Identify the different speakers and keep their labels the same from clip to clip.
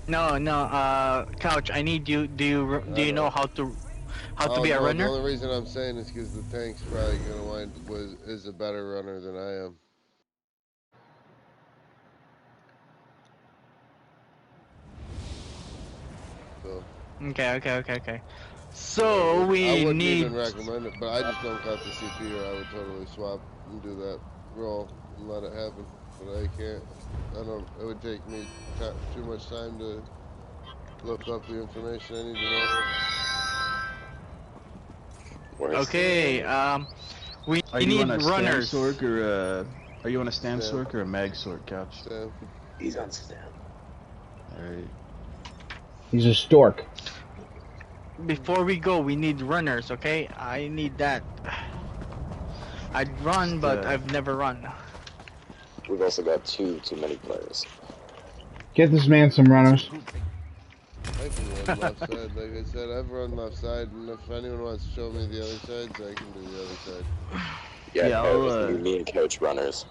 Speaker 1: No, no, Couch, I need you, do
Speaker 2: I
Speaker 1: you know
Speaker 2: know.
Speaker 1: how to
Speaker 2: Oh
Speaker 1: be a
Speaker 2: no, the
Speaker 1: runner?
Speaker 2: only reason I'm saying is because the tank's probably gonna is a better runner than I am. So
Speaker 1: Okay.
Speaker 2: yeah,
Speaker 1: So
Speaker 2: I
Speaker 1: we
Speaker 2: wouldn't
Speaker 1: need,
Speaker 2: even recommend it, but I just don't got the CP, or I would totally swap and do that roll and let it happen. But I can't. I don't. It would take me too much time to look up the information I need to know.
Speaker 3: Worse.
Speaker 1: okay, we
Speaker 4: Are you on
Speaker 1: need
Speaker 4: a stam
Speaker 1: runners.
Speaker 4: sork or a? Are you on a stam
Speaker 2: Stam,
Speaker 4: sork or a mag sork, Couch?
Speaker 2: Stam.
Speaker 3: He's on stem.
Speaker 4: All right.
Speaker 5: He's a stork.
Speaker 1: Before we go, we need runners, okay? I need that. I'd run,
Speaker 4: Just
Speaker 1: but I've never run.
Speaker 3: We've also got too many players.
Speaker 5: Get this man some runners.
Speaker 2: I can run left side. Like I said, I've run left side, and if anyone wants to show me the other sides, I can do the other side.
Speaker 3: Yeah,
Speaker 4: Yeah,
Speaker 3: Coach, it's gonna be me and Coach runners.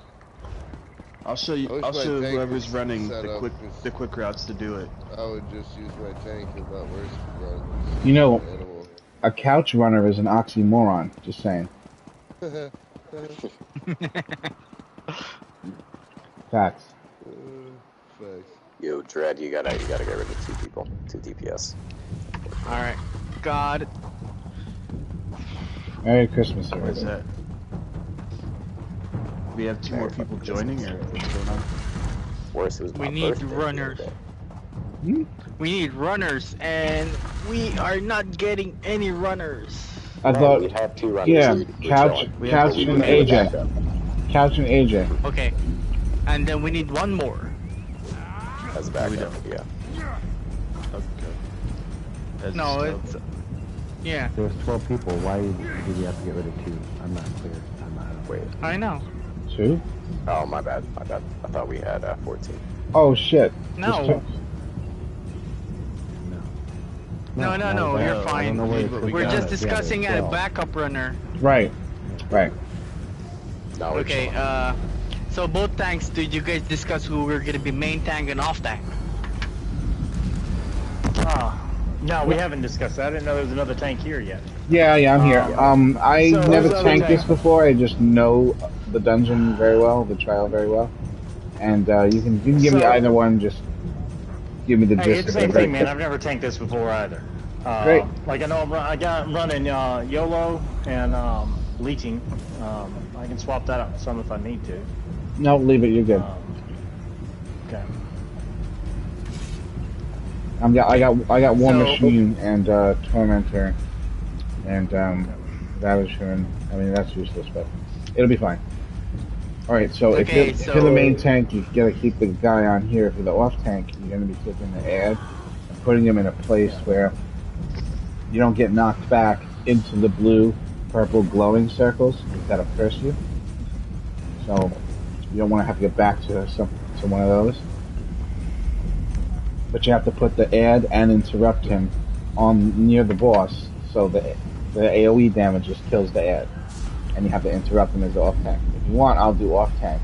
Speaker 4: I'll show you.
Speaker 2: I wish
Speaker 4: I'll
Speaker 2: my
Speaker 4: show
Speaker 2: tank
Speaker 4: whoever's
Speaker 2: was
Speaker 4: running
Speaker 2: set up,
Speaker 4: the
Speaker 2: 'cause
Speaker 4: quick routes to do it.
Speaker 2: I would just use my tank and let worse run.
Speaker 5: You know,
Speaker 2: Animal.
Speaker 5: a couch runner is an oxymoron. Just saying. Facts.
Speaker 2: Facts.
Speaker 3: Yo, Dread, you gotta get rid of 2 people, 2 DPS.
Speaker 1: Alright, God.
Speaker 5: Merry Christmas,
Speaker 4: What is
Speaker 5: everybody.
Speaker 4: that? We have 2 more
Speaker 3: Merry
Speaker 4: people
Speaker 3: fucking
Speaker 4: joining, or
Speaker 3: Christmas.
Speaker 4: what's going on?
Speaker 3: Worse, it was
Speaker 1: We
Speaker 3: my
Speaker 1: need
Speaker 3: birthday the other
Speaker 1: runners.
Speaker 3: day.
Speaker 5: Hmm?
Speaker 1: We need runners, and we are not getting any runners.
Speaker 5: I
Speaker 3: Right,
Speaker 5: thought,
Speaker 3: we have 2 runners.
Speaker 5: yeah,
Speaker 3: We're
Speaker 5: couch,
Speaker 3: chilling.
Speaker 4: We have
Speaker 5: couch
Speaker 3: But we
Speaker 5: and
Speaker 3: need a
Speaker 5: AJ.
Speaker 3: backup.
Speaker 5: Couch and AJ.
Speaker 1: Okay, and then we need one more.
Speaker 3: As a
Speaker 4: No, we
Speaker 3: backup,
Speaker 4: don't.
Speaker 3: yeah.
Speaker 4: Okay. As
Speaker 1: No,
Speaker 4: a
Speaker 1: it's yeah.
Speaker 6: There was 12 people. Why did you have to get rid of 2? I'm not clear. I'm not.
Speaker 3: Wait.
Speaker 1: I know.
Speaker 5: 2?
Speaker 3: Oh, my bad. I thought we had 14.
Speaker 5: Oh shit.
Speaker 1: No,
Speaker 6: No.
Speaker 1: no,
Speaker 6: I
Speaker 1: you're
Speaker 6: don't
Speaker 1: fine.
Speaker 6: know where
Speaker 4: But we
Speaker 1: We're
Speaker 4: got
Speaker 1: just
Speaker 4: it.
Speaker 1: discussing
Speaker 6: Yeah,
Speaker 1: a
Speaker 6: 12.
Speaker 1: backup runner.
Speaker 5: Right. Right.
Speaker 3: No, we're
Speaker 1: Okay,
Speaker 3: chilling.
Speaker 1: so both tanks, did you guys discuss who we're gonna be main tank and off tank?
Speaker 7: No, we haven't discussed that. I didn't know there was another tank here yet.
Speaker 5: Yeah, I'm here. I
Speaker 7: So
Speaker 5: never
Speaker 7: who's the
Speaker 5: tanked
Speaker 7: other
Speaker 5: this
Speaker 7: tank?
Speaker 5: before. I just know the dungeon very well, the trial very well, and you can give me
Speaker 7: So-
Speaker 5: either one. Just give me the
Speaker 7: Hey,
Speaker 5: gist
Speaker 7: it's
Speaker 5: of
Speaker 7: the
Speaker 5: it.
Speaker 7: same
Speaker 5: Very
Speaker 7: thing, man.
Speaker 5: quick.
Speaker 7: I've never tanked this before either.
Speaker 5: Great.
Speaker 7: Like I know I'm running YOLO and leeching. I can swap that out with some if I need to.
Speaker 5: No, leave it. You're good.
Speaker 7: Okay.
Speaker 5: I got War
Speaker 1: So-
Speaker 5: Machine and Tormentor and Ravager, and I mean that's useless, but it'll be fine. All right, so if
Speaker 1: Okay,
Speaker 5: you're the main tank, you gotta keep the guy on here. If you're the off tank, you're gonna be taking the ad and putting him in a place where you don't get knocked back into the blue, purple glowing circles that'll curse you. So you don't want to have to get back to one of those. But you have to put the ad and interrupt him on near the boss, so the AOE damage just kills the ad, and you have to interrupt him as the off tank. If you want, I'll do off tank,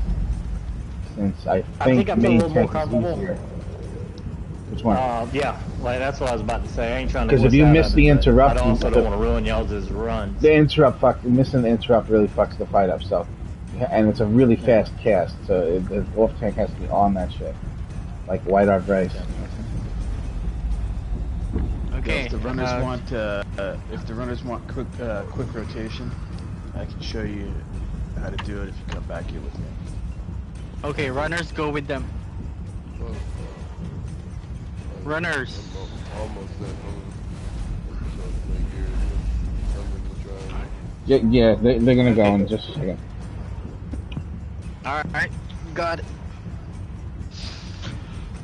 Speaker 5: since I think
Speaker 7: I feel a
Speaker 5: main
Speaker 7: little more
Speaker 5: tank is
Speaker 7: comfortable.
Speaker 5: easier. Which one?
Speaker 7: Yeah, like that's what I was about to say. I ain't trying to.
Speaker 5: 'Cause if
Speaker 7: wuss
Speaker 5: you
Speaker 7: out
Speaker 5: miss
Speaker 7: of
Speaker 5: the
Speaker 7: it, but
Speaker 5: interrupt,
Speaker 7: I also
Speaker 5: you-
Speaker 7: don't want to ruin y'all's runs.
Speaker 5: The interrupt missing the interrupt really fucks the fight up. So, and it's a really fast cast, so the off tank has to be on that shit, like White Art Rice.
Speaker 1: Okay.
Speaker 4: If the runners want quick rotation, I can show you how to do it if you come back here with me.
Speaker 1: Okay, runners, go with them.
Speaker 2: Well,
Speaker 1: Runners.
Speaker 2: I'm almost there. So, like, I'm in the trial.
Speaker 5: Yeah, they're gonna go in just a second.
Speaker 1: Alright, got it.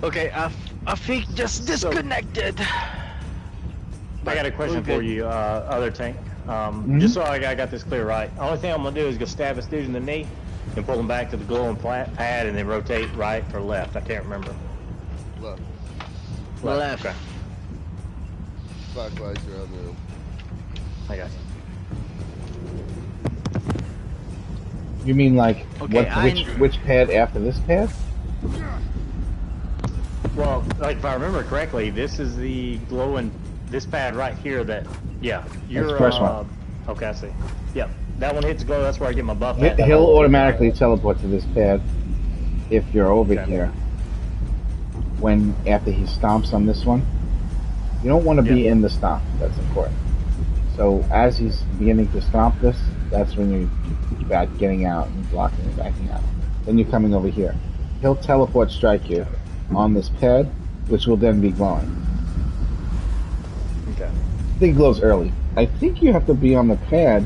Speaker 1: Okay, Afik just disconnected.
Speaker 7: I got a question
Speaker 1: Okay.
Speaker 7: for you, other tank. Just so I got this clear right. Only thing I'm gonna do is go stab this dude in the knee and pull him back to the glowing pad and then rotate right or left. I can't remember.
Speaker 2: Left.
Speaker 1: Left.
Speaker 7: Okay.
Speaker 2: Clockwise around the room.
Speaker 7: I got you.
Speaker 5: You mean like
Speaker 1: Okay,
Speaker 5: which pad after this pad?
Speaker 7: Well, like if I remember correctly, this is the glowing, this pad right here that, yeah. You're,
Speaker 5: the first one.
Speaker 7: Okay, I see. Yep. That one hits glow, that's where I get my buff at. That
Speaker 5: He'll
Speaker 7: whole-
Speaker 5: automatically teleport to this pad if you're over
Speaker 7: Okay.
Speaker 5: here. After he stomps on this one, you don't want to be
Speaker 7: Yeah.
Speaker 5: in the stomp. That's important. So as he's beginning to stomp this, that's when you're back getting out and blocking and backing out. Then you're coming over here. He'll teleport strike you on this pad, which will then be glowing.
Speaker 7: Okay.
Speaker 5: I think it glows early. I think you have to be on the pad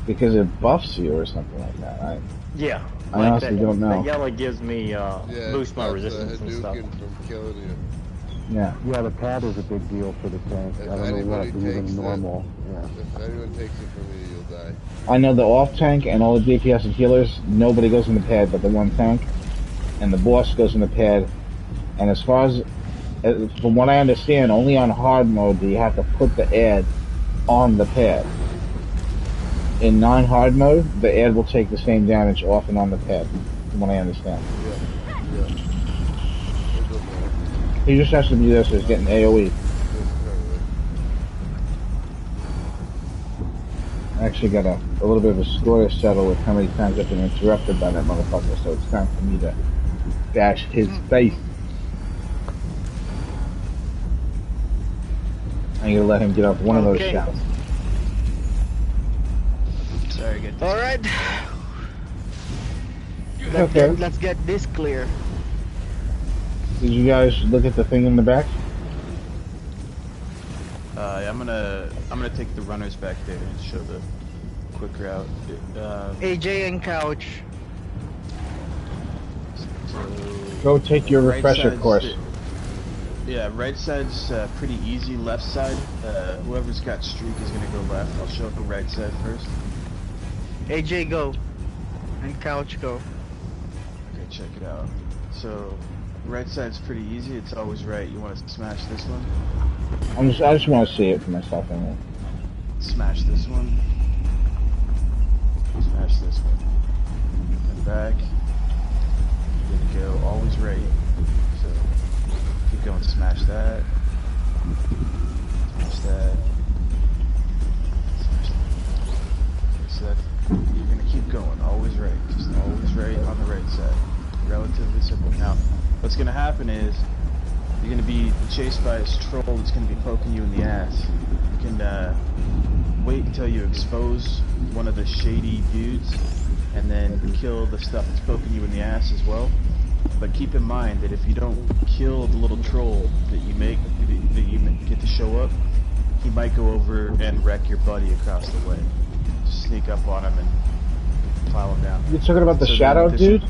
Speaker 5: because it buffs you or something like that.
Speaker 7: Yeah.
Speaker 5: I honestly don't know.
Speaker 7: The yellow gives me,
Speaker 2: Yeah,
Speaker 7: boost my
Speaker 2: stops
Speaker 7: resistance and stuff.
Speaker 2: Hadouken from killing you.
Speaker 5: Yeah.
Speaker 6: Yeah, the pad is a big deal for the tank.
Speaker 2: If
Speaker 6: I don't know
Speaker 2: anybody
Speaker 6: what,
Speaker 2: takes
Speaker 6: even normal. Yeah.
Speaker 2: If anyone takes it from you, you'll die.
Speaker 5: I know the off tank and all the DPS and healers, nobody goes in the pad but the one tank. And the boss goes in the pad. And as far as, from what I understand, only on hard mode do you have to put the ad on the pad. In non-hard mode, the ad will take the same damage off and on the pad, from what I understand.
Speaker 2: Yeah. It doesn't matter.
Speaker 5: He just has to be there so he's getting AoE.
Speaker 2: Just apparently.
Speaker 5: I actually got a little bit of a score to settle with how many times I've been interrupted by that motherfucker, so it's time for me to bash his face. I'm gonna let him get off one of those
Speaker 1: Okay.
Speaker 5: shots.
Speaker 4: Sorry, get this.
Speaker 1: All right.
Speaker 5: Okay.
Speaker 1: Let's get this clear.
Speaker 5: Did you guys look at the thing in the back?
Speaker 4: Yeah, I'm gonna take the runners back there and show the quick route.
Speaker 1: AJ and Couch.
Speaker 4: So
Speaker 5: Go take your
Speaker 4: right
Speaker 5: refresher
Speaker 4: side's
Speaker 5: course.
Speaker 4: yeah, right side's pretty easy. Left side, whoever's got streak is gonna go left. I'll show the right side first.
Speaker 1: AJ go. And Couch go.
Speaker 4: Okay, check it out. So, right side's pretty easy. It's always right. You want to smash this one.
Speaker 5: I just want to see it for myself anyway.
Speaker 4: Smash this one. Smash this one. And back. You're gonna go always right. So keep going. Smash that. Smash that. Smash that. Okay, so that you're gonna keep going. Always right. Just always right on the right side. Relatively simple. Now, what's gonna happen is you're gonna be chased by this troll that's gonna be poking you in the ass. You can wait until you expose one of the shady dudes and then kill the stuff that's poking you in the ass as well. But keep in mind that if you don't kill the little troll that you get to show up, he might go over and wreck your buddy across the way. Just sneak up on him and plow him down.
Speaker 5: You're talking about the
Speaker 4: So
Speaker 5: shadow
Speaker 4: this-
Speaker 5: dude?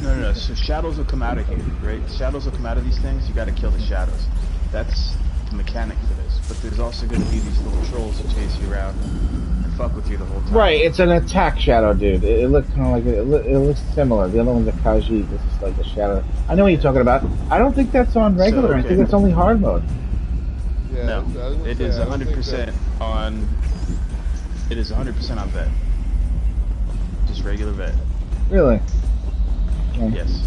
Speaker 4: No. So shadows will come out of here, right? Shadows will come out of these things. You got to kill the shadows. That's the mechanic for this. But there's also going to be these little trolls who chase you around and fuck with you the whole time.
Speaker 5: Right, it's an attack shadow dude. It looked kind of like it looks similar. The other one's a Kaji. This is like a shadow. I know what you're talking about. I don't think that's on regular.
Speaker 4: So,
Speaker 5: I
Speaker 4: okay.
Speaker 5: think it's only hard mode.
Speaker 2: Yeah,
Speaker 4: No,
Speaker 2: I was gonna
Speaker 4: it
Speaker 2: say,
Speaker 4: is
Speaker 2: I don't think
Speaker 4: 100% on. It is 100% on vet. Just regular vet.
Speaker 5: Really? Okay.
Speaker 4: Yes.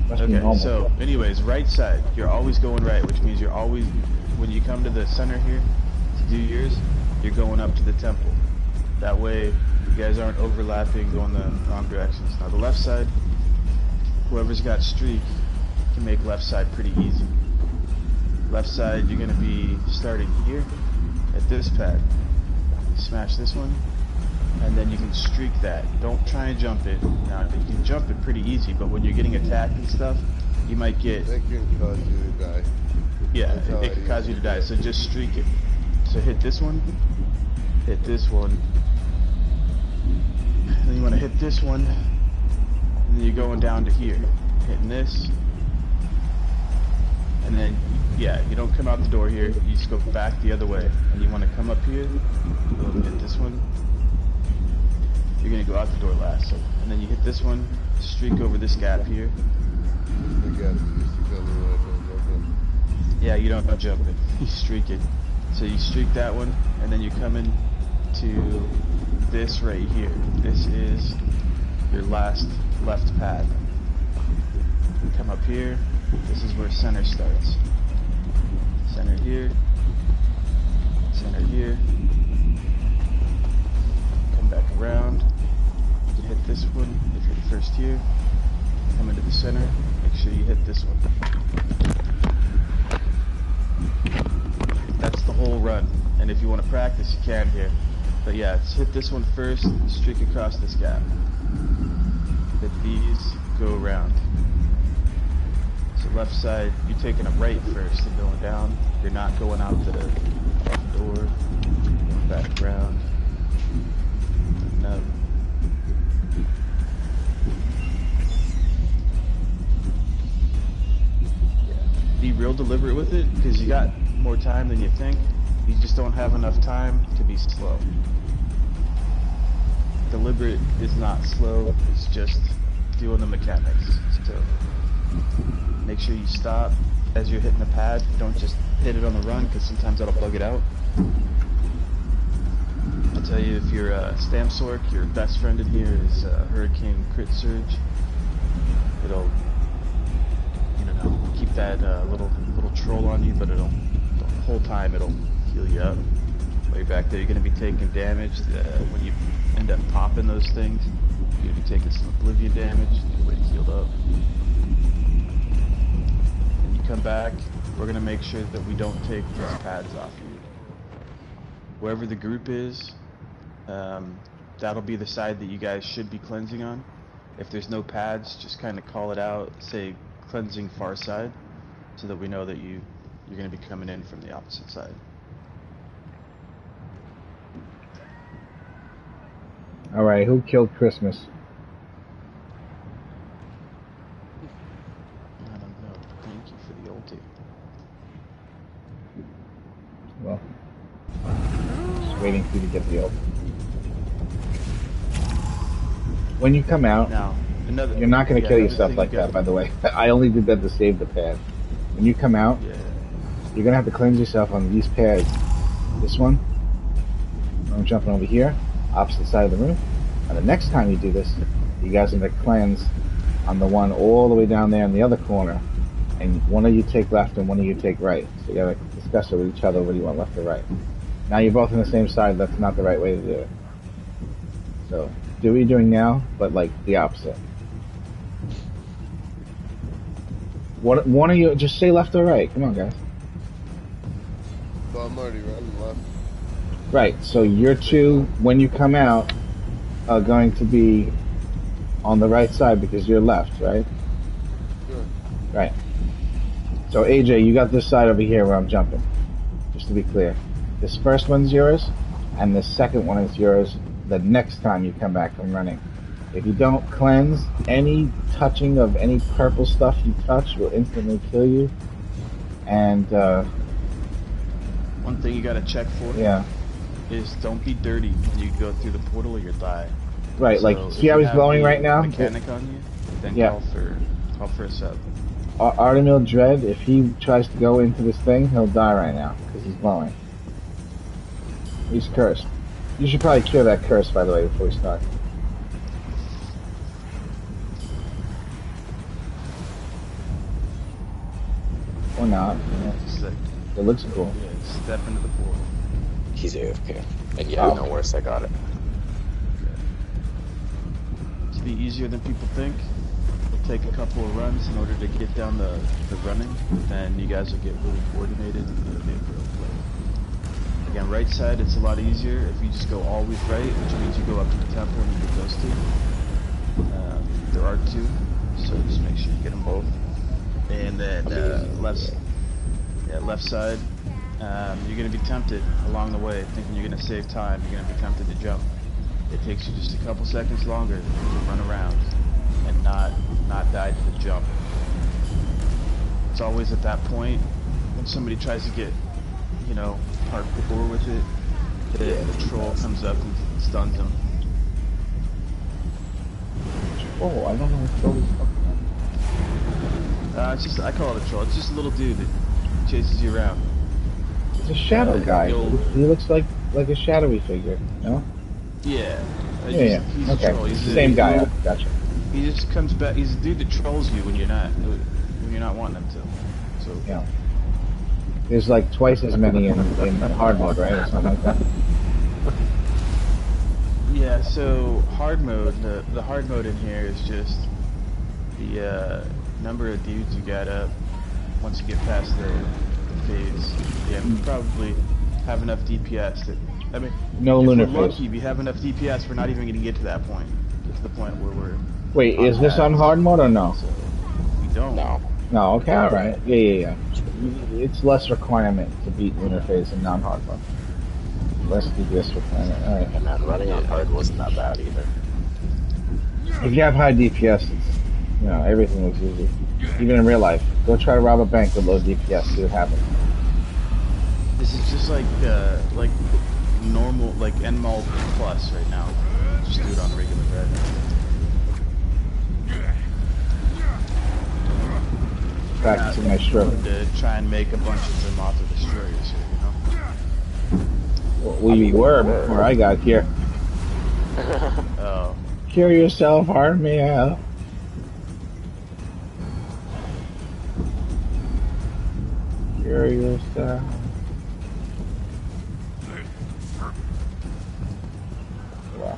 Speaker 5: Must be
Speaker 4: Okay.
Speaker 5: normal.
Speaker 4: So, anyways, right side. You're always going right, which means you're always when you come to the center here to do yours, you're going up to the temple. That way, you guys aren't overlapping, going the wrong directions. Now, the left side, whoever's got streak can make left side pretty easy. Left side, you're going to be starting here at this pad. Smash this one, and then you can streak that. Don't try and jump it. Now, you can jump it pretty easy, but when you're getting attacked and stuff, you might get...
Speaker 2: That can cause you to die.
Speaker 4: Yeah,
Speaker 2: That's how
Speaker 4: it
Speaker 2: I
Speaker 4: could cause you to
Speaker 2: usually
Speaker 4: die,
Speaker 2: do it.
Speaker 4: so just streak it. So hit this one, and then you want to hit this one, and then you're going down to here, hitting this, and then, yeah, you don't come out the door here, you just go back the other way, and you want to come up here, go hit this one, you're going to go out the door last, so, and then you hit this one, streak over this gap here.
Speaker 2: Again, you used to kill me when I don't jump in.
Speaker 4: Yeah, you don't jump it. You streak it. So you streak that one, and then you come in to this right here. This is your last left pad. You come up here, This is where center starts. Center here. Center here. Come back around. You can hit this one if you're the first here. Come into the center. Make sure you hit this one. That's the whole run. And if you want to practice, you can here. But yeah, let's hit this one first. Streak across this gap. Hit these. Go around. So left side, you're taking a right first and going down. You're not going out to the door. Going back around. No. Yeah. Be real deliberate with it, because you got more time than you think. You just don't have enough time to be slow. Deliberate is not slow, it's just doing the mechanics. So make sure you stop as you're hitting the pad. Don't just hit it on the run, because sometimes that'll bug it out. I'll tell you, if you're Stam Sork, your best friend in here is Hurricane Crit Surge. It'll, you know, keep that little troll on you, but it'll, the whole time it'll heal you up. While you're back there, you're going to be taking damage. When you end up popping those things, you're going to be taking some Oblivion damage. You're way healed up. When you come back, we're going to make sure that we don't take these pads off you. Wherever the group is, that'll be the side that you guys should be cleansing on. If there's no pads, just kind of call it out, say cleansing far side, so that we know that you're going to be coming in from the opposite side.
Speaker 5: Alright, who killed Christmas?
Speaker 4: I don't know. Thank you for the ulti.
Speaker 5: Well, just waiting for you to get the ult. When you come out,
Speaker 4: Now,
Speaker 5: you're not going to kill
Speaker 4: another
Speaker 5: yourself
Speaker 4: thing
Speaker 5: like
Speaker 4: you
Speaker 5: that,
Speaker 4: gotta-
Speaker 5: by the way. I only did that to save the pad. When you come out,
Speaker 4: Yeah.
Speaker 5: you're going to have to cleanse yourself on these pads. This one, I'm jumping over here, opposite side of the room. And the next time you do this, you guys are going to cleanse on the one all the way down there in the other corner. And one of you take left and one of you take right. So you got to discuss it with each other whether you want left or right. Now you're both on the same side. That's not the right way to do it. So do what you're doing now, but like the opposite. One of you, just say left or right. Come on, guys.
Speaker 2: Well, I'm already running left.
Speaker 5: Right, so your two, when you come out, are going to be on the right side because you're left, right?
Speaker 2: Sure.
Speaker 5: Right. So AJ, you got this side over here where I'm jumping. Just to be clear. This first one's yours, and the second one is yours the next time you come back from running. If you don't cleanse, any touching of any purple stuff you touch will instantly kill you. And,
Speaker 4: One thing you gotta check for
Speaker 5: yeah.
Speaker 4: is don't be dirty when you go through the portal or you'll die.
Speaker 5: Right,
Speaker 4: So
Speaker 5: like,
Speaker 4: if
Speaker 5: see how
Speaker 4: you
Speaker 5: he's
Speaker 4: have
Speaker 5: glowing
Speaker 4: the
Speaker 5: right now?
Speaker 4: Mechanic on you, then
Speaker 5: Yeah.
Speaker 4: call for a sub.
Speaker 5: Artemil Dread, if he tries to go into this thing, he'll die right now, because he's glowing. He's cursed. You should probably cure that curse, by the way, before we start. Or not. Yeah.
Speaker 4: Just like,
Speaker 5: It looks cool.
Speaker 4: yeah, step into the portal.
Speaker 3: He's AFK. And yeah,
Speaker 5: Oh.
Speaker 3: no worse, I got it.
Speaker 4: To be easier than people think, it'll take a couple of runs in order to get down the running, then you guys will get really coordinated and it'll be a real play. Again, right side, it's a lot easier if you just go always right, which means you go up to the temple and you get those two. There are two, so just make sure you get them both. And then left side, you're going to be tempted along the way, thinking you're going to save time. You're going to be tempted to jump. It takes you just a couple seconds longer to run around and not die to the jump. It's always at that point when somebody tries to get, you know, hardcore with it, the troll comes up and stuns them.
Speaker 5: Oh, I don't know what troll he's talking about.
Speaker 4: It's just, I call it a troll. It's just a little dude that chases you around.
Speaker 5: It's a shadow guy.
Speaker 4: you'll-
Speaker 5: He looks like a shadowy figure, no?
Speaker 4: Yeah.
Speaker 5: Yeah.
Speaker 4: He's a
Speaker 5: Okay.
Speaker 4: troll. He's
Speaker 5: Same guy.
Speaker 4: He,
Speaker 5: Gotcha.
Speaker 4: he just comes back. He's a dude that trolls you when you're not when you're not wanting them to. So
Speaker 5: Yeah. There's like twice as many in hard mode, right? Or something like that.
Speaker 4: yeah, so hard mode, the hard mode in here is just the number of dudes you got up once you get past the phase. Yeah, we probably have enough DPS that, I mean,
Speaker 5: No
Speaker 4: if
Speaker 5: lunar
Speaker 4: we're
Speaker 5: phase.
Speaker 4: lucky, we have enough DPS, we're not even going to get to that point. Get to the point where we're
Speaker 5: Wait, is this on
Speaker 4: paths.
Speaker 5: hard mode or no?
Speaker 4: So we don't.
Speaker 3: No.
Speaker 5: No, okay, alright. Yeah. It's less requirement to beat lunar phase in non-hard mode. Less DPS requirement, alright.
Speaker 3: And then running on hard wasn't that bad either.
Speaker 5: If you have high DPS, everything looks easy. Even in real life. Go try to rob a bank with low DPS, see what happens.
Speaker 4: This is just like normal, like NMAL plus right now. Just do it on regular red.
Speaker 5: Back to my shrimp.
Speaker 4: To try and make a bunch of Zamata destroyers here,
Speaker 5: Well, you were before I got here.
Speaker 4: Oh.
Speaker 5: Kill yourself, heart me out. Kill yourself. Wow.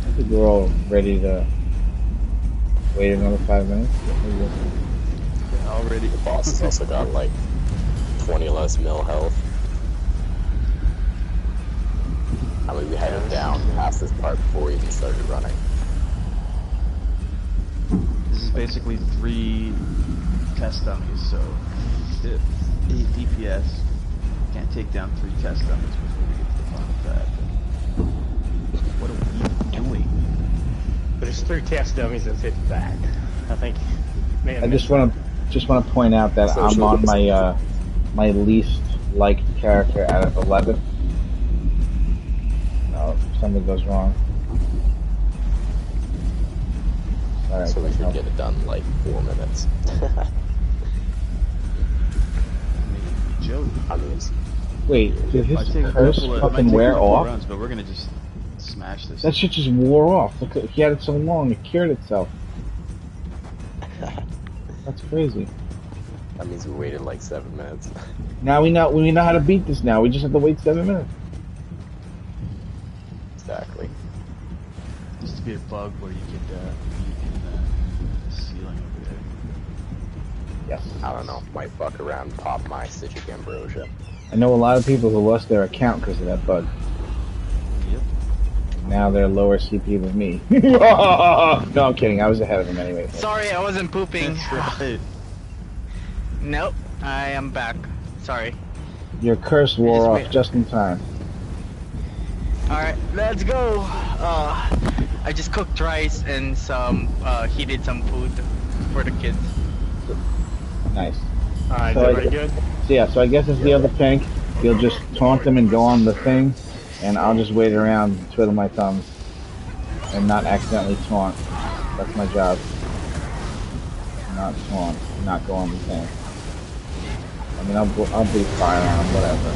Speaker 5: I think we're all ready to wait another 5 minutes.
Speaker 4: Already.
Speaker 3: The boss has also got like 20 less mil health. I mean, we had him down past this part before we even started running.
Speaker 4: This is basically 3 test dummies, so 8 DPS. Can't take down 3 test dummies before we get to the final pad. What are we even doing?
Speaker 7: But there's 3 test dummies that fit back. I think. Man,
Speaker 5: I just want to point out that
Speaker 3: So
Speaker 5: I'm on my least liked character out of 11. No, if something goes wrong. Alright,
Speaker 3: So we should get it done in like 4 minutes.
Speaker 4: Joke.
Speaker 3: I mean,
Speaker 5: wait, did
Speaker 4: Might
Speaker 5: his
Speaker 4: take a
Speaker 5: curse
Speaker 4: couple of-
Speaker 5: fucking
Speaker 4: might take a
Speaker 5: wear
Speaker 4: couple
Speaker 5: off?
Speaker 4: runs, but we're gonna just smash this.
Speaker 5: That shit just wore off. Look, he had it so long, it cured itself. That's crazy.
Speaker 3: that means we waited like 7 minutes.
Speaker 5: Now we know how to beat this now. We just have to wait 7 minutes.
Speaker 3: Exactly.
Speaker 4: Used to be a bug where you could be in the ceiling over there.
Speaker 5: Yes.
Speaker 3: I don't know. Might fuck around, pop my Citric Ambrosia.
Speaker 5: I know a lot of people who lost their account because of that bug.
Speaker 4: Yep.
Speaker 5: Now they're lower CP than me. No, I'm kidding. I was ahead of them anyway.
Speaker 1: Sorry, I wasn't pooping.
Speaker 4: That's right.
Speaker 1: Nope, I am back. Sorry.
Speaker 5: Your curse wore
Speaker 1: Just
Speaker 5: off
Speaker 1: wait.
Speaker 5: just in time.
Speaker 1: Alright, let's go. I just cooked rice and some heated some food for the kids.
Speaker 5: Nice.
Speaker 7: Alright,
Speaker 5: So
Speaker 7: is
Speaker 5: I-
Speaker 7: everybody good?
Speaker 5: So yeah, so I guess it's the other tank. You'll just taunt them and go on the thing, and I'll just wait around, twiddle my thumbs, and not accidentally taunt. That's my job. Not taunt, not go on the thing. I mean, I'll breathe fire on them, whatever.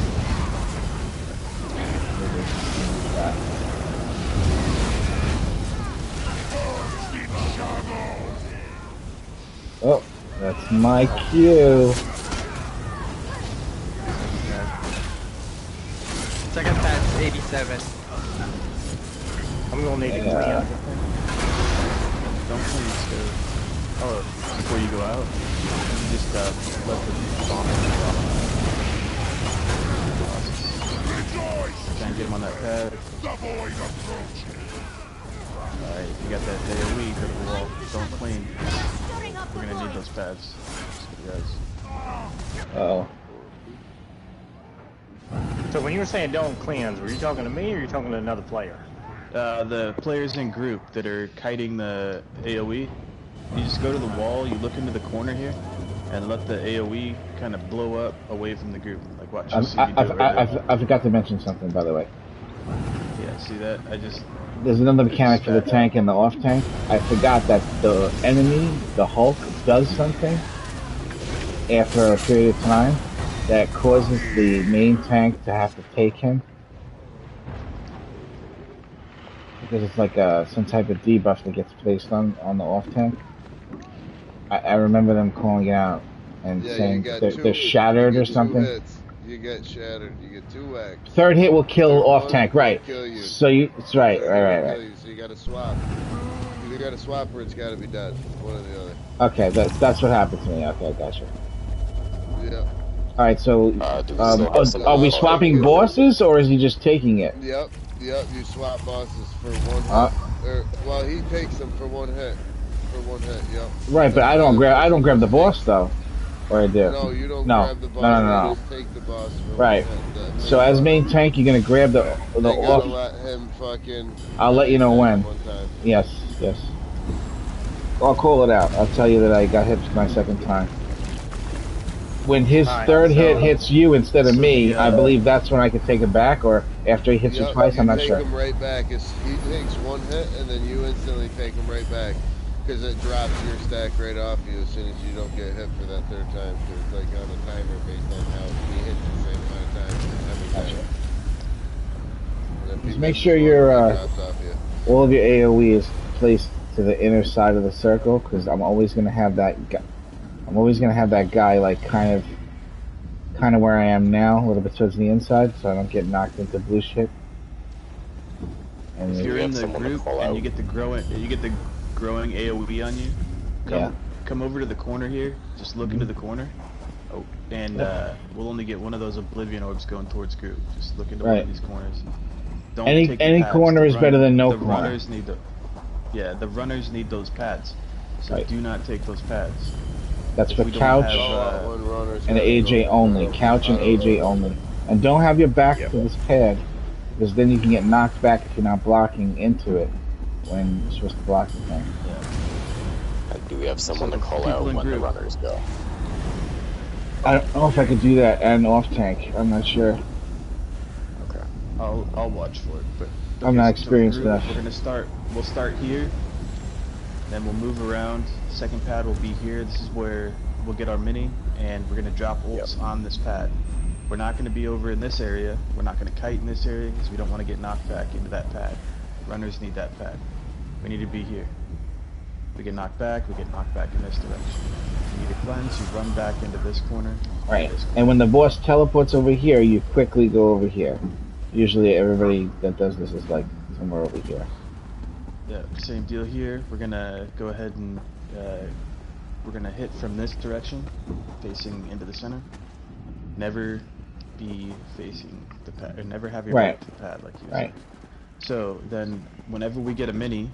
Speaker 5: Oh, that's my cue.
Speaker 1: Second pass 87.
Speaker 7: I'm gonna need to
Speaker 5: Yeah.
Speaker 7: clean up.
Speaker 4: Don't please go. Oh, before you go out, you just let the vomit off. Try and get him on that pad. Alright, you got that AoE, go to the wall. Don't clean. We're gonna need those pads. Guys.
Speaker 5: Uh-oh.
Speaker 7: So when you were saying don't cleanse, were you talking to me or were you talking to another player?
Speaker 4: The players in group that are kiting the AoE, you just go to the wall, you look into the corner here, and let the AoE kind of blow up away from the group. Like watch, you see me do it right there.
Speaker 5: I forgot to mention something, by the way.
Speaker 4: Yeah, see that?
Speaker 5: There's another mechanic for the tank and the off tank. I forgot that the enemy, the Hulk, does something after a period of time that causes the main tank to have to take him. because it's like some type of debuff that gets placed on the off tank. I remember them calling it out and
Speaker 2: Yeah, you
Speaker 5: saying
Speaker 2: got
Speaker 5: they're shattered
Speaker 2: you
Speaker 5: or
Speaker 2: get two
Speaker 5: something.
Speaker 2: hits. You get shattered. You get 2 whacks.
Speaker 5: Third hit will kill
Speaker 2: Third
Speaker 5: off
Speaker 2: one
Speaker 5: tank,
Speaker 2: will
Speaker 5: right?
Speaker 2: kill you.
Speaker 5: So it's right,
Speaker 2: Third
Speaker 5: right,
Speaker 2: one
Speaker 5: right,
Speaker 2: will
Speaker 5: right.
Speaker 2: kill you. So you got to swap. Either got to swap or it's got to be dead. One or the other.
Speaker 5: Okay, that's what happened to me. Okay, gotcha.
Speaker 2: Yep.
Speaker 5: All right, so
Speaker 3: Do we still have someone
Speaker 5: are
Speaker 3: on
Speaker 5: we
Speaker 3: the call?
Speaker 5: swapping bosses or is he just taking it?
Speaker 2: Yep. You swap bosses for 1
Speaker 5: Uh,
Speaker 2: hit. Well, he takes them for 1 hit. For 1 hit. Yep.
Speaker 5: right, but
Speaker 2: That's
Speaker 5: I
Speaker 2: why
Speaker 5: don't
Speaker 2: the
Speaker 5: grab
Speaker 2: first one
Speaker 5: the
Speaker 2: was
Speaker 5: boss
Speaker 2: takes.
Speaker 5: though, or I do?
Speaker 2: No, you don't
Speaker 5: No,
Speaker 2: grab the
Speaker 5: no,
Speaker 2: boss.
Speaker 5: no, no,
Speaker 2: They
Speaker 5: no.
Speaker 2: just take the boss for 1
Speaker 5: Right.
Speaker 2: hit. The
Speaker 5: So
Speaker 2: main
Speaker 5: as
Speaker 2: boss.
Speaker 5: main tank, you're gonna grab the
Speaker 2: They gotta
Speaker 5: off.
Speaker 2: let him fucking.
Speaker 5: I'll let you know
Speaker 2: reset
Speaker 5: when.
Speaker 2: 1 time.
Speaker 5: Yes, yes. I'll call it out. I'll tell you that I got hit my second time. When his
Speaker 7: Alright,
Speaker 5: third hit
Speaker 7: so-
Speaker 5: hits you instead of
Speaker 4: so
Speaker 5: me,
Speaker 4: the,
Speaker 5: I believe that's when I can take it back, or after he hits you
Speaker 2: Yep,
Speaker 5: twice,
Speaker 2: you
Speaker 5: I'm not
Speaker 2: take
Speaker 5: sure.
Speaker 2: him right back. He takes 1 hit, and then you instantly take him right back. Because it drops your stack right off you as soon as you don't get hit for that 3rd time. Because it's like on a timer based on how he hits the same amount of times every time.
Speaker 5: Gotcha.
Speaker 2: And if he
Speaker 5: Just make
Speaker 2: misses
Speaker 5: sure
Speaker 2: one,
Speaker 5: your
Speaker 2: it drops off you.
Speaker 5: all of your AOE is placed to the inner side of the circle, because I'm always gonna have that. I'm always gonna have that guy like kind of where I am now, a little bit towards the inside, so I don't get knocked into blue shit. And
Speaker 4: If you're
Speaker 3: We
Speaker 4: in
Speaker 3: have
Speaker 4: the
Speaker 3: someone to
Speaker 4: group
Speaker 3: call
Speaker 4: and
Speaker 3: out.
Speaker 4: you get the growing AOE on you, come over to the corner here. Just look into the corner. Oh, and we'll only get one of those Oblivion orbs going towards group. Just look into one
Speaker 5: Right.
Speaker 4: of these corners. Don't
Speaker 5: Any-
Speaker 4: take the
Speaker 5: any
Speaker 4: pads.
Speaker 5: corner
Speaker 4: The
Speaker 5: is better than no
Speaker 4: the
Speaker 5: corner.
Speaker 4: runners need the runners need those pads. So
Speaker 5: Right.
Speaker 4: do not take those pads.
Speaker 5: that's
Speaker 4: If
Speaker 5: for
Speaker 4: we don't
Speaker 5: couch
Speaker 4: have,
Speaker 2: One runner's
Speaker 5: and
Speaker 2: gotta
Speaker 5: AJ
Speaker 2: go.
Speaker 5: only. Couch and AJ only. And don't have your back to this pad, because then you can get knocked back if you're not blocking into it when you're supposed to block the thing.
Speaker 3: Do we have someone
Speaker 4: So
Speaker 3: to call
Speaker 4: people
Speaker 3: out
Speaker 4: in
Speaker 3: when the
Speaker 4: group.
Speaker 3: runners go?
Speaker 5: I don't know if I could do that and off tank. I'm not sure.
Speaker 3: Okay.
Speaker 4: I'll watch for it. But
Speaker 5: I'm not
Speaker 4: so
Speaker 5: experienced
Speaker 4: group,
Speaker 5: enough.
Speaker 4: We're gonna start. We'll start here. Then we'll move around. Second pad will be here. This is where we'll get our mini, and we're gonna drop ults on this pad. We're not gonna be over in this area. We're not gonna kite in this area because we don't want to get knocked back into that pad. Runners need that pad. We need to be here. We get knocked back. We get knocked back in this direction. You need to cleanse. You run back into this corner.
Speaker 5: Right.
Speaker 4: This corner.
Speaker 5: And when the boss teleports over here, you quickly go over here. Usually everybody that does this is like somewhere over here.
Speaker 4: Yeah, same deal here. We're gonna go ahead and we're gonna hit from this direction, facing into the center. Never be facing the pad, or never have your
Speaker 5: Right.
Speaker 4: back to the pad like you
Speaker 5: Right.
Speaker 4: said. So then, whenever we get a mini,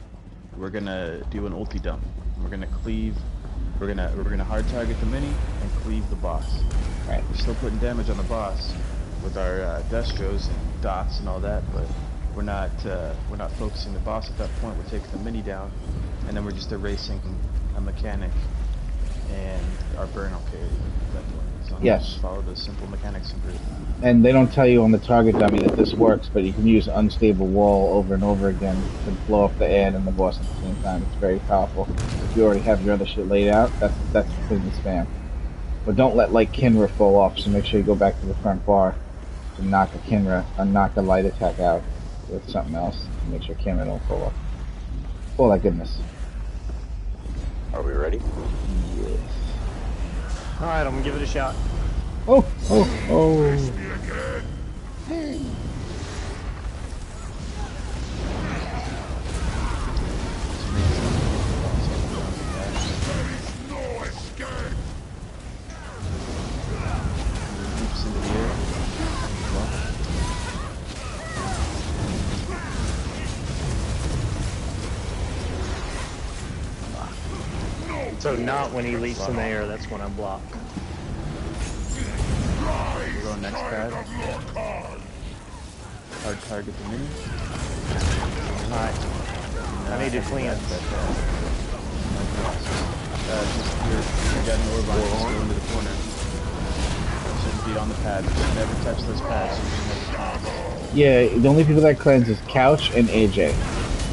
Speaker 4: we're gonna do an ulti dump. We're gonna cleave. We're gonna hard target the mini and cleave the boss.
Speaker 5: Right.
Speaker 4: We're still putting damage on the boss with our destros and dots and all that, but we're not focusing the boss at that point. We're taking the mini down, and then we're just erasing a mechanic and our burnout carry at that point. So
Speaker 5: Yes.
Speaker 4: just follow those simple mechanics and group.
Speaker 5: And they don't tell you on the target dummy that this works, but you can use unstable wall over and over again to blow up the ad and the boss at the same time. It's very powerful. If you already have your other shit laid out, that's business spam. But don't let like Kinra fall off, so make sure you go back to the front bar to knock a Kinra, knock a light attack out with something else to make sure Kinra don't fall off. Oh my goodness.
Speaker 3: Are we ready?
Speaker 5: Yes.
Speaker 7: Alright, I'm gonna give it a shot.
Speaker 5: Oh, oh, oh.
Speaker 4: Leaps into the air.
Speaker 7: So not when he leaps in the air, that's when I block.
Speaker 4: We're going next pad. Hard target the mini.
Speaker 7: Alright. I need to cleanse.
Speaker 4: Just you got an orb on, just go into the corner. Shouldn't be on the pad. Never touch those pads. So you should never cleanse.
Speaker 5: Yeah, the only people that cleanse is Couch and AJ.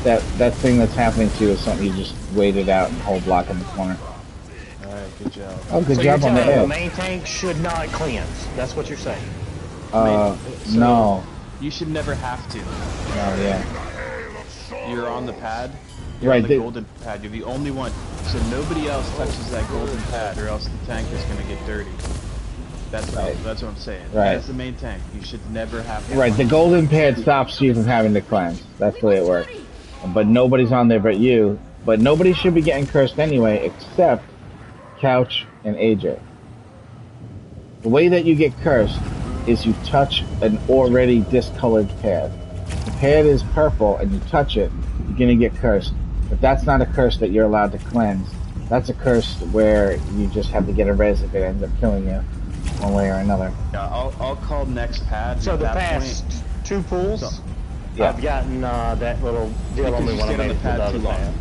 Speaker 5: That thing that's happening to you is something you just waited out and hold block in the corner.
Speaker 4: Alright, good job.
Speaker 5: Oh, good
Speaker 7: So
Speaker 5: job
Speaker 7: you're
Speaker 5: on the
Speaker 7: telling
Speaker 5: edge.
Speaker 7: the main tank should not cleanse. That's what you're saying.
Speaker 5: No.
Speaker 4: You should never have to.
Speaker 5: No, yeah.
Speaker 4: you're on the pad. You're
Speaker 5: Right,
Speaker 4: on the golden pad. You're the only one. So nobody else touches that golden pad, or else the tank is gonna get dirty. That's what I'm saying.
Speaker 5: Right.
Speaker 4: That's the main tank. You should never have to.
Speaker 5: Right, the golden pad stops you from having to cleanse. That's the way it works. But nobody's on there but you. But nobody should be getting cursed anyway, except Couch and AJ. The way that you get cursed is you touch an already discolored pad. The pad is purple and you touch it, you're gonna get cursed. But that's not a curse that you're allowed to cleanse. That's a curse where you just have to get a res if it ends up killing you, one way or another.
Speaker 4: Yeah, I'll call next pad.
Speaker 7: So
Speaker 4: at
Speaker 7: the
Speaker 4: that
Speaker 7: past
Speaker 4: point,
Speaker 7: 2 pools,
Speaker 5: Yeah.
Speaker 7: I've gotten that little deal
Speaker 4: because
Speaker 7: on me
Speaker 4: you
Speaker 7: when I
Speaker 4: stayed on
Speaker 7: made
Speaker 4: the
Speaker 7: it to the
Speaker 4: pad
Speaker 7: other
Speaker 4: too long.
Speaker 7: pad.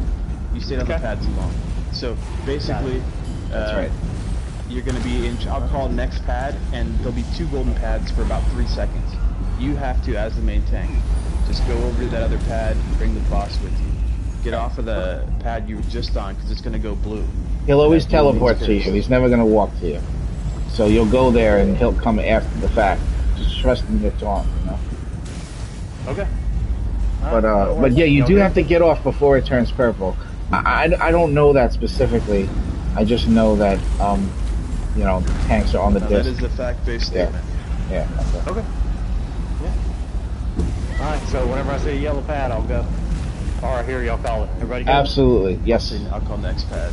Speaker 4: You stayed on the
Speaker 7: Okay.
Speaker 4: pad too long. So basically,
Speaker 5: That's right.
Speaker 4: you're going to be in. I'll call next pad, and there'll be 2 golden pads for about 3 seconds. You have to, as the main tank, just go over to that other pad, bring the boss with you. Get off of the pad you were just on, because it's going to go blue.
Speaker 5: He'll always
Speaker 4: That blue means
Speaker 5: teleport to you.
Speaker 4: curse.
Speaker 5: He's never gonna walk to you. So you'll go there and he'll come after the fact. Just trust him it's on, you know.
Speaker 7: Okay.
Speaker 5: But yeah, you do have to get off before it turns purple. I don't know that specifically. I just know that you know, tanks are on the
Speaker 4: Now, that
Speaker 5: disc.
Speaker 4: is the fact-based
Speaker 5: Yeah.
Speaker 4: statement.
Speaker 5: Yeah. Okay.
Speaker 7: Okay. Yeah. Alright, so whenever I see a yellow pad, I'll go. Or I hear y'all call it. Everybody go?
Speaker 5: Absolutely. Yes.
Speaker 4: I'll call next pad.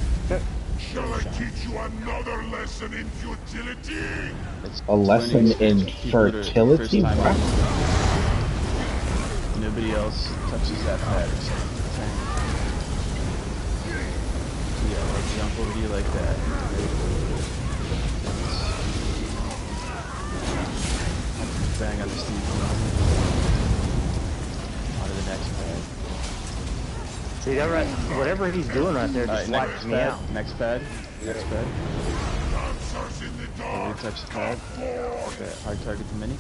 Speaker 8: Shall I teach you another lesson in futility?
Speaker 4: It's
Speaker 5: A lesson
Speaker 4: learning
Speaker 5: in
Speaker 4: experience for people that are
Speaker 5: fertility?
Speaker 4: first time
Speaker 5: What?
Speaker 4: using it. Nobody else touches that pad except for the tank. So yeah, I'll jump over to you like that. Bang on the Steve. Onto the next pad.
Speaker 7: See that right? Whatever he's doing right there just
Speaker 4: Alright,
Speaker 7: wipes me out.
Speaker 4: next pad. Next pad.
Speaker 8: Dancers in the
Speaker 4: Over
Speaker 8: dark.
Speaker 4: touch the pad. Okay, hard target the mini.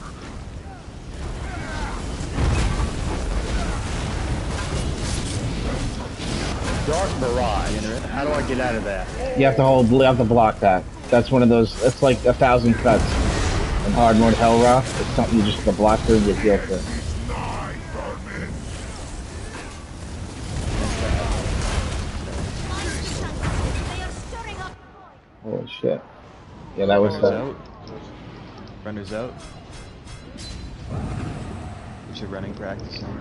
Speaker 7: Dark barrage. How do I get out of that?
Speaker 5: You have to block that. That's one of those. It's like 1,000 cuts in hard mode Hell Rock. It's something you just have to block through and get healed for.
Speaker 8: Nigh, vermin.
Speaker 5: Holy shit. Yeah, that was
Speaker 4: Runners out. Runners out. Is your running practice on?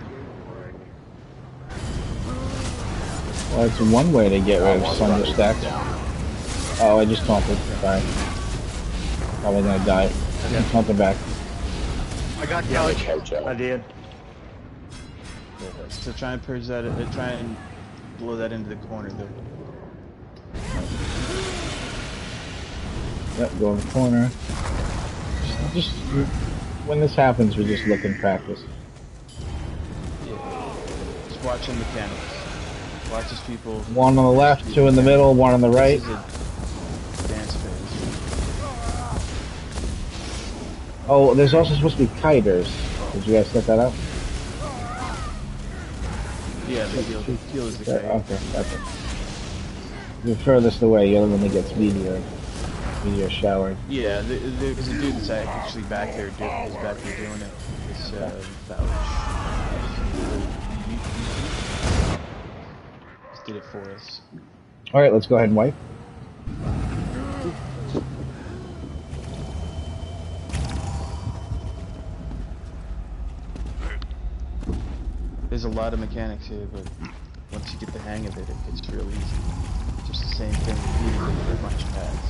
Speaker 5: well, it's one way to get rid of Thunder Stacks. Oh, I just taunted. Sorry. Probably gonna die. Taunted back.
Speaker 1: I got
Speaker 7: Yeah,
Speaker 1: couch.
Speaker 7: I did.
Speaker 4: So try and purge that. Try and blow that into the corner there.
Speaker 5: Yep, go in the corner. Just when this happens, we just look and practice.
Speaker 4: Yeah. Just watching mechanics. Watch as people.
Speaker 5: One on the left, 2 in the middle, 1 on the right.
Speaker 4: This is a dance phase.
Speaker 5: Oh, there's also supposed to be kiters. Did you guys set that up?
Speaker 4: Yeah, the heal is the
Speaker 5: Yeah,
Speaker 4: kite.
Speaker 5: okay, that's it. You're furthest away, you're the one that gets meteor showered.
Speaker 4: Yeah, there's a dude that's actually back there, doing it. It's Just did it for us.
Speaker 5: Alright, let's go ahead and wipe.
Speaker 4: There's a lot of mechanics here, but once you get the hang of it, it gets real easy. Just the same thing repeating with a bunch of pads.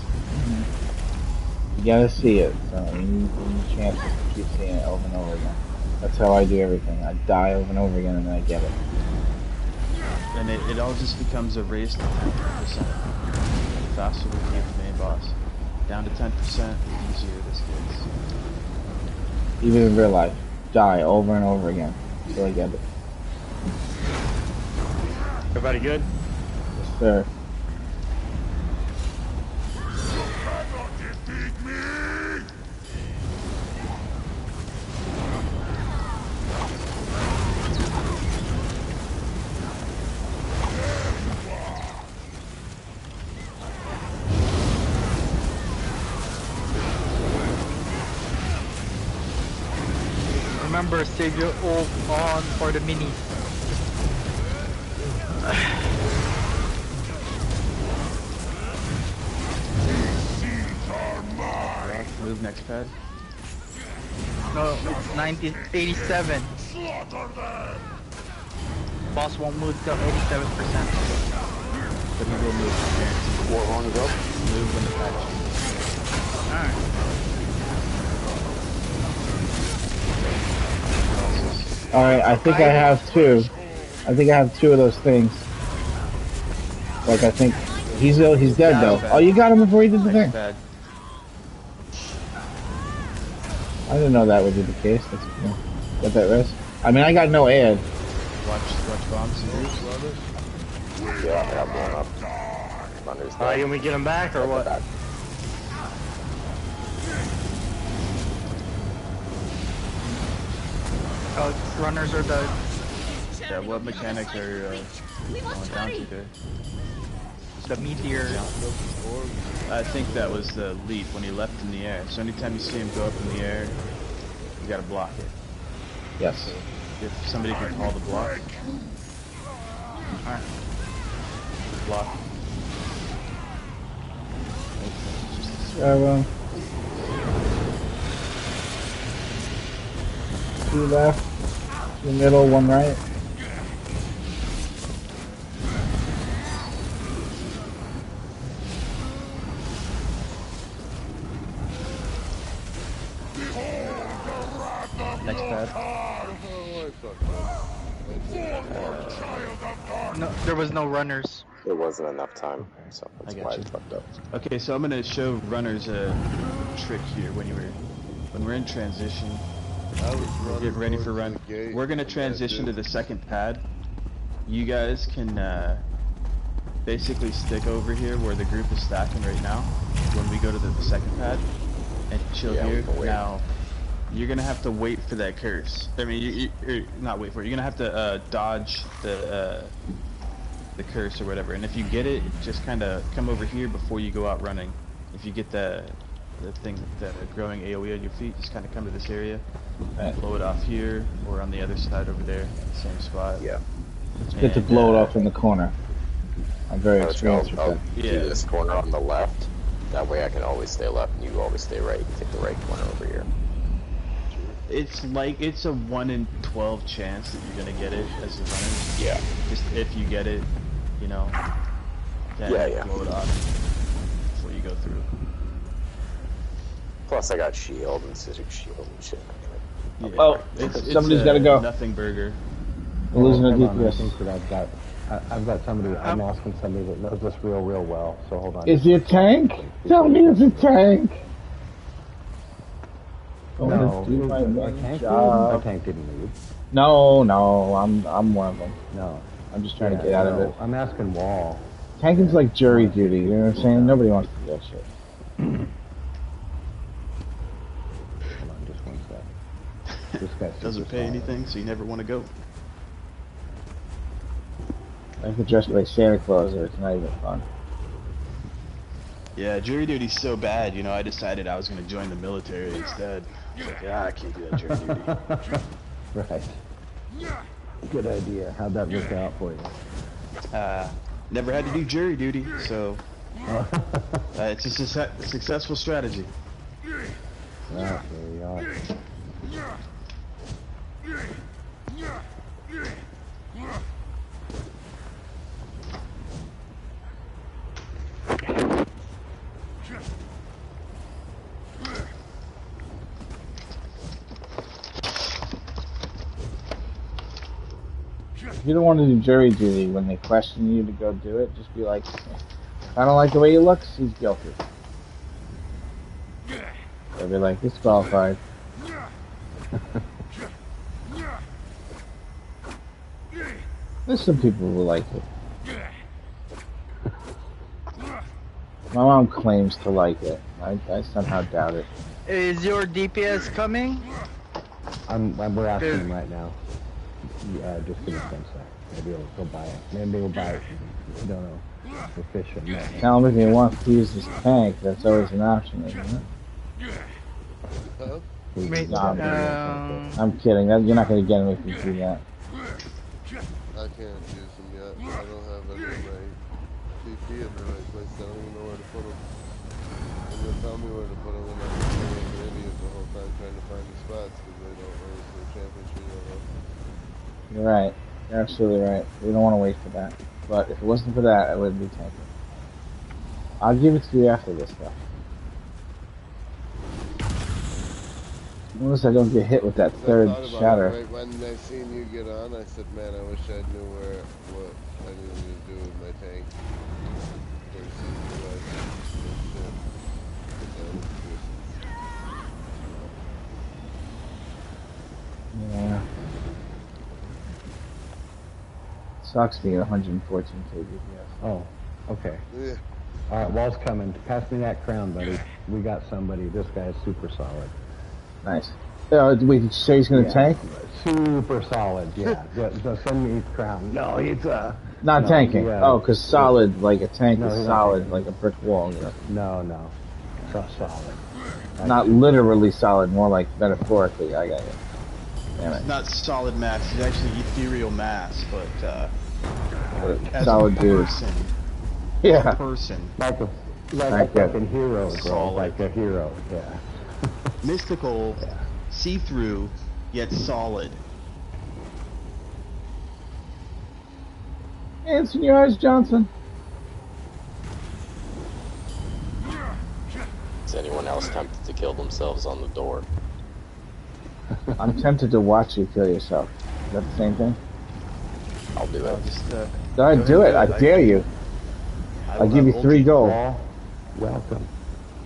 Speaker 5: You gotta see it, so you need chances to keep seeing it over and over again. That's how I do everything. I die over and over again and then I get it.
Speaker 4: And it all just becomes a race to 10%. The faster we can get the main boss. Down to 10%, the easier this gets.
Speaker 5: Even in real life. Die over and over again until I get it.
Speaker 7: Everybody good?
Speaker 5: Yes, sir.
Speaker 8: Cannot defeat me!
Speaker 1: Remember, save your ult on for the minis.
Speaker 4: Move next pad.
Speaker 1: No, it's 1987. Boss won't move till 87%.
Speaker 4: But he will move. Guaranteed.
Speaker 3: War on is up.
Speaker 4: Move when the patch.
Speaker 5: Alright, I think I have two. I think I have two of those things. Like, I think he's dead though. Oh, you got him before he did the thing.
Speaker 4: Pad.
Speaker 5: I didn't know that would be the case. That's cool. Got that rest? I mean, I got no ad.
Speaker 4: Watch bombs.
Speaker 3: Yeah, I got blown up. Runners
Speaker 7: Alright, can we get him back or what?
Speaker 3: Back.
Speaker 1: Oh, runners are dead.
Speaker 4: Yeah, what mechanics are going down to there?
Speaker 1: The meteor.
Speaker 4: I think that was the leap when he leapt in the air. So anytime you see him go up in the air, you gotta block it.
Speaker 5: Yes.
Speaker 4: If somebody can call the block.
Speaker 1: Alright.
Speaker 4: Block.
Speaker 5: Two left, two middle, one right.
Speaker 4: Next pad.
Speaker 1: No, there was no runners.
Speaker 3: There wasn't enough time, so that's why
Speaker 4: you.
Speaker 3: it's fucked up.
Speaker 4: Okay, so I'm gonna show runners a trick here when we're in transition. We're getting ready for run. We're gonna transition to the second pad. You guys can basically stick over here where the group is stacking right now when we go to the second pad and chill here. Now you're gonna have to wait for that curse. I mean, you're not wait for it. You're gonna have to dodge the curse or whatever. And if you get it, just kind of come over here before you go out running. If you get the thing, the growing AOE on your feet, just kind of come to this area, blow it off here or on the other side over there, same spot.
Speaker 5: Yeah. It's good to blow it off in the corner. I'm very experienced with that.
Speaker 3: Yeah, this corner on the left. That way I can always stay left and you always stay right. You take the right corner over here.
Speaker 4: It's like, it's a 1 in 12 chance that you're gonna get it as a runner.
Speaker 3: Yeah.
Speaker 4: Just if you get it, you know, then blow it off before you go through.
Speaker 3: Plus I got shield and scissor shield and shit.
Speaker 4: Yeah.
Speaker 5: Oh, somebody's gotta go.
Speaker 4: Nothing burger.
Speaker 5: We're losing a
Speaker 6: Hold on, I
Speaker 5: DPS.
Speaker 6: think that I've got somebody, I'm asking somebody that knows this real well, so hold on.
Speaker 5: Is he a tank? Tell me it's a tank!
Speaker 6: No,
Speaker 5: Do my
Speaker 6: a
Speaker 5: main
Speaker 6: tank
Speaker 5: job.
Speaker 6: a tank didn't leave.
Speaker 5: No, I'm one of them.
Speaker 6: No.
Speaker 5: I'm just trying to get out of it.
Speaker 6: I'm asking Wall.
Speaker 5: Tanking's like jury duty, you know what I'm saying? Nobody wants to do that shit.
Speaker 6: Hold on, just one sec. This guy's
Speaker 4: Doesn't
Speaker 6: super
Speaker 4: pay
Speaker 6: solid.
Speaker 4: anything, so you never want to go.
Speaker 5: I could dress like Santa Claus or it's not even fun.
Speaker 4: Yeah, jury duty's so bad, you know, I decided I was going to join the military instead. I was like, yeah, I can't do that jury duty.
Speaker 6: Right. Good idea. How'd that work out for you?
Speaker 4: Never had to do jury duty, so it's a successful strategy.
Speaker 6: Right, there we are.
Speaker 5: If you don't want to do jury duty when they question you to go do it, just be like, I don't like the way he looks, he's guilty. They'll be like, disqualified. There's some people who like it. My mom claims to like it. I somehow doubt it.
Speaker 1: Is your DPS coming?
Speaker 6: We're asking him right now. Just give us 1 sec. Maybe he'll buy it. Maybe he'll buy it. I don't know. For fish or no.
Speaker 5: Tell him if he wants to use his tank, that's always an option, isn't it?
Speaker 2: Huh?
Speaker 1: Wait,
Speaker 5: I'm kidding. You're not going to get him if you do that.
Speaker 2: I can't use them yet. I don't key in the right place. I don't even know where to put them. And they'll tell me where to put them, and I'm just like an idiot the whole time trying to find the spots because they don't raise the championship level.
Speaker 5: You're right. You're absolutely right. We don't want to wait for that. But if it wasn't for that, I wouldn't be tanking. I'll give it to you after this, though. Notice I don't get hit with that third
Speaker 2: I thought about
Speaker 5: shatter.
Speaker 2: it right when I seen you get on. I said, man, I wish I knew what I needed to do with my tank. Versus
Speaker 5: Yeah. Sucks being 114 kbps.
Speaker 6: Oh, okay.
Speaker 2: Yeah.
Speaker 6: All right, Wall's coming. Pass me that crown, buddy. We got somebody. This guy's super solid.
Speaker 5: Nice. Wait, did you say he's going to tank?
Speaker 6: Super solid, yeah. Just send me his crown. No, he's
Speaker 5: not tanking. Because solid, like a tank
Speaker 6: no,
Speaker 5: is solid, like a brick wall. You know?
Speaker 6: No. So solid.
Speaker 5: Not literally solid, more like metaphorically. I got it. Damn it.
Speaker 4: It's not solid mass. It's actually ethereal mass, but as
Speaker 5: solid
Speaker 4: a
Speaker 5: dude.
Speaker 4: person,
Speaker 5: Yeah.
Speaker 4: Person.
Speaker 6: Like a fucking hero, bro. Like a hero. Yeah.
Speaker 4: Mystical, see-through, yet solid.
Speaker 5: Answer your eyes, Johnson.
Speaker 3: Is anyone else tempted to kill themselves on the door?
Speaker 5: I'm tempted to watch you kill yourself. Is that the same thing?
Speaker 3: I'll do it.
Speaker 5: Go ahead, do it. I dare you. I'll give you 3 gold.
Speaker 6: Welcome.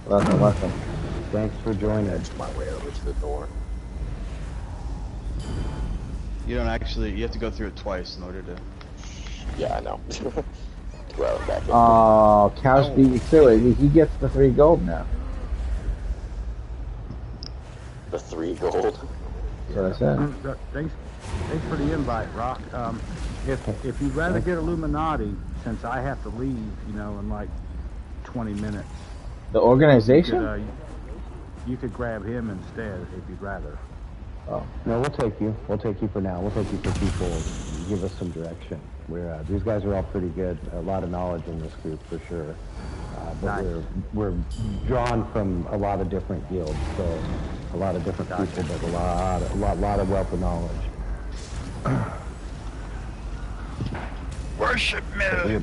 Speaker 5: Welcome.
Speaker 6: Thanks for joining.
Speaker 3: Edge my way over to the door.
Speaker 4: You don't actually, you have to go through it twice in order to...
Speaker 3: Yeah, I know. Well, back in.
Speaker 5: Oh, Couch beat you to it. He gets the 3 gold now.
Speaker 3: The 3 gold.
Speaker 5: That's what I said.
Speaker 9: Thanks for the invite, Rock. If you'd rather get Illuminati, since I have to leave, in like 20 minutes.
Speaker 5: The organization?
Speaker 9: You could grab him instead if you'd rather.
Speaker 6: Oh. No, we'll take you. We'll take you for now. We'll take you for people. Give us some direction. These guys are all pretty good. A lot of knowledge in this group for sure. But
Speaker 9: nice.
Speaker 6: we're drawn from a lot of different guilds, so a lot of different people, but a lot of wealth of knowledge.
Speaker 1: Worship me.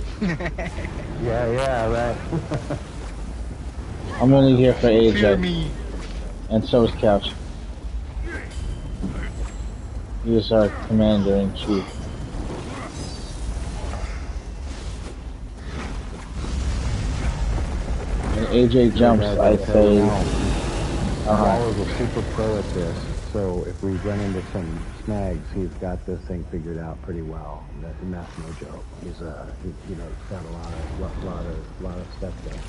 Speaker 6: Yeah, right.
Speaker 5: I'm only here for AJ.
Speaker 1: Fear me.
Speaker 5: And so is Couch. He is our commander-in-chief. When AJ jumps, I say...
Speaker 6: Wall is a super pro at this, so if we run into some snags, he's got this thing figured out pretty well, and that's no joke. He's got a lot of stuff there.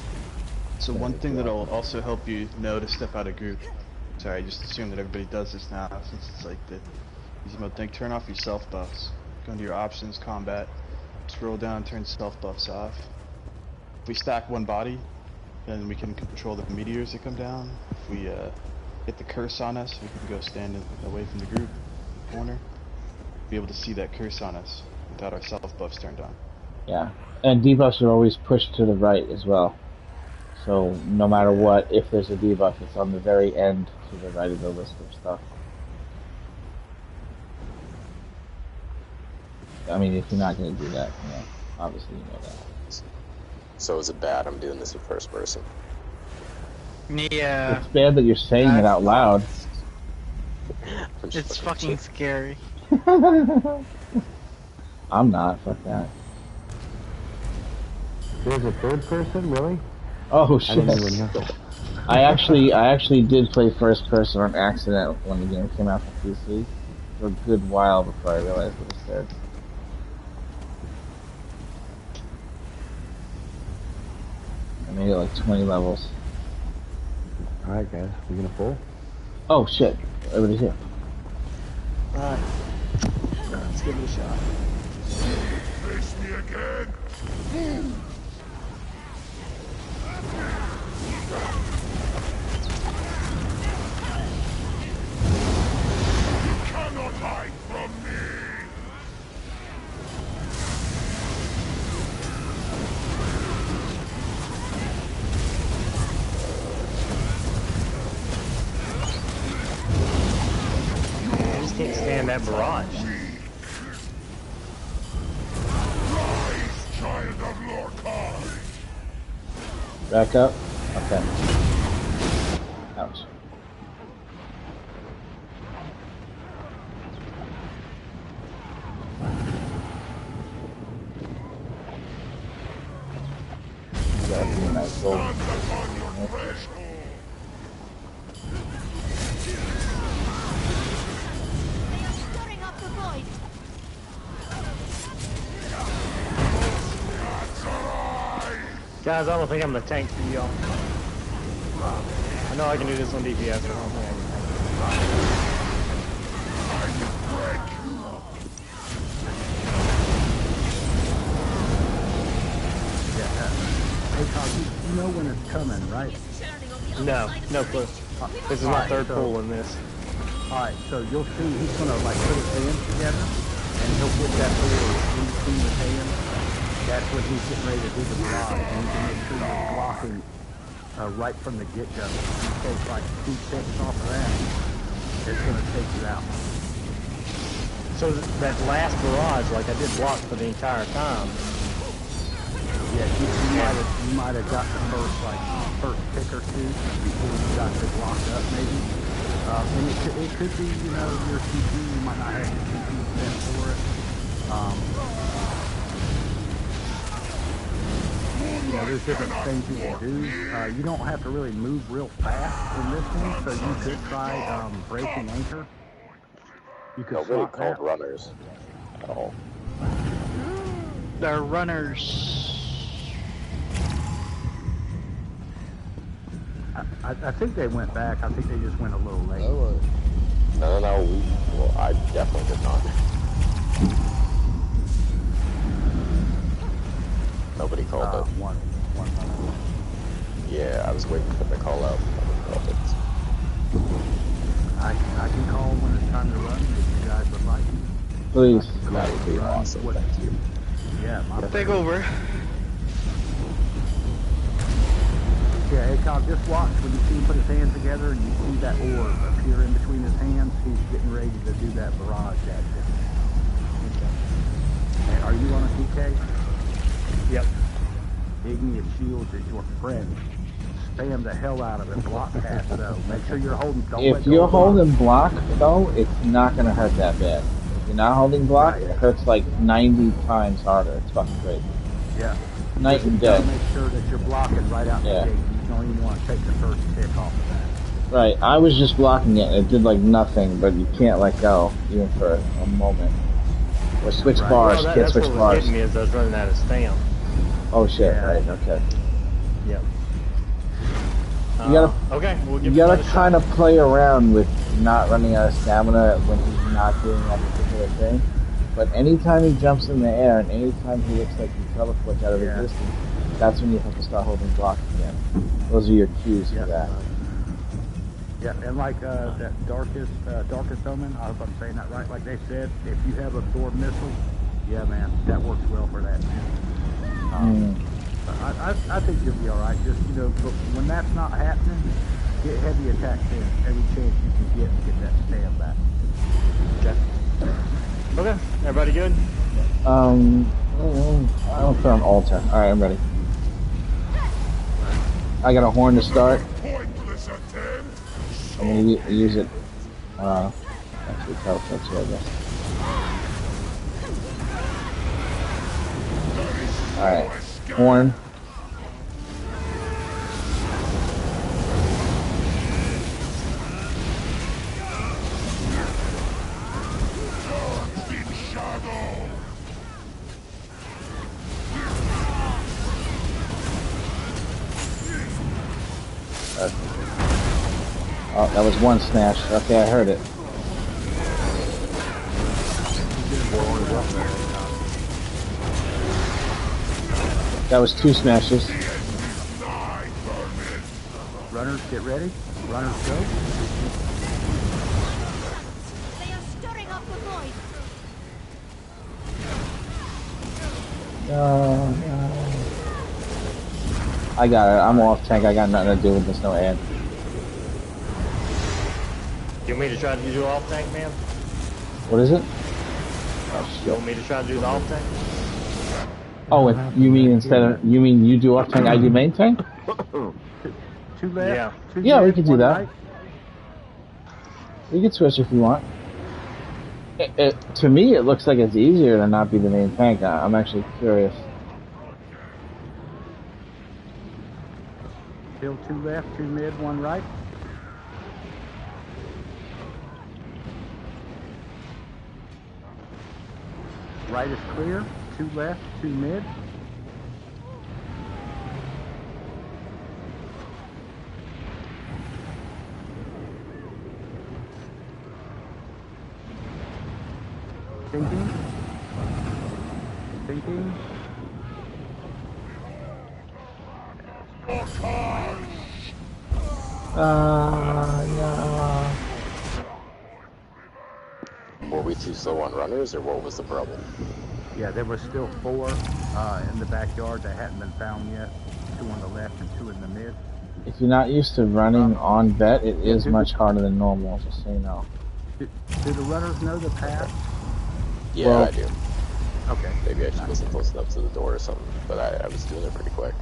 Speaker 4: So one thing that'll also help you know to step out of group. Sorry, I just assume that everybody does this now, since it's like the easy mode thing. Turn off your self buffs. Go into your options, combat. Scroll down, turn self buffs off. If we stack one body, then we can control the meteors that come down. If we hit the curse on us, we can go stand away from the group corner. Be able to see that curse on us without our self buffs turned on.
Speaker 5: Yeah, and debuffs are always pushed to the right as well. So no matter what, if there's a debuff, it's on the very end to the right of the list of stuff. I mean, if you're not going to do that, obviously you know that.
Speaker 3: So is it bad I'm doing this in first person?
Speaker 1: Yeah.
Speaker 5: It's bad that you're saying it out loud.
Speaker 1: It's fucking scary.
Speaker 5: I'm not, fuck that.
Speaker 6: There's a third person, really?
Speaker 5: Oh shit! I actually did play first person on accident when the game came out for PC for a good while before I realized it was third. I made it like 20 levels.
Speaker 6: All right, guys, we gonna pull?
Speaker 5: Oh shit! Everybody's here.
Speaker 4: All right, let's give it a shot.
Speaker 8: Face me again. You cannot hide from me.
Speaker 7: that barrage.
Speaker 8: Rise, child of Lorcan!
Speaker 5: Back up. Okay. Ouch. Gotta be a nice little.
Speaker 8: Stand upon your threshold!
Speaker 10: Stirring up the void.
Speaker 7: Guys, I don't think I'm the tank for y'all. I know I can do this on DPS, but I don't think I can.
Speaker 9: Hey, Todd, you know when it's coming, right?
Speaker 7: No, no clue. This is my third pull in this.
Speaker 9: Alright, so you'll see he's gonna like put his hands together and he'll get that little in between his hands. That's when he's getting ready to do the barrage, and you can make sure you're blocking right from the get-go. If you take like 2 ticks off of that, it's gonna take you out.
Speaker 7: So that last barrage, like I did block for the entire time.
Speaker 9: Yeah, you might have got the first tick or two before you got to block up, maybe. And it could be, you know, your CP, you might not have your CP set for it. You know, there's different things you can do. You don't have to really move real fast in this one, so you could try breaking anchor. You could
Speaker 3: Don't really
Speaker 9: swap
Speaker 3: call
Speaker 9: that.
Speaker 3: runners at all.
Speaker 1: They're runners.
Speaker 9: I think they went back. I think they just went a little late.
Speaker 2: I went.
Speaker 3: No. Well, I definitely did not. Nobody called it.
Speaker 9: One.
Speaker 3: Yeah, I was waiting for the call out. Nobody called it.
Speaker 9: I can call when it's time to run if you guys would like.
Speaker 5: Please.
Speaker 3: That would be awesome.
Speaker 9: What-
Speaker 3: Thank you.
Speaker 9: Yeah, my
Speaker 1: Take over.
Speaker 9: Yeah, hey Tom, just watch when you see him put his hands together and you see that orb appear in between his hands, he's getting ready to do that barrage action. Okay. And are you on a PK?
Speaker 7: Yep.
Speaker 9: Igneous Shields is your friend. Spam the hell out of it. Block pass though. Make sure you're holding. Don't
Speaker 5: If
Speaker 9: let go
Speaker 5: you're
Speaker 9: of block.
Speaker 5: holding block, though, it's not gonna hurt that bad. If you're not holding block,
Speaker 9: Right.
Speaker 5: it hurts like 90 times harder. It's fucking crazy.
Speaker 9: Yeah.
Speaker 5: Night and
Speaker 9: You gotta
Speaker 5: day.
Speaker 9: make sure that you're blocking right out
Speaker 5: Yeah.
Speaker 9: the gate. You don't even want to take the first tick off of that.
Speaker 5: Right, I was just blocking it. It did like nothing, but you can't let go, even for a moment. Or switch
Speaker 9: Right.
Speaker 5: bars,
Speaker 7: Well,
Speaker 5: can't
Speaker 7: that's
Speaker 5: switch
Speaker 7: what was
Speaker 5: bars.
Speaker 7: hitting me as I was running out of stamina.
Speaker 5: Oh shit,
Speaker 9: Yeah.
Speaker 5: right, okay.
Speaker 7: Yep.
Speaker 5: You gotta-
Speaker 7: okay, we'll give
Speaker 5: You gotta
Speaker 7: another shot.
Speaker 5: kind of play around with not running out of stamina when he's not doing that particular thing. But anytime he jumps in the air and anytime he looks like he teleports out of
Speaker 9: Yeah.
Speaker 5: existence, that's when you have to start holding block again. Those are your cues
Speaker 9: Yeah.
Speaker 5: for that.
Speaker 9: Yeah, and like that darkest omen, I hope I'm saying that right. Like they said, if you have absorb missiles, yeah, man, that works well for that. I think you'll be all right. Just but when that's not happening, get heavy attacks in every chance you can get to get that stand back.
Speaker 7: Okay. Okay, everybody good?
Speaker 5: I don't put on altar. Alright, I'm ready. I got a horn to start.
Speaker 8: Pointless attempt!
Speaker 5: I'm gonna use it. Actually, teleports here, I guess. Alright, horn.
Speaker 8: Deep shadow!
Speaker 5: Oh, that was one smash. Okay, I heard it. That was 2 smashes.
Speaker 9: Runners, get ready. Runners, go.
Speaker 10: They are stirring up the void.
Speaker 5: I got it. I'm off tank. I got nothing to do with this. No ad.
Speaker 7: You want me to try to get you off tank, man?
Speaker 5: What is it?
Speaker 7: You want me to try to do the off tank?
Speaker 5: Oh, you mean instead of you do off tank, I do main tank?
Speaker 9: Two left.
Speaker 7: Yeah.
Speaker 9: Two
Speaker 5: Yeah, we
Speaker 9: mid,
Speaker 5: can do
Speaker 9: one
Speaker 5: that.
Speaker 9: right.
Speaker 5: We can switch if you want. To me, it looks like it's easier to not be the main tank. I'm actually curious.
Speaker 9: Still two left, two mid, one right. Right is clear. Two left, two mid. Thinking. Thinking.
Speaker 5: No.
Speaker 3: Were we too slow on runners, or what was the problem?
Speaker 9: Yeah, there was still 4 in the backyard that hadn't been found yet. 2 on the left and 2 in the mid.
Speaker 5: If you're not used to running on vet, it is much harder than normal, just so you know.
Speaker 9: Do the runners know the path?
Speaker 3: Yeah,
Speaker 5: Well,
Speaker 3: I do.
Speaker 9: Okay.
Speaker 3: Maybe I just wasn't close enough to the door or something, but I was doing it pretty quick.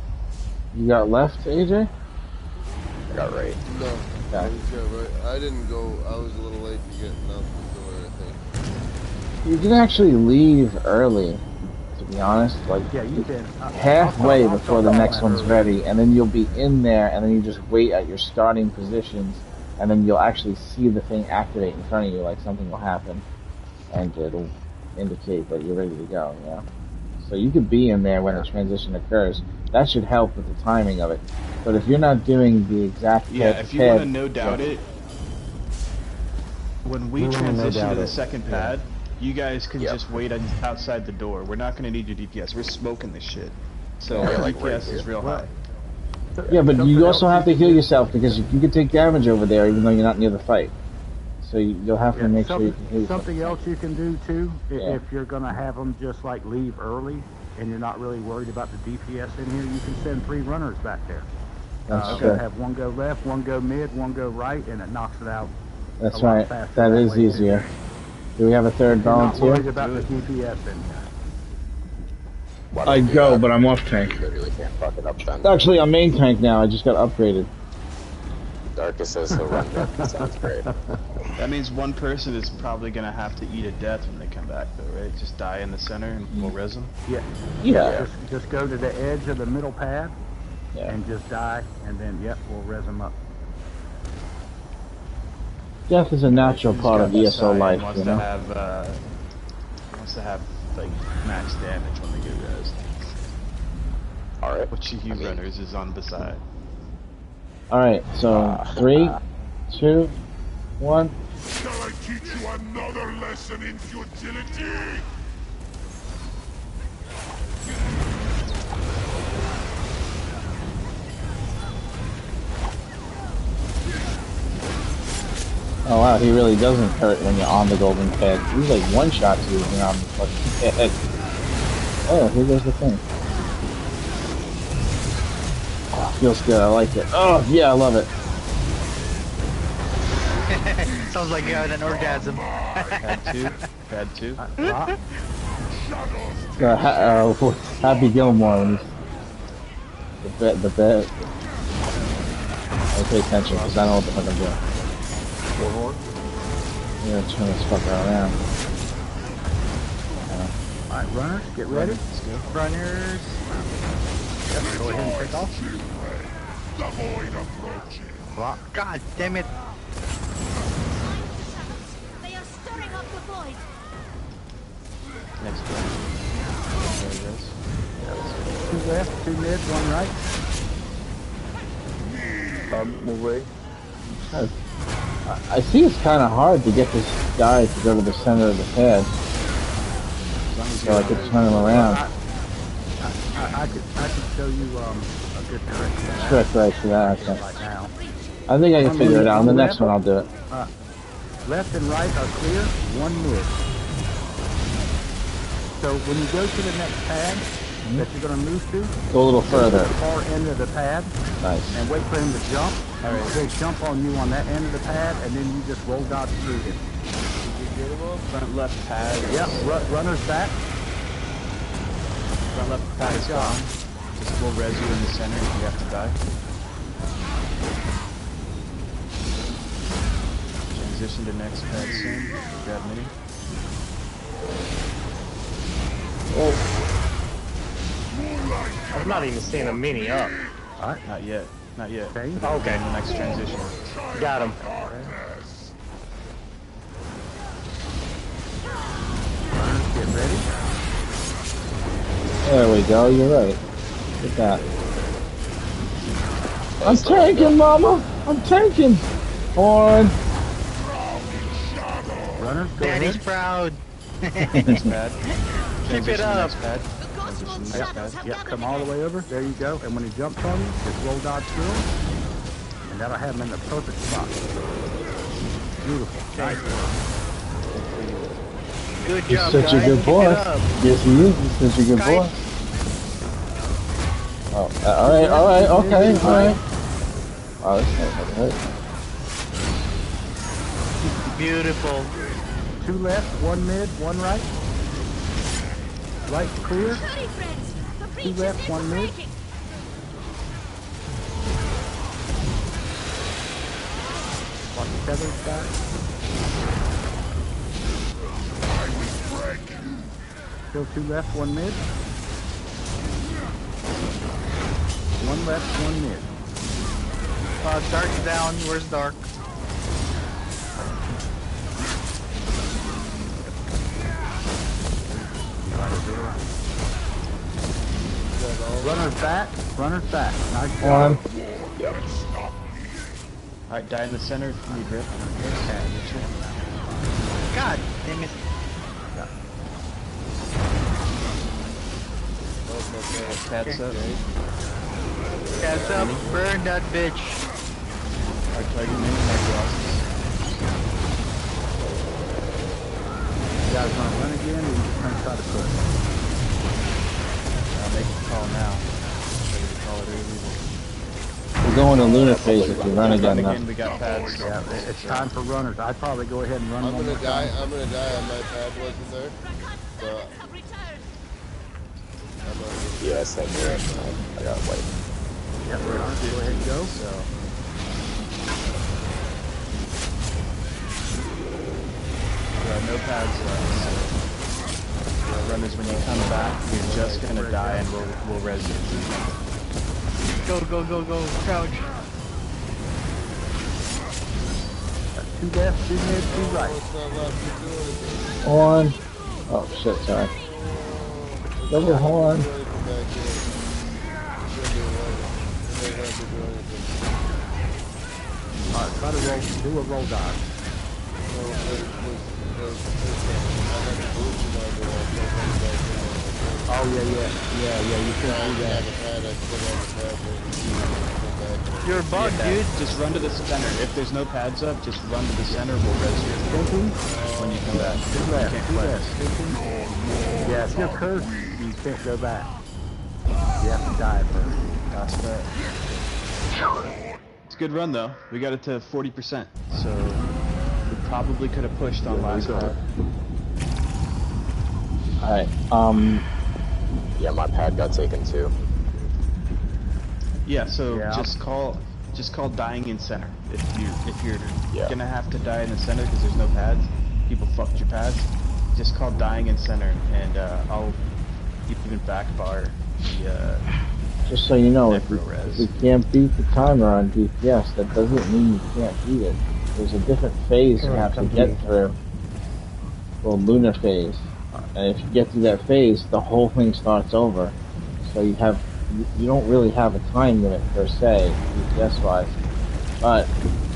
Speaker 5: You got left, AJ?
Speaker 3: I got right.
Speaker 2: No,
Speaker 5: Okay.
Speaker 2: I just got right. I didn't go. I was a little late to getting out the door, I think.
Speaker 5: You can actually leave early, to be honest. Like,
Speaker 9: Yeah, you can.
Speaker 5: halfway
Speaker 9: I'll
Speaker 5: before the
Speaker 9: start
Speaker 5: next
Speaker 9: that
Speaker 5: one's
Speaker 9: early.
Speaker 5: ready, and then you'll be in there, and then you just wait at your starting positions, and then you'll actually see the thing activate in front of you, like something will happen, and it'll indicate that you're ready to go, you know? So you could be in there when the transition occurs. That should help with the timing of it. But if you're not doing the exact
Speaker 4: Yeah,
Speaker 5: pad,
Speaker 4: if you want to no doubt it, when we
Speaker 6: We wanna no
Speaker 4: transition
Speaker 6: doubt
Speaker 4: to the
Speaker 6: it.
Speaker 4: second pad, you guys can
Speaker 3: Yep.
Speaker 4: just wait outside the door. We're not going to need your DPS. We're smoking this shit. So
Speaker 3: Yeah,
Speaker 4: our
Speaker 3: like right
Speaker 4: DPS is
Speaker 3: here.
Speaker 4: real high.
Speaker 5: yeah, but
Speaker 9: Something
Speaker 5: you also
Speaker 9: else
Speaker 5: have to
Speaker 9: you
Speaker 5: heal
Speaker 9: can do-
Speaker 5: yourself because you can take damage over there even though you're not near the fight. So you'll have to
Speaker 9: Yeah,
Speaker 5: make sure you can heal yourself.
Speaker 9: something else you can do too,
Speaker 5: Yeah.
Speaker 9: if you're going to have them just like leave early and you're not really worried about the DPS in here, you can send 3 runners back there.
Speaker 5: That's
Speaker 9: They'll
Speaker 5: true.
Speaker 9: have one go left, one go mid, one go right, and it knocks it out.
Speaker 5: That's
Speaker 9: a lot
Speaker 5: right.
Speaker 9: faster
Speaker 5: That
Speaker 9: that
Speaker 5: is
Speaker 9: way, too.
Speaker 5: easier. Do we have a third
Speaker 9: You're not worried
Speaker 5: volunteer?
Speaker 9: about the DPS in here.
Speaker 3: Why don't
Speaker 5: I
Speaker 3: we do
Speaker 5: go,
Speaker 3: that?
Speaker 5: but I'm off tank.
Speaker 3: You literally can't fuck it up then.
Speaker 5: Actually, I'm main tank now. I just got upgraded.
Speaker 3: Darkus says he'll run mid. That sounds great.
Speaker 4: That means one person is probably going to have to eat a death when they come back, though, right? Just die in the center and we'll res them.
Speaker 9: Yeah.
Speaker 5: Yeah.
Speaker 9: Just go to the edge of the middle pad
Speaker 5: Yeah.
Speaker 9: and just die, and then, yep, we'll res them up.
Speaker 5: Death is a natural
Speaker 4: Who's
Speaker 5: part
Speaker 4: got
Speaker 5: of
Speaker 4: the
Speaker 5: ESO
Speaker 4: side
Speaker 5: life,
Speaker 4: wants
Speaker 5: you
Speaker 4: to
Speaker 5: know?
Speaker 4: have like max damage when they get res.
Speaker 3: Alright.
Speaker 4: Which of you runners is on beside?
Speaker 5: Alright, so 3, 2, 1.
Speaker 8: Shall I teach you another lesson in futility?
Speaker 5: Oh wow, he really doesn't hurt when you're on the golden pad. He's like one shot to you when you're on the fucking pad. Oh, here goes the thing. Oh, feels good, I like it. Oh, yeah, I love it.
Speaker 1: Sounds like you had an orgasm.
Speaker 4: Pad 2.
Speaker 5: Happy Gilmore when he's the bed. I pay attention because I know what the fuck I'm doing. I'm gonna turn this fucker around.
Speaker 9: Alright, runners, get ready.
Speaker 4: Let's go.
Speaker 1: Runners.
Speaker 9: Yep, go ahead and take off.
Speaker 8: The void approaching.
Speaker 9: Block.
Speaker 1: God damn it.
Speaker 10: They are stirring up the void.
Speaker 4: Next one. There it is.
Speaker 9: 2 left, 2 mid, 1 right.
Speaker 5: I see it's kind of hard to get this guy to go to the center of the pad, so I could turn him around.
Speaker 9: I could show you a good trick for that.
Speaker 5: Trick right to that. Okay.
Speaker 9: Right now.
Speaker 5: I think I can figure it out. On the next one, I'll do it.
Speaker 9: Left and right are clear, 1 mid. So when you go to the next pad that you're going to move to,
Speaker 5: Go a little
Speaker 9: go to
Speaker 5: further.
Speaker 9: the far end of the pad
Speaker 5: Nice.
Speaker 9: and wait for him to jump. He'll jump on you on that end of the pad, and then you just roll dodge through him.
Speaker 2: get him all?
Speaker 4: Front left pad.
Speaker 9: Yep, runner's back.
Speaker 4: Front left pad is gone. Just we'll res you in the center if you have to die. Transition to next pad soon. Grab mini.
Speaker 7: Oh. I'm not even seeing a mini up.
Speaker 4: Alright, not yet. Not yet.
Speaker 9: Okay.
Speaker 7: Okay.
Speaker 4: The next transition.
Speaker 7: Got him.
Speaker 9: Runners, get ready.
Speaker 5: There we go, you're right. Look at that. I'm tanking, mama! I'm tanking! On!
Speaker 9: Runners, go
Speaker 1: Daddy's
Speaker 9: ahead.
Speaker 1: proud.
Speaker 4: Next pad.
Speaker 1: Keep it
Speaker 4: Transition to
Speaker 1: up.
Speaker 4: next pad.
Speaker 10: The
Speaker 4: Transition
Speaker 10: Gospel
Speaker 4: to next
Speaker 10: shadows
Speaker 4: pad.
Speaker 10: have
Speaker 9: Yep,
Speaker 10: gathered
Speaker 9: come all the way over. There you go. And when he jumps on you, just roll dodge through him. And that'll have him in the perfect spot. Beautiful. Nice.
Speaker 1: Good
Speaker 5: He's
Speaker 1: job,
Speaker 5: such
Speaker 1: guys.
Speaker 5: a good
Speaker 1: Keep
Speaker 5: boy.
Speaker 1: it up.
Speaker 5: Yes, he is. He's such a good boy. Oh, alright, okay, alright. Oh, that's not gonna hurt.
Speaker 1: Beautiful.
Speaker 9: 2 left, 1 mid, 1 right. Right clear.
Speaker 10: Hurry, friends! The breach
Speaker 9: 2
Speaker 10: is
Speaker 9: left, 1 mid.
Speaker 10: breaking.
Speaker 9: Watch the feathers back. Still 2 left, 1 mid. 1 left, 1 mid.
Speaker 1: Dark's down. Where's Dark?
Speaker 9: Runner's back. Runner's back. Nice
Speaker 5: One.
Speaker 9: job.
Speaker 4: Alright, die in the center if you need rip.
Speaker 1: God damn it.
Speaker 4: Pads up.
Speaker 1: Cats up. Burn that bitch.
Speaker 4: Alright, target mini, mark losses.
Speaker 9: You guys want to run again, or you just going to try to push?
Speaker 4: Make a call now. Ready to call it early.
Speaker 5: We're going to lunar phase if you run again now.
Speaker 4: Again, we got pads.
Speaker 9: Yeah, it's time for runners. I'd probably go ahead and run
Speaker 2: I'm
Speaker 9: one
Speaker 2: gonna
Speaker 9: more
Speaker 2: die.
Speaker 9: time.
Speaker 2: I'm gonna die on my pad wasn't there. So
Speaker 10: Have returned.
Speaker 2: I'm gonna
Speaker 3: Yeah, same here. I got white.
Speaker 9: Yep, runners, go ahead and go.
Speaker 4: So, no pads left. So, runners, when you come back, you're just gonna die, and we'll res you.
Speaker 1: Go, go, go, go. Crouch.
Speaker 9: 2 left, 2 mid, 2 right.
Speaker 2: it's not left to do anything.
Speaker 5: On. Oh shit, sorry. Double horn.
Speaker 2: Do anything back here. Shouldn't be allowed. They don't have to do anything.
Speaker 9: Alright, try to do a roll dodge.
Speaker 2: So I had a pollution on the wall, so I'm back in.
Speaker 9: Oh, yeah, you
Speaker 2: I
Speaker 9: can do that.
Speaker 2: have a pad, I put on the pad, but come back.
Speaker 1: You're a bug, dude.
Speaker 4: Just run to the center. If there's no pads up, just run to the center. We'll res you when you come back.
Speaker 9: 2
Speaker 4: You
Speaker 9: left,
Speaker 4: can't
Speaker 9: 2
Speaker 4: play.
Speaker 9: left. Yeah, if you're cursed, you can't go back. You have to die first.
Speaker 4: Gosh, that. It's a good run though. We got it to 40%, so we probably could have pushed on last pad.
Speaker 5: Alright,
Speaker 3: Yeah, my pad got taken too.
Speaker 4: Yeah, so
Speaker 9: Yeah.
Speaker 4: just call dying in center. If you're
Speaker 3: Yeah.
Speaker 4: gonna have to die in the center because there's no pads, people fucked your pads. Just call dying in center, and I'll even back bar the.
Speaker 5: just so you know, if
Speaker 4: Necro
Speaker 5: we
Speaker 4: res.
Speaker 5: can't beat the timer on DPS, that doesn't mean you can't beat it. There's a different phase you have to get through. Called lunar phase. And if you get through that phase, the whole thing starts over. So you don't really have a time limit per se, DPS wise. But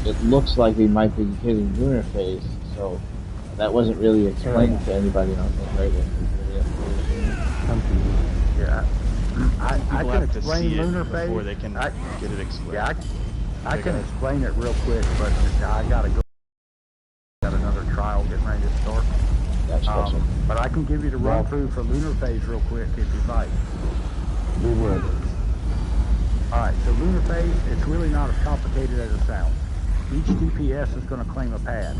Speaker 5: it looks like we might be hitting lunar phase, so that wasn't really explained to anybody on the radio.
Speaker 9: Yeah. I
Speaker 4: People
Speaker 9: can
Speaker 4: have to
Speaker 9: explain
Speaker 4: see it
Speaker 9: lunar phase.
Speaker 4: before they can get it explained.
Speaker 9: Yeah, I can explain it real quick, but I gotta go. Got another trial getting ready to start.
Speaker 5: Gotcha.
Speaker 9: But I can give you the run through for lunar phase real quick if you'd like.
Speaker 6: We would.
Speaker 9: Alright, so lunar phase, it's really not as complicated as it sounds. Each DPS is going to claim a pad.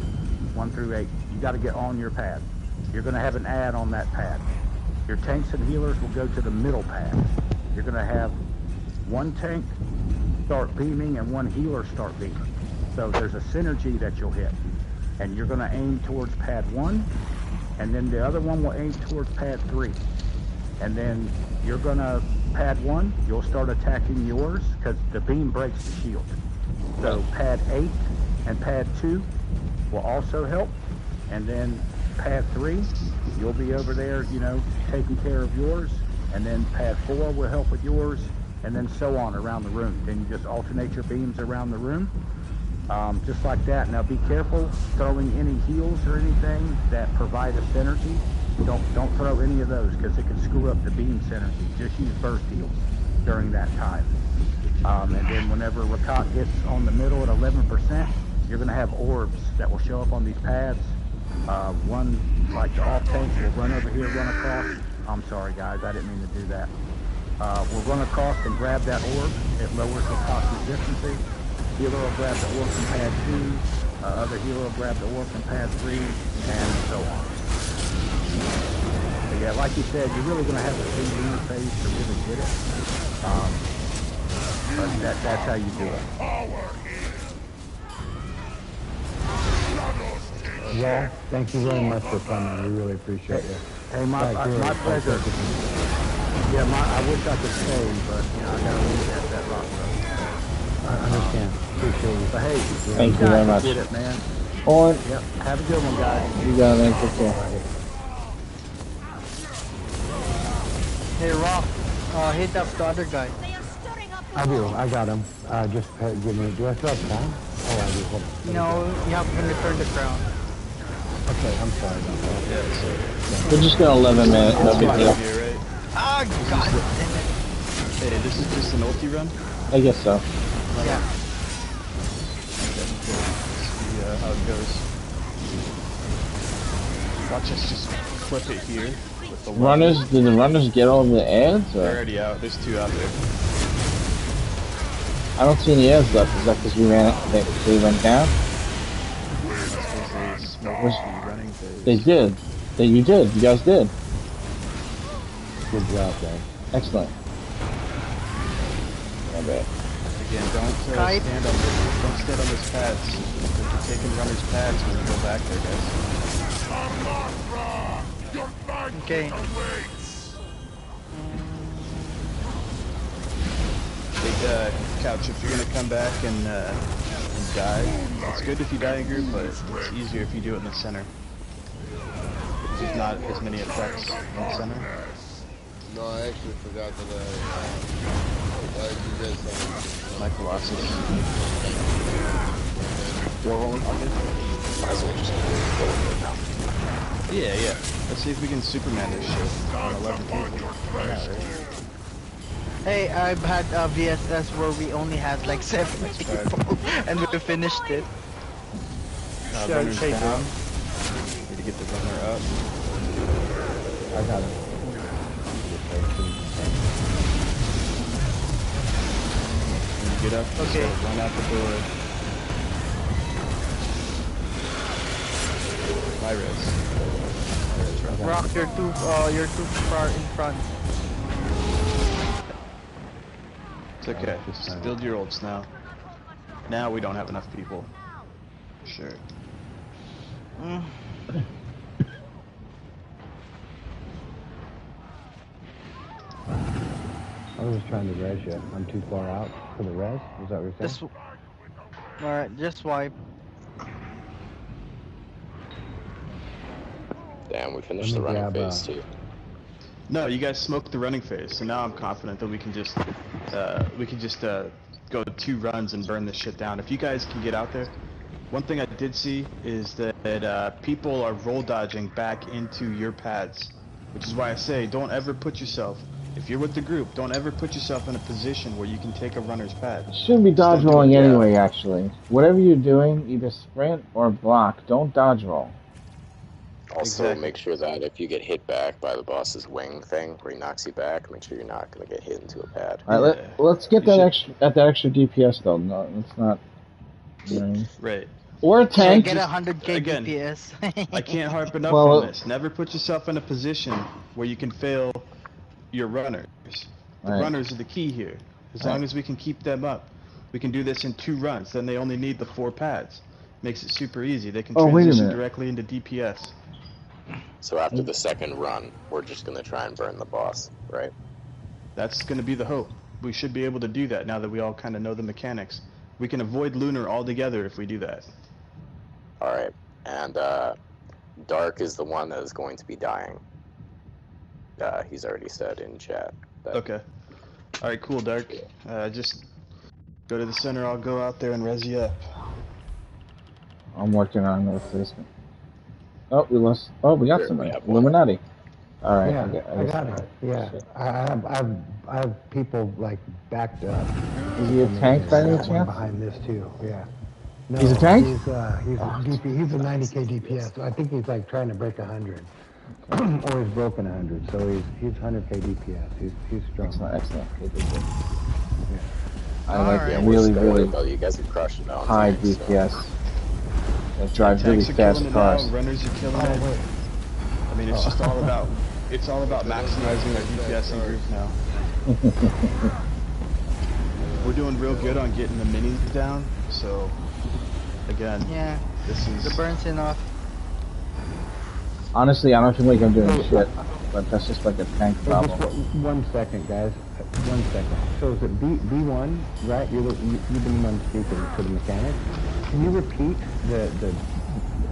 Speaker 9: 1 through 8. You got to get on your pad. You're going to have an ad on that pad. Your tanks and healers will go to the middle pad. You're going to have one tank start beaming and one healer start beaming. So there's a synergy that you'll hit. And you're going to aim towards pad 1, and then the other one will aim towards pad 3. And then you're going to, pad 1, you'll start attacking yours because the beam breaks the shield. So pad 8 and pad 2 will also help. And then pad 3, you'll be over there, you know, taking care of yours. And then pad 4 will help with yours. And then so on around the room. Then you just alternate your beams around the room. Just like that. Now be careful throwing any heals or anything that provide a synergy. Don't throw any of those because it can screw up the beam synergy. Just use burst heals during that time. And then whenever Rakat gets on the middle at 11%, you're going to have orbs that will show up on these pads. One, like the off tank, will run over here, run across. I'm sorry guys, I didn't mean to do that. We'll run across and grab that orb. It lowers Rakat's resistance. Healer will grab the orb from pad 2, other healer will grab the orb from pad 3, and so on. But yeah, like you said, you're really going to have to see the interface to really get it. But that's how you do it.
Speaker 6: Well, thank you very much for coming. We really appreciate it.
Speaker 9: Hey, my pleasure. Yeah, I wish I could stay, but you know, I got to leave at that rock.
Speaker 6: I understand. Appreciate you.
Speaker 9: But hey,
Speaker 5: Thank you very much.
Speaker 9: Did it, man.
Speaker 5: On.
Speaker 9: Yep. Have a good one, guys.
Speaker 5: You got it, man. Take care.
Speaker 11: Hey, Rock, hit up the other guy.
Speaker 6: I do. I got him. Just give me. Do I still have time? Oh, I do. Hold on.
Speaker 11: No, you have to return the crown.
Speaker 6: Okay, I'm sorry about that.
Speaker 4: Yeah, so
Speaker 5: We're just gonna 11 minutes. No big deal.
Speaker 4: here, right?
Speaker 11: Ah, god damn it.
Speaker 4: Hey, this is just an ulti run?
Speaker 5: I guess so.
Speaker 11: Yeah.
Speaker 4: See how it goes. Watch us just clip it here with the
Speaker 5: Runners, did the runners get all the ads?
Speaker 4: They're
Speaker 5: Or?
Speaker 4: already out. There's 2 out there.
Speaker 5: I don't see any ads left. Is that because we went down? They did. You did. You guys did.
Speaker 6: Good job, guys.
Speaker 5: Excellent. My bad.
Speaker 4: Again, don't stand on this pads. You're taking runners pads when you go back there, guys.
Speaker 11: Okay.
Speaker 4: Hey, Couch, if you're gonna come back and die, it's good if you die in group, but it's easier if you do it in the center. There's not as many effects in the center.
Speaker 2: No, I actually forgot that you guys know.
Speaker 4: My Colossus. Yeah. Let's see if we can Superman this shit on 11 people. Why not, right?
Speaker 11: Hey, I've had a VSS where we only had like 7 people and we finished it.
Speaker 4: Runner's down. Need to get the runner up.
Speaker 6: I got him.
Speaker 4: When you get up,
Speaker 11: okay.
Speaker 4: Run out the door. My res.
Speaker 11: Rock, you're too far in front.
Speaker 4: It's okay. Just build your ults now. Now we don't have enough people. Sure.
Speaker 6: I was just trying to res you. I'm too far out for the res? Is that what you're saying?
Speaker 11: Alright, just swipe.
Speaker 3: Damn, we finished the running phase too.
Speaker 4: No, you guys smoked the running phase, so now I'm confident that we can just go 2 runs and burn this shit down. If you guys can get out there, one thing I did see is that people are roll dodging back into your pads, which is why I say don't ever put yourself. If you're with the group, don't ever put yourself in a position where you can take a runner's pad.
Speaker 5: You shouldn't be dodge rolling anyway, actually. Whatever you're doing, either sprint or block, don't dodge roll.
Speaker 3: Also, make sure that if you get hit back by the boss's wing thing, where he knocks you back, make sure you're not going to get hit into a pad.
Speaker 5: Alright, let's get that extra DPS though. No, let's not. You know what I mean?
Speaker 4: Right.
Speaker 5: Or a
Speaker 11: So I
Speaker 5: tank.
Speaker 11: get 100k
Speaker 4: again,
Speaker 11: DPS.
Speaker 4: I can't harp enough
Speaker 5: Well,
Speaker 4: on this. Never put yourself in a position where you can fail your runners. The
Speaker 5: Right.
Speaker 4: runners are the key here. As long as we can keep them up, we can do this in 2 runs. Then they only need the 4 pads. Makes it super easy. They can
Speaker 5: Oh, wait a
Speaker 4: transition
Speaker 5: minute.
Speaker 4: directly into DPS.
Speaker 3: So after the second run, we're just gonna try and burn the boss, right?
Speaker 4: That's going to be the hope. We should be able to do that now that we all kind of know the mechanics. We can avoid Lunar altogether if we do that.
Speaker 3: All right. And Dark is the one that is going to be dying. He's already said in chat. That
Speaker 4: Okay. All right, cool, Dark. Just go to the center. I'll go out there and res you up.
Speaker 5: I'm working on the replacement. Oh, we lost. Oh, we got
Speaker 3: Sure,
Speaker 5: somebody.
Speaker 3: we have one.
Speaker 5: Illuminati. All right.
Speaker 6: Yeah, I got it. Yeah, I have people like backed up.
Speaker 5: Is he a tank by
Speaker 6: I
Speaker 5: any
Speaker 6: got one
Speaker 5: chance?
Speaker 6: behind this too. Yeah. No,
Speaker 5: He's a tank?
Speaker 6: He's he's a 90k DPS. So I think he's like trying to break 100, or he's broken 100. So he's 100k DPS. He's strong.
Speaker 5: Excellent. Good.
Speaker 6: Yeah.
Speaker 5: I like
Speaker 11: Alright.
Speaker 5: it. Really,
Speaker 3: Don't worry
Speaker 5: really
Speaker 3: about it. You guys are crushing it on
Speaker 5: high
Speaker 3: tanks,
Speaker 5: DPS. That drives really
Speaker 4: Tanks are
Speaker 5: fast
Speaker 4: killing it
Speaker 5: cars.
Speaker 4: now. Runners are killing it.
Speaker 6: Wait.
Speaker 4: I mean, it's just all about maximizing our DPS in group now. We're doing real good on getting the minis down. So again,
Speaker 11: Yeah,
Speaker 4: this is
Speaker 11: the burn's enough.
Speaker 5: Honestly, I don't feel like I'm doing shit, but that's just like a tank
Speaker 6: Hey,
Speaker 5: problem.
Speaker 6: just 1 second, guys. 1 second. So is it B1, right? You've been the one speaking to the mechanic. Can you repeat the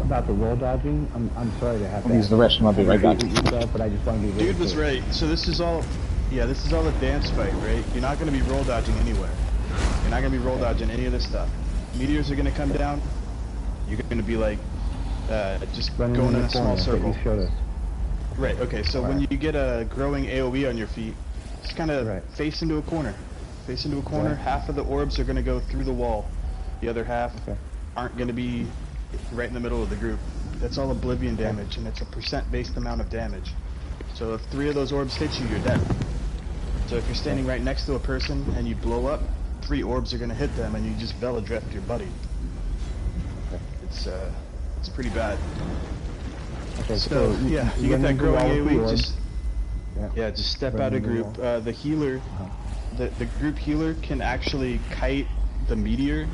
Speaker 6: about the roll dodging? I'm sorry to have
Speaker 5: I'll
Speaker 6: to
Speaker 5: use the restroom. I'll be right back.
Speaker 6: Yourself, but I just want to be really
Speaker 4: Dude was
Speaker 6: clear.
Speaker 4: right. So this is all a dance fight, right? You're not going to be roll dodging anywhere. You're not going to be roll dodging any of this stuff. Meteors are going to come down. You're going to be like, just
Speaker 6: Running
Speaker 4: going in
Speaker 6: the
Speaker 4: a small
Speaker 6: corner that
Speaker 4: circle.
Speaker 6: you showed us.
Speaker 4: Right, okay, so when you get a growing AoE on your feet, just kind of face into a corner. Face into a corner.
Speaker 6: Right.
Speaker 4: Half of the orbs are going to go through the wall. The other half aren't going to be right in the middle of the group. That's all oblivion damage, and it's a percent-based amount of damage. So if 3 of those orbs hit you, you're dead. So if you're standing right next to a person and you blow up, 3 orbs are going to hit them, and you just Veladrift your buddy. It's pretty bad.
Speaker 6: Okay,
Speaker 4: So yeah, you get that growing AoE, just just step out of
Speaker 6: Running the
Speaker 4: group. The healer, the group healer can actually kite the meteor,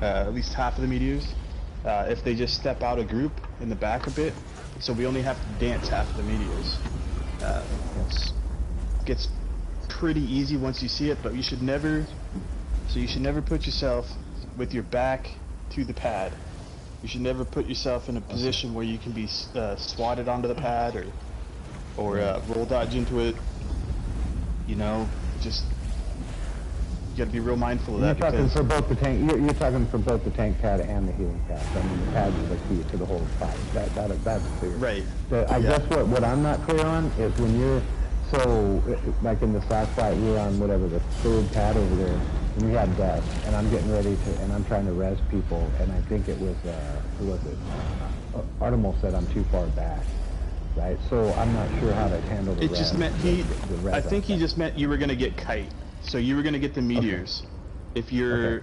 Speaker 4: at least half of the meteors, if they just step out of group in the back a bit. So we only have to dance half of the meteors. Gets pretty easy once you see it, but you should never. So you should never put yourself with your back to the pad. You should never put yourself in a position where you can be swatted onto the pad or roll dodge into it. You know, just you got to be real mindful of that.
Speaker 6: You're talking for both the tank. You're talking for both the tank pad and the healing pad. I mean, the pad is the key to the whole fight. That's clear.
Speaker 4: Right.
Speaker 6: I guess what I'm not clear on is when you're like in this last fight, we were on whatever the 3rd pad over there, and we had death, and I'm getting ready to, and I'm trying to res people, and I think it was who was it? Artemal said I'm too far back, right? So I'm not sure how to handle the
Speaker 4: It
Speaker 6: res.
Speaker 4: just meant
Speaker 6: the res
Speaker 4: I think he
Speaker 6: aspect.
Speaker 4: just meant you were gonna get kite. So you were gonna get the meteors. If you're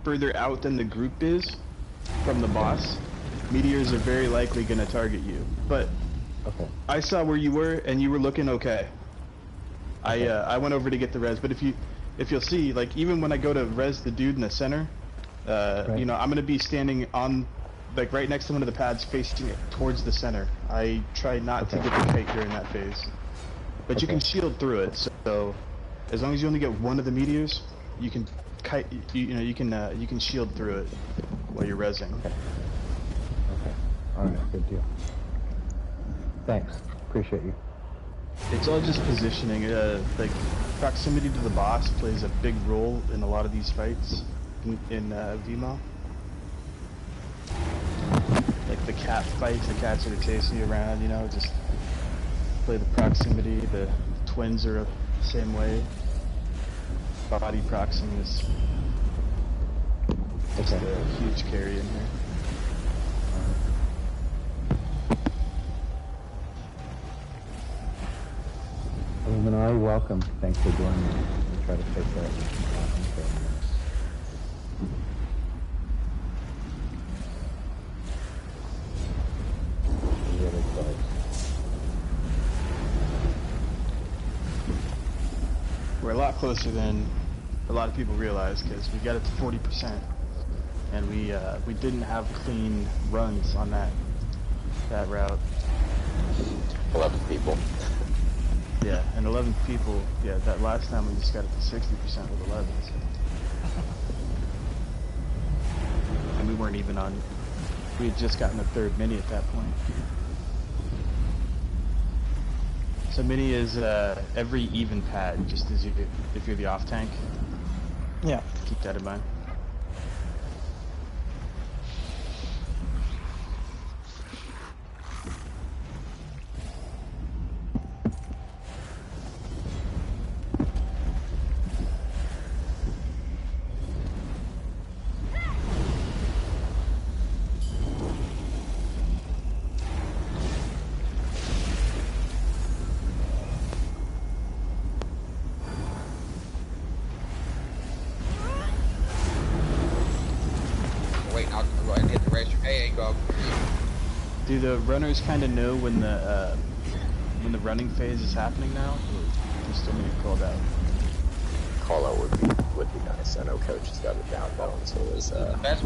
Speaker 4: further out than the group is from the boss, meteors are very likely gonna target you. But I saw where you were, and you were looking okay. I went over to get the res, but if you'll see, like even when I go to res the dude in the center, you know, I'm gonna be standing on, like right next to one of the pads, facing it towards the center. I try not to get the kite during that phase, but you can shield through it. So as long as you only get one of the meteors, you can kite. You know, you can shield through it while you're resing.
Speaker 6: All right, good deal. Thanks, appreciate you.
Speaker 4: It's all just positioning. Like proximity to the boss plays a big role in a lot of these fights in VMO. Like the cat fights, the cats are chasing you around. You know, just play the proximity. The twins are the same way. Body proximity is just a huge carry in here.
Speaker 6: Illuminati, welcome. Thanks for joining me. We'll try to take that.
Speaker 4: closer than a lot of people realize because we got it to 40%, and we didn't have clean runs on that route.
Speaker 3: 11 people.
Speaker 4: Yeah, and 11 people. Yeah, that last time we just got it to 60% with 11. So. And we weren't even on. We had just gotten the third mini at that point. So mini is every even pad, just as if you're the off tank.
Speaker 11: Yeah.
Speaker 4: Keep that in mind.
Speaker 12: Wait, I'll go ahead and hit the racer. Hey, go.
Speaker 4: Do the runners kind of know when the running phase is happening now, or do you still need to call out?
Speaker 3: Call out would be nice. I know Coach has got it down though, so is
Speaker 12: The best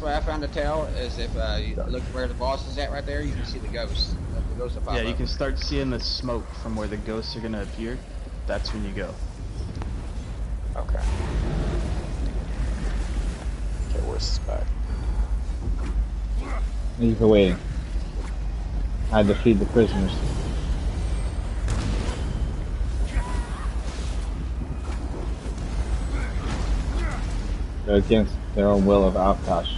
Speaker 12: way I found to tell is if you look where the boss is at right there, you can see the ghosts. The ghosts will pop
Speaker 4: Yeah,
Speaker 12: up.
Speaker 4: you can start seeing the smoke from where the ghosts are gonna appear. That's when you go.
Speaker 3: Okay. Okay, where's this back?
Speaker 5: Thank you for waiting. I had to feed the prisoners. They're against their own will of Alkash.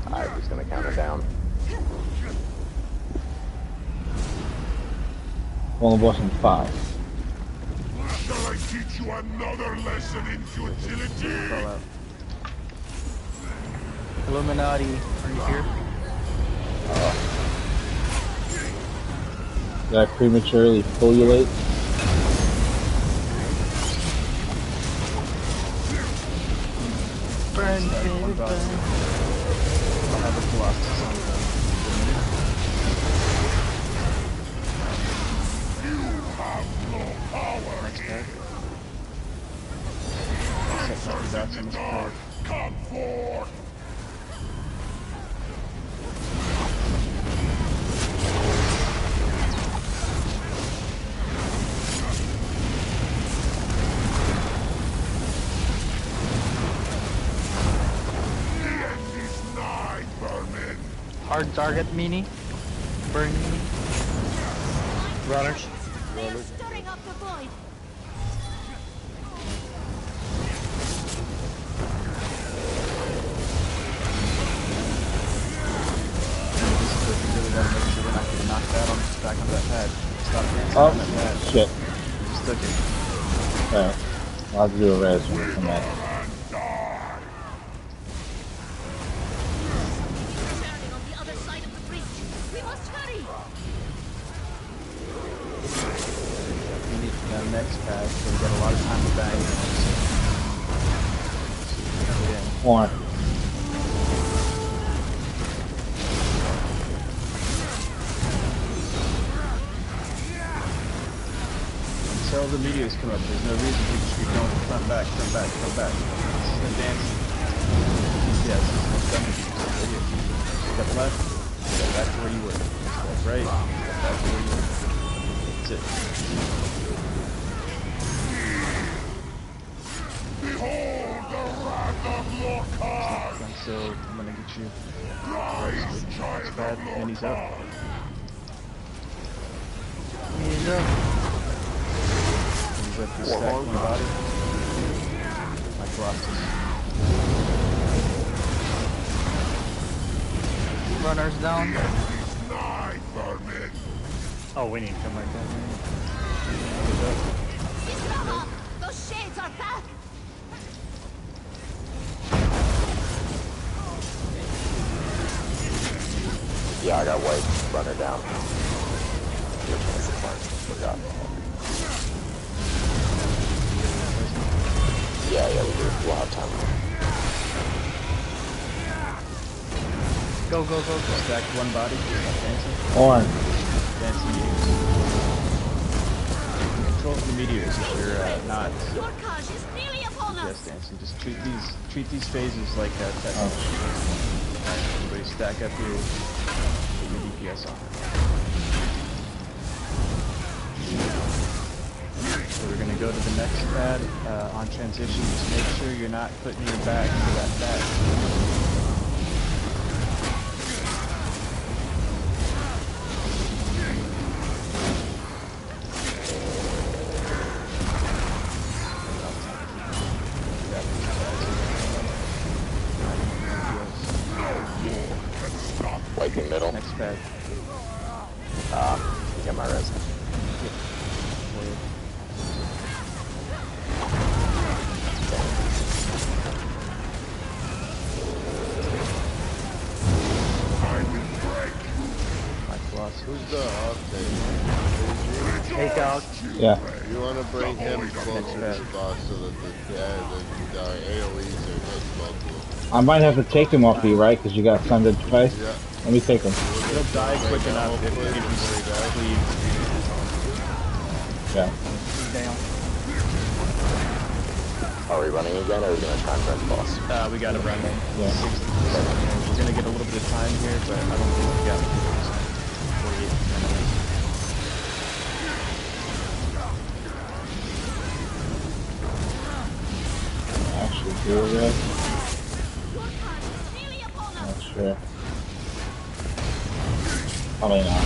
Speaker 3: Alright, who's gonna count it down?
Speaker 5: Only boss in 5.
Speaker 8: Shall I teach you another lesson in futility?
Speaker 4: Call out.
Speaker 11: Illuminati, are you here?
Speaker 5: Did I prematurely folulate?
Speaker 11: Burn, baby,
Speaker 4: One
Speaker 11: burn.
Speaker 4: I'll have a Colossus on the next pack. Set some dots on this pack.
Speaker 8: Come forth! The end is nigh, vermin!
Speaker 11: Hard target mini. Burn mini.
Speaker 7: Runners.
Speaker 10: They are stirring up the void.
Speaker 4: If you really gotta make sure we're not getting knocked out back onto that pad. Stop dancing
Speaker 5: Oh,
Speaker 4: on that pad.
Speaker 5: shit.
Speaker 4: You just took it.
Speaker 5: Alright. I'll have to do a res when we come back.
Speaker 10: Turning on the other side of the bridge. We must hurry.
Speaker 4: We need to go next pad, so we got a lot of time to bang. Get in.
Speaker 5: One.
Speaker 4: Until the meteors come up, there's no reason we should be going front back, front back, front back. This is the dance. Yes, it's done with you. Right here. Step left, step back to where you were. Step right, step back to where you were. That's it.
Speaker 8: Behold the wrath of Lorkhar!
Speaker 4: And so I'm gonna get you.
Speaker 8: Rise,
Speaker 4: Next
Speaker 8: child
Speaker 4: pad,
Speaker 8: of
Speaker 4: and he's up.
Speaker 8: Lorkhar!
Speaker 11: He's up.
Speaker 4: He's up to stack one body. My Colossus.
Speaker 11: Runners down.
Speaker 8: The end is nigh, vermin!
Speaker 7: Oh, we need to come right down.
Speaker 10: Isabella, those shades are back.
Speaker 3: Yeah, I got white runner down. Which one's the part? Forgot. Yeah, we do. We'll have time.
Speaker 11: Go, go, go, go.
Speaker 4: Stack one body. Stop dancing.
Speaker 5: On.
Speaker 4: Dancing meteors. difficult the meteors if you're not
Speaker 10: Your cash is nearly upon
Speaker 4: DPS
Speaker 10: us.
Speaker 4: dancing. Just treat these phases like testing. Alright, everybody stack up here. Put your DPS on. So we're gonna go to the next pad on transition. Just make sure you're not putting your back into that pad.
Speaker 3: Wiping middle.
Speaker 4: Next pad.
Speaker 3: Get my res.
Speaker 2: Who's the octane?
Speaker 11: Take out.
Speaker 5: Yeah.
Speaker 2: You want to bring him closer to the boss so that the AoEs are multiple.
Speaker 5: I might have to take him off you, right? Because you got sundered twice.
Speaker 2: Yeah.
Speaker 5: Let me take him.
Speaker 4: He'll die quick enough if you leave.
Speaker 5: Yeah.
Speaker 11: Damn.
Speaker 3: Are we running again, or are we gonna try and run the boss?
Speaker 4: We gotta run.
Speaker 5: Yeah.
Speaker 4: 60%. We're gonna get a little bit of time here, but I don't think we got 48 minutes.
Speaker 5: Actually, do that. Not sure. Probably not.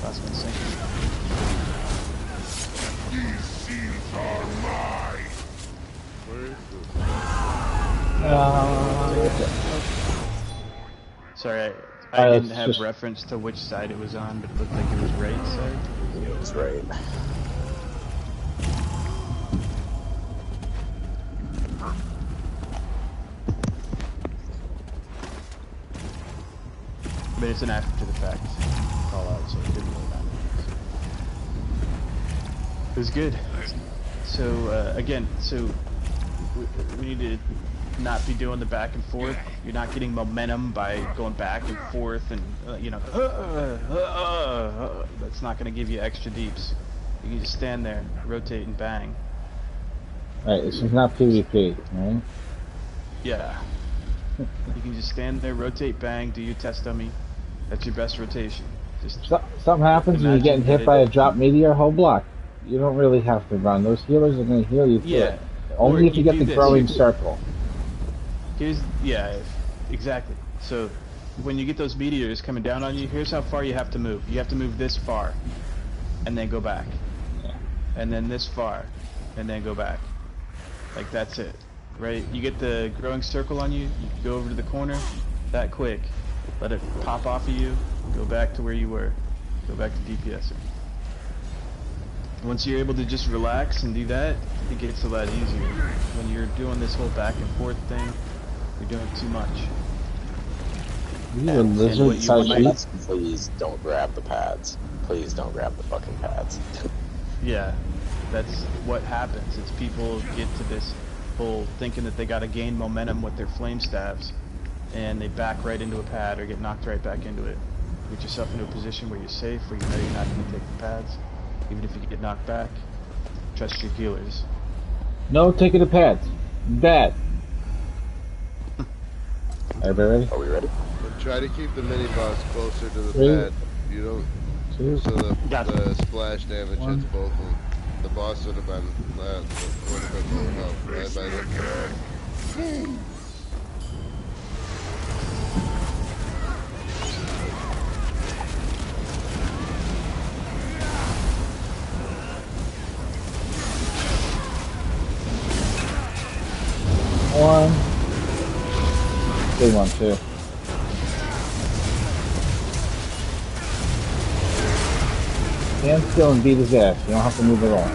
Speaker 4: Last one sinking.
Speaker 8: These seals are mine.
Speaker 2: Where is
Speaker 4: Sorry, I
Speaker 5: Alright,
Speaker 4: didn't
Speaker 5: let's
Speaker 4: have
Speaker 5: just-
Speaker 4: reference to which side it was on, but it looked like it was right side.
Speaker 3: It was right.
Speaker 4: But it's an after the fact call out, so it didn't really matter. It was good. So again, we need to not be doing the back and forth. You're not getting momentum by going back and forth, and that's not going to give you extra deeps. You can just stand there, rotate, and bang.
Speaker 5: Right, this is not PvP, right?
Speaker 4: Yeah. You can just stand there, rotate, bang, do your test dummy. That's your best rotation. Just
Speaker 5: Something happens and you're getting
Speaker 4: imagine
Speaker 5: hit by a drop meteor, whole block. You don't really have to run. Those healers are going to heal you through
Speaker 4: Yeah.
Speaker 5: it. Only
Speaker 4: Or
Speaker 5: if you
Speaker 4: you
Speaker 5: get
Speaker 4: do
Speaker 5: the
Speaker 4: this.
Speaker 5: growing circle.
Speaker 4: Exactly. So when you get those meteors coming down on you, here's how far you have to move. You have to move this far, and then go back, and then this far, and then go back. Like that's it, right? You get the growing circle on you. You go over to the corner, that quick. Let it pop off of you. Go back to where you were. Go back to DPSer. Once you're able to just relax and do that, it gets a lot easier. When you're doing this whole back and forth thing, you're doing too much.
Speaker 5: You a
Speaker 3: And
Speaker 5: lizard
Speaker 3: what you
Speaker 5: size
Speaker 3: want
Speaker 5: sheep?
Speaker 3: is, please don't grab the pads. Please don't grab the fucking pads.
Speaker 4: Yeah, that's what happens. It's people get to this whole thinking that they gotta gain momentum with their flame staves, and they back right into a pad or get knocked right back into it. Get yourself into a position where you're safe, where you know you're not gonna take the pads. Even if you get knocked back, trust your healers.
Speaker 5: No taking the pads. Bad. Everybody ready?
Speaker 3: Are we ready?
Speaker 2: But try to keep the mini boss closer to the
Speaker 5: 3,
Speaker 2: pad. You don't,
Speaker 5: 2,
Speaker 2: so the
Speaker 4: Gotcha.
Speaker 2: splash damage
Speaker 5: 1.
Speaker 2: hits both of them. The boss would have been more help. Right by the
Speaker 5: One. Good one, too. Stand still and beat his ass. You don't have to move at all.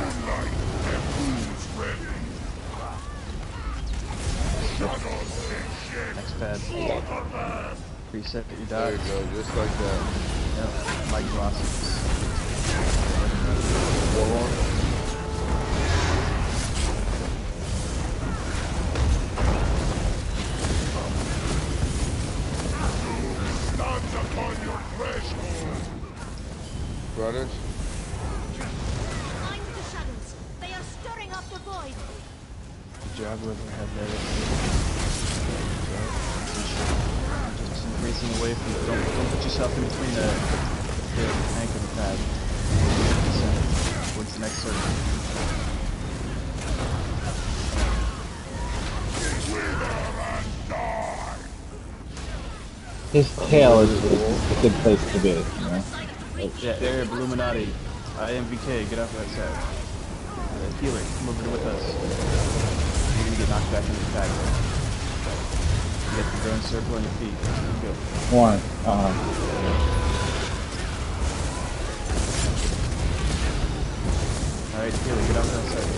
Speaker 4: Next pad. Reset your
Speaker 2: There you
Speaker 4: dots.
Speaker 2: go, just like that.
Speaker 4: Yep. Mike Ross.
Speaker 8: Stands upon your threshold.
Speaker 2: Brothers?
Speaker 10: Mind the shadows. They are stirring up the void.
Speaker 4: Good job, whoever had that. Just racing away from the, don't put yourself in between the tank and the pad. Towards the next circle.
Speaker 5: His tail is a good place to be, you know?
Speaker 4: Yeah, there, Illuminati. IMVK, get off that side. Healer, come over with us. You're gonna get knocked back into the pack. You get the drone circle on your feet. Go.
Speaker 5: One.
Speaker 4: Alright, Healer, get off that side.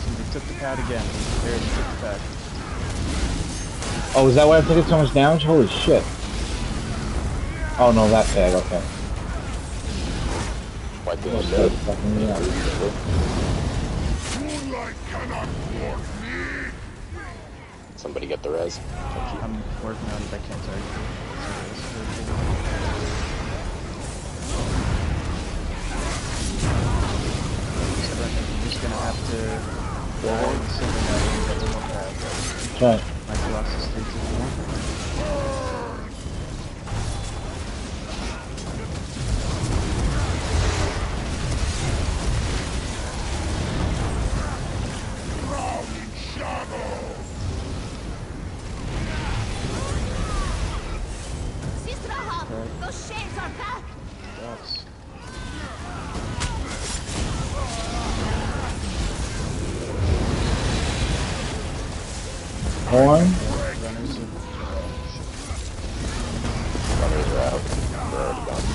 Speaker 4: Somebody took the pad again. There, you took the pad.
Speaker 5: Oh, is that why I'm taking so much damage? Holy shit. Oh no, that tag, okay.
Speaker 3: What did you do?
Speaker 8: Moonlight cannot thwart me.
Speaker 3: Somebody get the res.
Speaker 4: I'm working on it, I can't tell you. So I'm just gonna have to
Speaker 5: Right.
Speaker 4: My Colossus 3 to 1.
Speaker 8: Prowling shadow.
Speaker 10: Sistraha, those shades are back.
Speaker 4: Yes.
Speaker 5: Horn.
Speaker 4: Runners
Speaker 3: are out. They're already gone.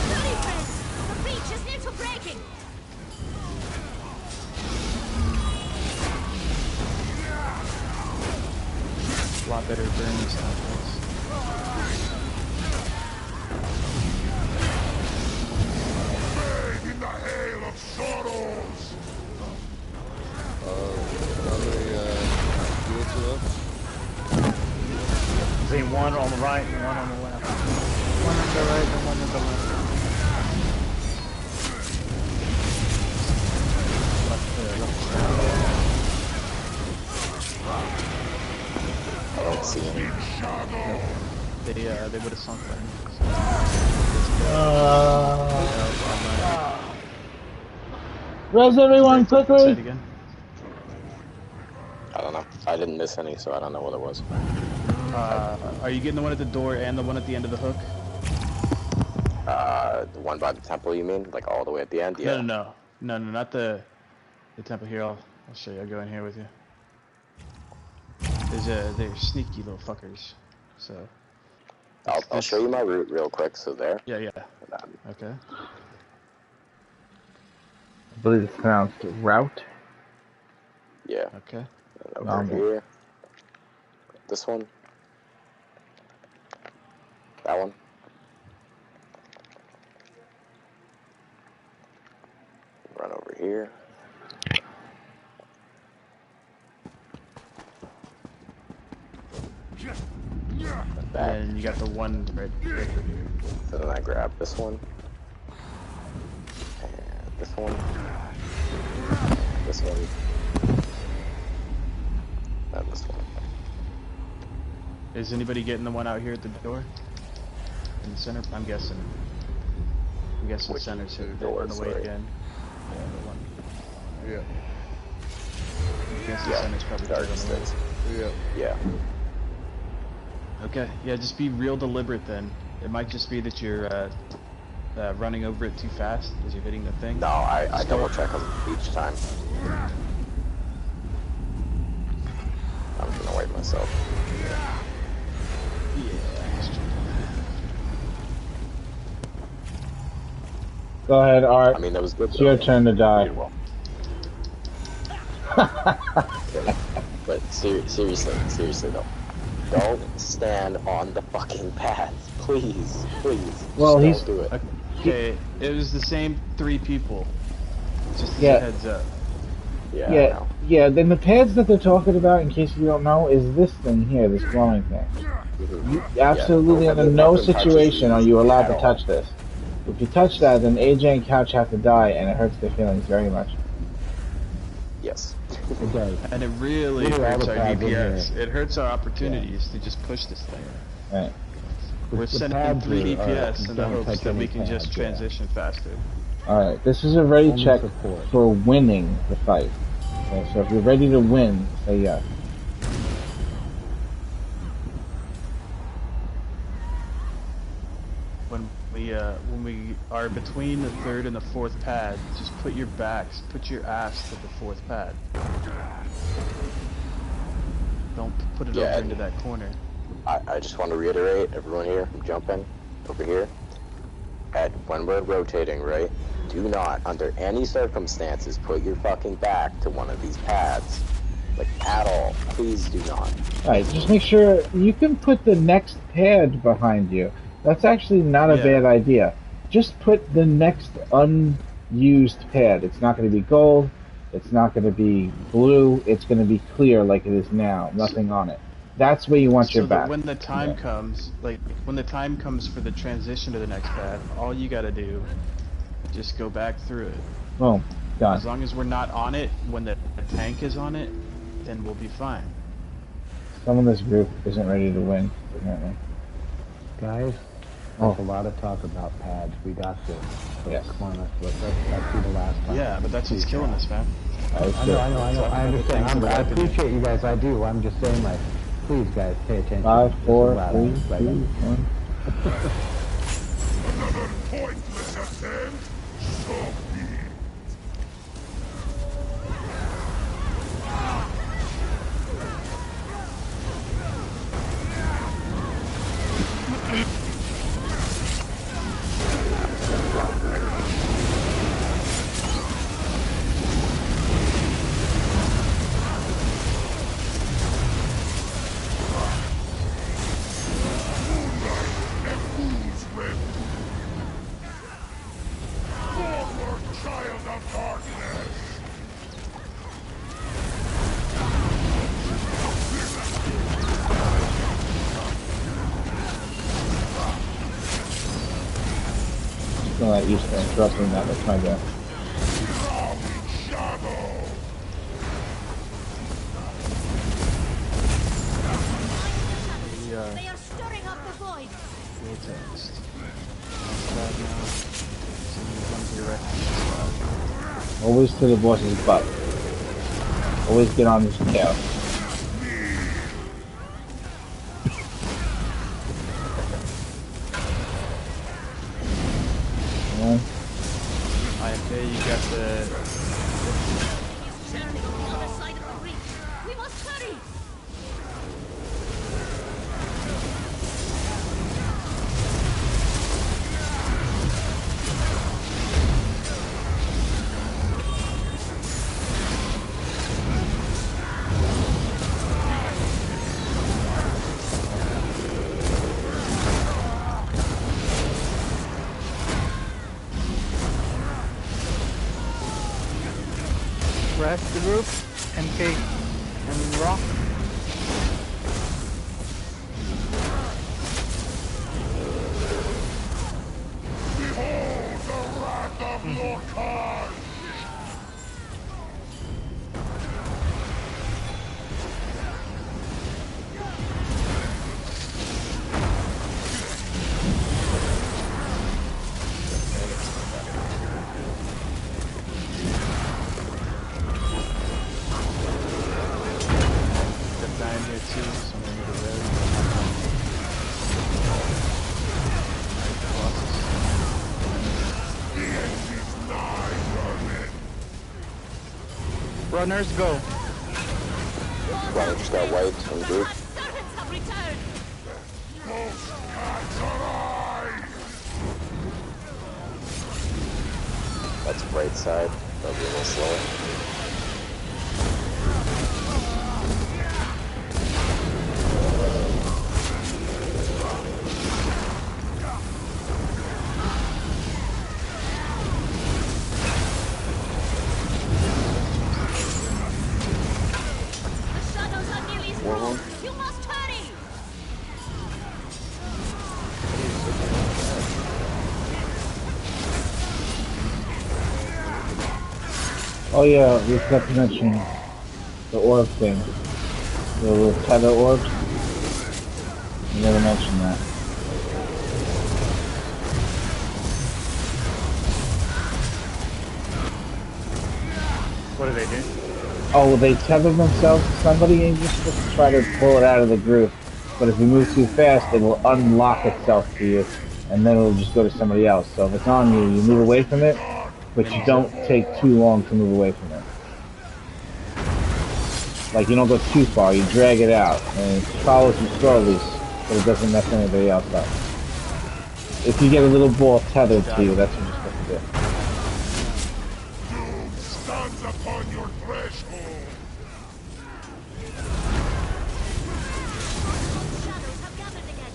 Speaker 10: Hurry, friends! The breach is near to breaking.
Speaker 4: a lot better burn this time.
Speaker 8: In the hail of sorrows.
Speaker 2: How many units are left?
Speaker 7: See one on the right and one on the left.
Speaker 11: One on the right and one on the left.
Speaker 3: I don't see any.
Speaker 4: They would have sunk by
Speaker 5: Res everyone quickly!
Speaker 4: again.
Speaker 3: I don't know. I didn't miss any, so I don't know what it was.
Speaker 4: Are you getting the one at the door and the one at the end of the hook?
Speaker 3: The one by the temple, you mean? Like all the way at the end? Yeah.
Speaker 4: No, not the temple here. I'll show you. I'll go in here with you. They're sneaky little fuckers. So.
Speaker 3: I'll show you my route real quick. So there.
Speaker 4: Yeah. Okay.
Speaker 5: I believe it's pronounced route.
Speaker 3: Yeah.
Speaker 4: Okay.
Speaker 3: And over here. This one. That one. Run over here.
Speaker 4: And you got the one right here.
Speaker 3: So then I grab this one. And this one. And this one. And this one.
Speaker 4: Is anybody getting the one out here at the door? In the center? I'm guessing
Speaker 3: Which
Speaker 4: center's
Speaker 3: two
Speaker 4: hit
Speaker 3: doors,
Speaker 4: on the way
Speaker 3: sorry?
Speaker 4: again. Yeah, the one.
Speaker 2: Yeah.
Speaker 4: I guess the center's probably
Speaker 3: Dark
Speaker 4: hit on the way.
Speaker 3: States.
Speaker 2: Yeah.
Speaker 3: Yeah.
Speaker 4: Okay, yeah, just be real deliberate then. It might just be that you're running over it too fast as you're hitting the thing.
Speaker 3: No, I double check them each time. I'm gonna wait myself.
Speaker 4: Yeah.
Speaker 5: Go ahead, Art.
Speaker 3: I mean, that was good.
Speaker 5: It's your
Speaker 3: Though.
Speaker 5: turn to die.
Speaker 3: Well. But seriously though, don't stand on the fucking path, please.
Speaker 5: Well,
Speaker 3: Just don't do it.
Speaker 4: Okay, it was the same 3 people. Just as
Speaker 5: Yeah.
Speaker 4: a heads up.
Speaker 5: Yeah. Then the pads that they're talking about, in case you don't know, is this thing here, this glowing thing. You absolutely, under no situation are you allowed to touch this. If you touch that, then AJ and Couch have to die, and it hurts their feelings very much.
Speaker 3: Yes.
Speaker 6: It does.
Speaker 4: And it really
Speaker 6: Look at all
Speaker 4: hurts
Speaker 6: the
Speaker 4: our
Speaker 6: pads in
Speaker 4: DPS.
Speaker 6: here.
Speaker 4: It hurts our opportunities to just push this thing.
Speaker 5: Right.
Speaker 4: We're
Speaker 6: The
Speaker 4: sending
Speaker 6: pads
Speaker 4: 3
Speaker 6: are-
Speaker 4: DPS in the
Speaker 6: don't
Speaker 4: hopes
Speaker 6: touch
Speaker 4: that we
Speaker 6: any
Speaker 4: can just
Speaker 6: pads, yeah.
Speaker 4: transition faster.
Speaker 5: Alright, this is a ready
Speaker 6: Only
Speaker 5: check
Speaker 6: support.
Speaker 5: for winning the fight. Okay, so if you're ready to win, say yes.
Speaker 4: When we are between the 3rd and the 4th pad, just put your ass to the 4th pad. Don't put it over into that corner.
Speaker 3: I just want to reiterate, everyone here, I'm jumping over here. When we're rotating, right? Do not, under any circumstances, put your fucking back to one of these pads. Like, at all. Please do not.
Speaker 5: Alright, just make sure you can put the next pad behind you. That's actually not a bad idea. Just put the next unused pad. It's not going to be gold. It's not going to be blue. It's going to be clear like it is now. Nothing on it. That's where you want your
Speaker 4: So that
Speaker 5: back.
Speaker 4: when the time comes, when the time comes for the transition to the next pad, all you gotta do, just go back through it.
Speaker 5: Boom. Done.
Speaker 4: As long as we're not on it when the tank is on it, then we'll be fine.
Speaker 5: Some of this group isn't ready to win, apparently.
Speaker 6: Guys, there's a lot of talk about pads. We got this. So come on, let's do the last time.
Speaker 4: Yeah, but that's what's killing us, man.
Speaker 6: I know. I understand. I appreciate you guys. I do. I'm just saying, like, please, guys, pay attention.
Speaker 5: 5, 4, 3, 2, 1.
Speaker 8: Another pointless attempt? So be it.
Speaker 5: I'm not used to interrupting that. That's my bad.
Speaker 10: They are stirring up the void.
Speaker 5: Always to the boss's butt. Always get on his tail.
Speaker 4: IFA, you got the...
Speaker 10: Turning on the other side of the breach. We must hurry.
Speaker 11: Rest the group, MK and Rock.
Speaker 8: Behold the wrath of Lorcan!
Speaker 11: Runners go.
Speaker 3: Runner just got wiped from the group.
Speaker 10: Servants have returned.
Speaker 3: That's right side. That'll be a little slower.
Speaker 10: The shadows are nearly through. You must hurry.
Speaker 5: Oh yeah, we forgot to mention the orb thing. The little tether orbs. We never mentioned that.
Speaker 7: What do they do?
Speaker 5: Oh, well, they tether themselves to somebody and you're supposed to try to pull it out of the group. But if you move too fast, it will unlock itself to you, and then it'll just go to somebody else. So if it's on you, you move away from it, but you don't take too long to move away from it. Like, you don't go too far, you drag it out, and it follows you slowly, but it doesn't mess anybody else up. If you get a little ball tethered to you, that's what you're supposed to do.
Speaker 8: Doom stands upon your threshold.
Speaker 10: Shadows have gathered again.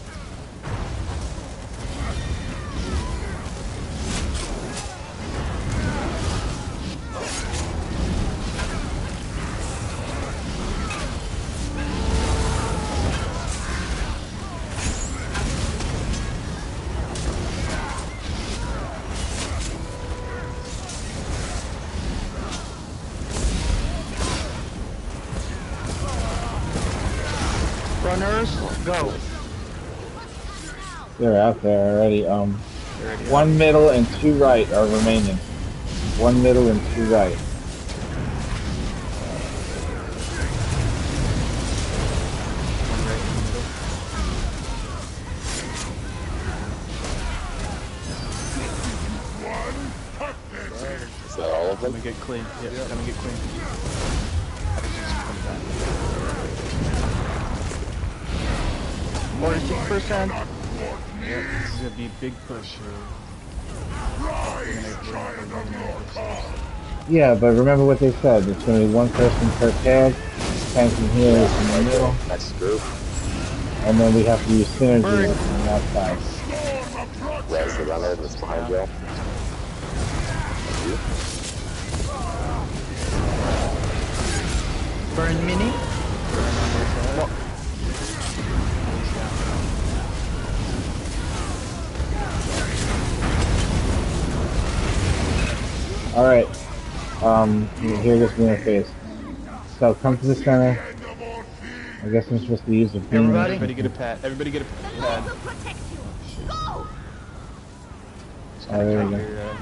Speaker 11: Runners, go.
Speaker 5: They're out there already. One middle and two right are remaining. One middle and two right.
Speaker 3: Is that all of them?
Speaker 4: Come and get clean. Yeah, come and get clean.
Speaker 11: 46%.
Speaker 4: Yeah, this is gonna be a big push here.
Speaker 5: Yeah, but remember what they said. It's going to be one person per tag. Tanking here is in the middle.
Speaker 3: Next group.
Speaker 5: And then we have to use synergy on the outside.
Speaker 3: Where's the runner that's behind you?
Speaker 11: Burn mini.
Speaker 5: Alright. Here goes me in the face. So come to the center. I guess I'm supposed to use the beam.
Speaker 4: Everybody get a pad. Everybody get a pad.
Speaker 10: Will protect you. Go.
Speaker 5: Oh, there we go.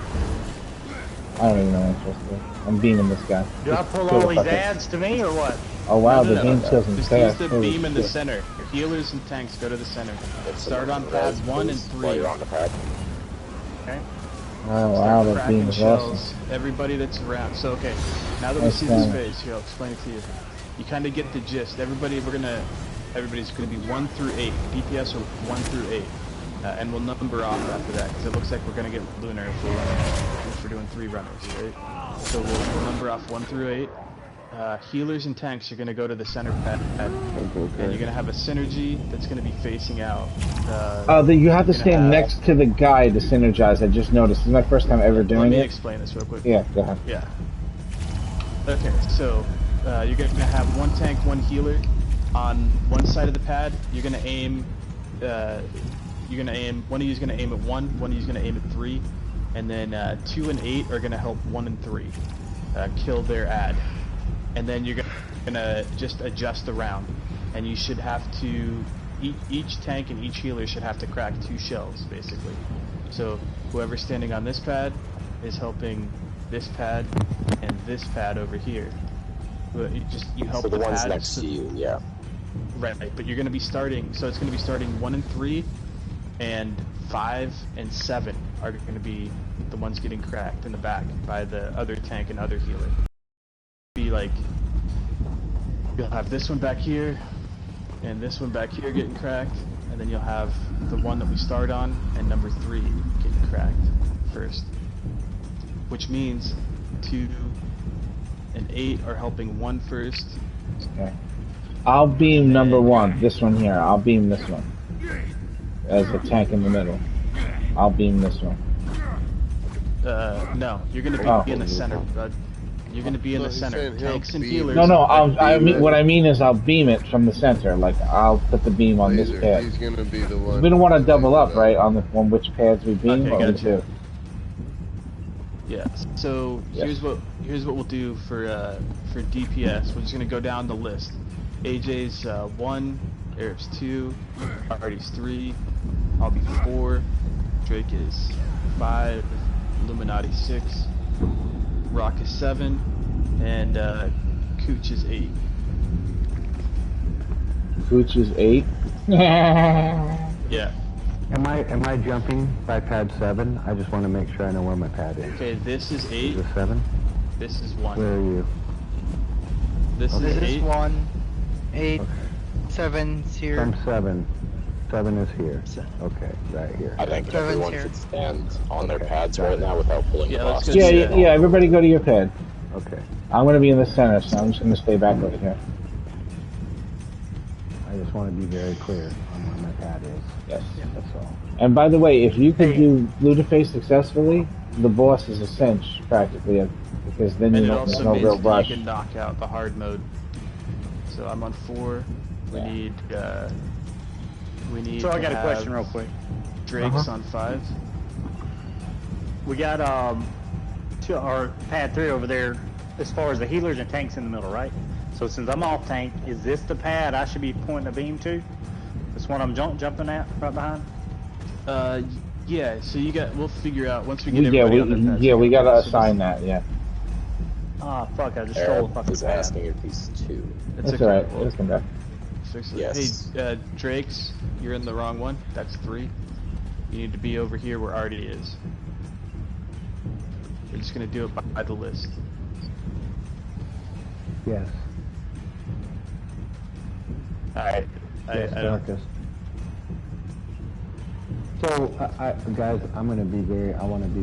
Speaker 5: I don't even know what I'm supposed to do. I'm beaming this guy.
Speaker 7: Do I pull
Speaker 5: Go
Speaker 7: all these
Speaker 5: fuck it.
Speaker 7: ads to me or what?
Speaker 5: Oh wow,
Speaker 4: No,
Speaker 5: the beam kills him
Speaker 4: Just
Speaker 5: fast.
Speaker 4: use the
Speaker 5: Holy
Speaker 4: beam in the
Speaker 5: shit.
Speaker 4: center. Healers and tanks go to the center. Start on pads 1 and 3.
Speaker 3: While you're on the pad.
Speaker 7: Okay.
Speaker 5: Oh wow, that
Speaker 4: Cracking
Speaker 5: beam is
Speaker 4: shells.
Speaker 5: awesome.
Speaker 4: Everybody that's around. So okay, now that we
Speaker 5: Nice
Speaker 4: see this
Speaker 5: damage.
Speaker 4: phase, here I'll explain it to you. You kind of get the gist. Everybody's gonna be 1 through 8. DPS are 1 through 8, and we'll number off after that because it looks like we're gonna get lunar if we're doing 3 runners, right? So we'll number off 1 through 8. Healers and tanks are gonna go to the center pad, and you're gonna have a synergy that's gonna be facing out.
Speaker 5: You have to
Speaker 4: you're gonna
Speaker 5: stand
Speaker 4: have-
Speaker 5: next to the guy to synergize. I just noticed. This is my first time ever
Speaker 4: Let
Speaker 5: doing
Speaker 4: me
Speaker 5: it.
Speaker 4: explain this real quick.
Speaker 5: Yeah, go ahead.
Speaker 4: Yeah. Okay, so you're gonna have 1 tank, 1 healer on one side of the pad. You're gonna aim. One of you's gonna aim at 1. One of you's gonna aim at 3, and then 2 and 8 are gonna help 1 and 3 kill their ad. And then you're gonna just adjust the round, and you should have to. Each tank and each healer should have to crack 2 shells, basically. So whoever's standing on this pad is helping this pad and this pad over here. You help
Speaker 3: So the ones
Speaker 4: pads
Speaker 3: next to you, yeah.
Speaker 4: Right, but you're going to be starting. So it's going to be starting 1 and 3, and 5 and 7 are going to be the ones getting cracked in the back by the other tank and other healer. Be like, you'll have this one back here, and this one back here getting cracked, and then you'll have the one that we start on and number 3 getting cracked first. which means 2 and 8 are helping 1 first.
Speaker 5: Okay. I'll beam number
Speaker 4: And
Speaker 5: 1. This one here. I'll beam this one. As the tank in the middle. I'll beam this one.
Speaker 4: No, you're gonna be
Speaker 5: Oh.
Speaker 4: in the center, bud. You're gonna be in the
Speaker 2: he's
Speaker 4: center.
Speaker 2: saying he'll
Speaker 4: Tanks and
Speaker 2: beam.
Speaker 4: healers.
Speaker 5: No,
Speaker 2: Beam
Speaker 5: what
Speaker 2: it.
Speaker 5: I mean is I'll beam it from the center. Like I'll put the beam on this
Speaker 2: Laser.
Speaker 5: pad.
Speaker 2: He's gonna be the one.
Speaker 5: We don't want to double
Speaker 2: laser
Speaker 5: up,
Speaker 2: that.
Speaker 5: right? On which pads we beam.
Speaker 4: Okay,
Speaker 5: What we
Speaker 4: gotcha.
Speaker 5: do.
Speaker 4: Yeah. So
Speaker 5: Yes.
Speaker 4: here's what we'll do for DPS. We're just gonna go down the list. AJ's 1, Eric's 2, Artie's 3, I'll be 4, Drake is 5, Illuminati 6, Rock is 7, and Cooch is 8.
Speaker 5: Cooch is 8.
Speaker 4: Yeah.
Speaker 6: Am I jumping by pad 7? I just want to make sure I know where my pad is.
Speaker 4: Okay, this is 8.
Speaker 6: Is it 7?
Speaker 4: This is 1.
Speaker 6: Where are you?
Speaker 4: This
Speaker 6: Okay.
Speaker 4: is
Speaker 11: This
Speaker 4: 8.
Speaker 11: is 1, 8,
Speaker 6: Okay.
Speaker 11: 7's here.
Speaker 6: I'm 7. 7 is here. Okay, right here.
Speaker 3: I think
Speaker 11: Seven's
Speaker 3: everyone
Speaker 11: here.
Speaker 3: should stand on their
Speaker 6: Okay.
Speaker 3: pads right now without pulling
Speaker 4: Yeah,
Speaker 3: the
Speaker 4: let's
Speaker 3: boss.
Speaker 4: go
Speaker 5: Yeah. Everybody go to your pad.
Speaker 6: Okay.
Speaker 5: I'm gonna be in the center, so I'm just gonna stay back over here.
Speaker 6: I just want to be very clear on where my pad is.
Speaker 5: Yes.
Speaker 6: That's all.
Speaker 5: And by the way, if you could do Ludaface successfully, the boss is a cinch practically, because then
Speaker 4: And
Speaker 5: you
Speaker 4: it
Speaker 5: don't, there's
Speaker 4: also
Speaker 5: no
Speaker 4: means
Speaker 5: real
Speaker 4: that
Speaker 5: rush.
Speaker 4: you can knock out the hard mode. So I'm on 4. We
Speaker 5: Yeah.
Speaker 4: need
Speaker 7: So I
Speaker 4: to
Speaker 7: got a
Speaker 4: have
Speaker 7: question real quick.
Speaker 4: Drake's on 5.
Speaker 7: We got to our pad 3 over there as far as the healers and tanks in the middle, right? So since I'm off tank, is this the pad I should be pointing a beam to? This one I'm jumping at right behind?
Speaker 4: Yeah, so we'll figure out once we get everybody on their pads.
Speaker 5: we gotta
Speaker 4: So this-
Speaker 5: assign that, yeah.
Speaker 7: Ah, fuck, I just stole the
Speaker 3: Arab
Speaker 7: fucking
Speaker 3: is
Speaker 7: pad.
Speaker 3: asking if he's 2.
Speaker 4: It's
Speaker 5: That's
Speaker 4: okay.
Speaker 5: alright, let's come back.
Speaker 4: Fix it.
Speaker 3: Yes.
Speaker 4: Hey, Drake's, you're in the wrong one. That's 3. You need to be over here where Artie is. We're just gonna do it by the list.
Speaker 6: Yes.
Speaker 4: Alright.
Speaker 6: Yes,
Speaker 4: I don't.
Speaker 6: darkest. So, guys, I want to be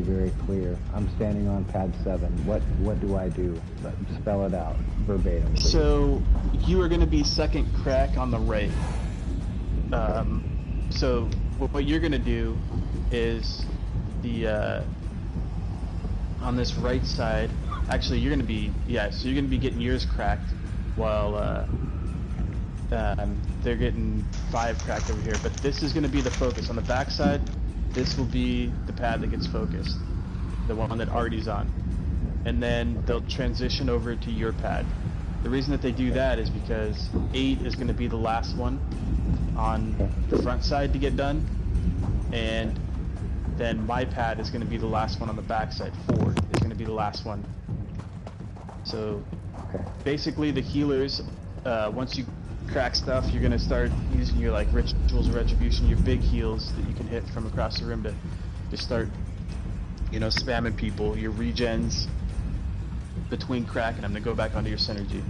Speaker 6: very clear. I'm standing on pad 7. What do I do? Spell it out verbatim, please.
Speaker 4: So you are going to be second crack on the right. So what you're going to do is on this right side. Actually, you're going to be So you're going to be getting yours cracked while they're getting 5 cracked over here. But this is going to be the focus on the back side. This will be the pad that gets focused, the one that Artie's on, and then they'll transition over to your pad. The reason that they do that is because 8 is going to be the last one on the front side to get done, and then my pad is going to be the last one on the back side. 4 is going to be the last one. So basically the healers, once you crack stuff, you're going to start using your like rituals of retribution, your big heals that you can hit from across the room to just start, spamming people, your regens between cracking them to go back onto your synergy.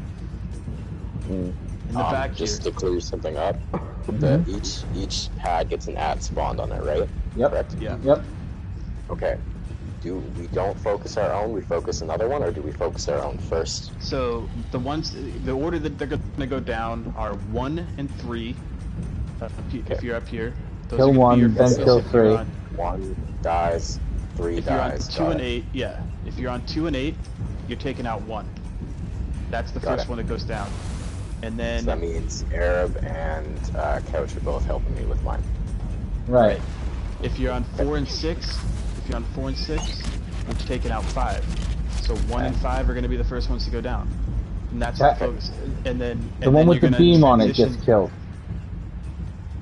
Speaker 4: In the back
Speaker 3: just
Speaker 4: here.
Speaker 3: to clear something up, each pad gets an ad spawned on it, right?
Speaker 5: Yep.
Speaker 3: Correct?
Speaker 4: Yeah.
Speaker 5: Yep.
Speaker 3: Okay. We don't focus our own, we focus another one, or do we focus our own first?
Speaker 4: So the order that they're gonna go down are 1 and 3. If you're up here, those
Speaker 5: Kill
Speaker 4: are gonna be
Speaker 5: 1,
Speaker 4: your
Speaker 5: then
Speaker 4: focus.
Speaker 5: kill
Speaker 4: If you're
Speaker 5: 3.
Speaker 4: on-
Speaker 3: 1 dies, 3
Speaker 4: If you're on
Speaker 3: dies.
Speaker 4: 2 and 8, yeah. If you're on 2 and 8, you're taking out 1. That's the
Speaker 3: Got
Speaker 4: first
Speaker 3: it.
Speaker 4: one that goes down. And then
Speaker 3: So that means Arab and Couch are both helping me with mine.
Speaker 5: Right.
Speaker 4: if you're on 4 and 6, you're taking out 5. So 1 and 5 are going to be the first ones to go down. And that's the focus. And then
Speaker 5: The one with the beam on it gets killed.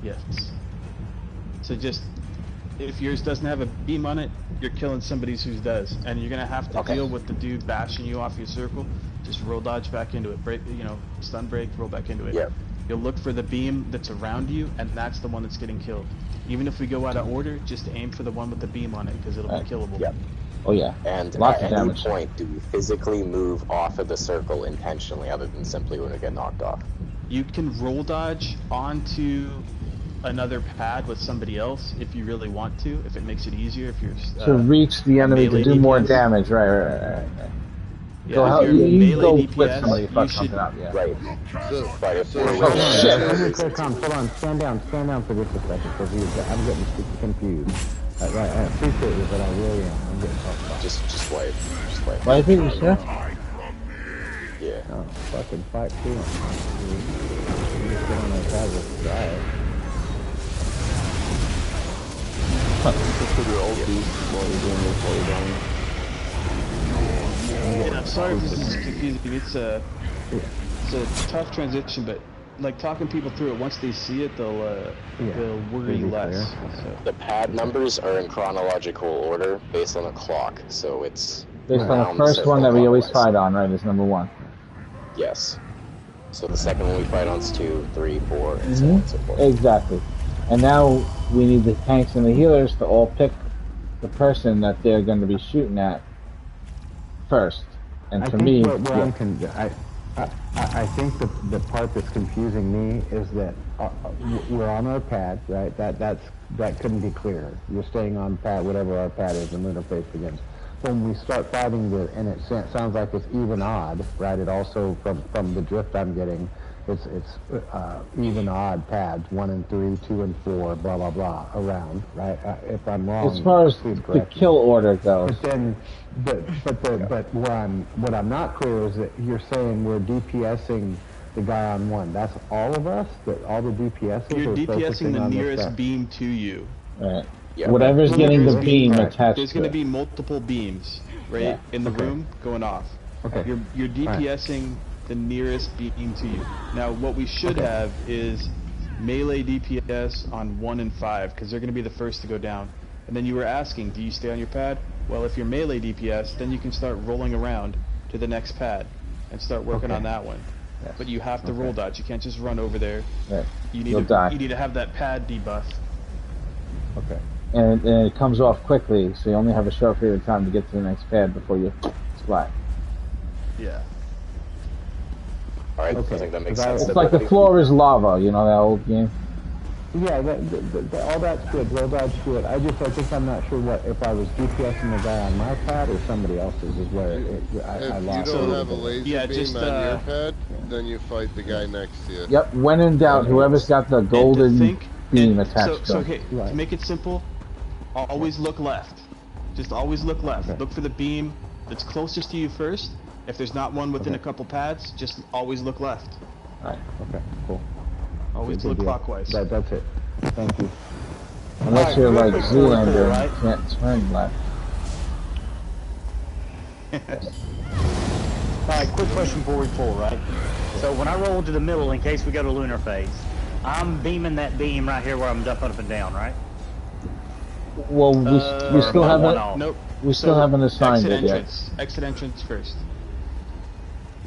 Speaker 4: Yes. So just if yours doesn't have a beam on it, you're killing somebody's whose does, and you're gonna have to deal with the dude bashing you off your circle. Just roll dodge back into it, break, stun break, roll back into it.
Speaker 3: Yep.
Speaker 4: You'll look for the beam that's around you, and that's the one that's getting killed. Even if we go out of order, just aim for the one with the beam on it because it'll be killable.
Speaker 3: Yep.
Speaker 5: Oh yeah.
Speaker 3: And
Speaker 5: Lots
Speaker 3: at
Speaker 5: of
Speaker 3: any
Speaker 5: damage.
Speaker 3: point, do we physically move off of the circle intentionally, other than simply when we get knocked off?
Speaker 4: You can roll dodge onto another pad with somebody else if you really want to, if it makes it easier, if you're
Speaker 5: To reach the enemy to
Speaker 4: melee
Speaker 5: do more
Speaker 4: DPS.
Speaker 5: damage, right.
Speaker 4: Yeah,
Speaker 5: Go
Speaker 4: if
Speaker 5: help,
Speaker 4: you're
Speaker 5: you go
Speaker 4: melee
Speaker 5: with somebody,
Speaker 4: DPS,
Speaker 5: fuck
Speaker 4: you should.
Speaker 5: something up, yeah.
Speaker 3: Right.
Speaker 2: So,
Speaker 3: But if
Speaker 2: so
Speaker 3: we're
Speaker 2: shit,
Speaker 3: running
Speaker 5: shit.
Speaker 3: there's no
Speaker 6: Let me
Speaker 3: reason
Speaker 6: click on.
Speaker 3: to.
Speaker 6: Hold on. Stand down for just a second, because I'm getting super confused. Right, I appreciate you, but I really am. I'm getting fucked up.
Speaker 3: Just wait. Just wait.
Speaker 5: Why think you sure?
Speaker 3: Yeah.
Speaker 6: Oh, fucking fight too. You just get on that pad with drive.
Speaker 4: And I'm sorry if this is confusing. It's a tough transition, but like talking people through it, once they see it, they'll worry less. So.
Speaker 3: The pad numbers are in chronological order based on a clock, so it's
Speaker 5: Based on the first one that we always fight on, right, is number 1.
Speaker 3: Yes. So the second one we fight on is 2, 3, 4, and so on and so forth.
Speaker 5: Exactly. And now we need the tanks and the healers to all pick the person that they're going to be shooting at first. And for me,
Speaker 6: I think the part that's confusing me is that we're on our pad, right? That couldn't be clearer. You're staying on pad, whatever our pad is, and lunar face against. When we start fighting and it sounds like it's even odd, right? It also, from the drift I'm getting, it's even odd pads, 1 and 3, 2 and 4, blah blah blah around, right? If I'm wrong,
Speaker 5: as far as the kill order goes.
Speaker 6: But then, but what I'm not clear is that you're saying we're DPSing the guy on 1. That's all of us. That all the DPSs.
Speaker 4: You're
Speaker 6: are
Speaker 4: DPSing the nearest
Speaker 6: stuff?
Speaker 4: beam to you.
Speaker 5: Right.
Speaker 3: Yeah.
Speaker 5: Whatever's getting the beam attached.
Speaker 4: There's going to be multiple beams, right, in the room going off.
Speaker 6: Okay.
Speaker 4: You're DPSing the nearest beam to you. Now, what we should have is melee DPS on 1 and 5, because they're going to be the first to go down. And then you were asking, do you stay on your pad? Well, if you're melee DPS, then you can start rolling around to the next pad and start working on that one.
Speaker 5: Yes.
Speaker 4: But you have to roll dodge. You can't just run over there.
Speaker 5: Right.
Speaker 4: You
Speaker 5: You'll die.
Speaker 4: You need to have that pad debuff.
Speaker 5: Okay. And it comes off quickly, so you only have a short period of time to get to the next pad before you splat.
Speaker 4: Yeah.
Speaker 3: Alright,
Speaker 6: Okay.
Speaker 3: I think that makes sense.
Speaker 5: It's like the floor is lava, you know that old game?
Speaker 6: Yeah, all that's good. Roll dodge good. I think I'm not sure what if I was DPSing the guy on my pad or somebody else's is where I lost.
Speaker 2: If you don't have a laser beam
Speaker 4: just,
Speaker 2: on your pad, then you fight the guy next to you.
Speaker 5: Yep, when in doubt, whoever's got the golden beam attached
Speaker 4: so
Speaker 5: to
Speaker 4: okay,
Speaker 5: it.
Speaker 4: to make it simple, always look left. Just always look left.
Speaker 6: Okay.
Speaker 4: Look for the beam that's closest to you first. If there's not one within a couple pads, just always look left.
Speaker 5: Right.
Speaker 6: Okay, cool.
Speaker 4: Always
Speaker 6: Good
Speaker 4: look
Speaker 6: deal.
Speaker 4: clockwise.
Speaker 6: That's it. Thank you.
Speaker 5: Unless you're like Zoolander, right? You can't turn left.
Speaker 7: Alright, quick question before we pull, right? So when I roll to the middle, in case we go to lunar phase, I'm beaming that beam right here where I'm jumping up and down, right?
Speaker 5: Well, we still haven't.
Speaker 4: Nope.
Speaker 5: We still haven't assigned
Speaker 4: exit
Speaker 5: it yet.
Speaker 4: entrance. Exit entrance first.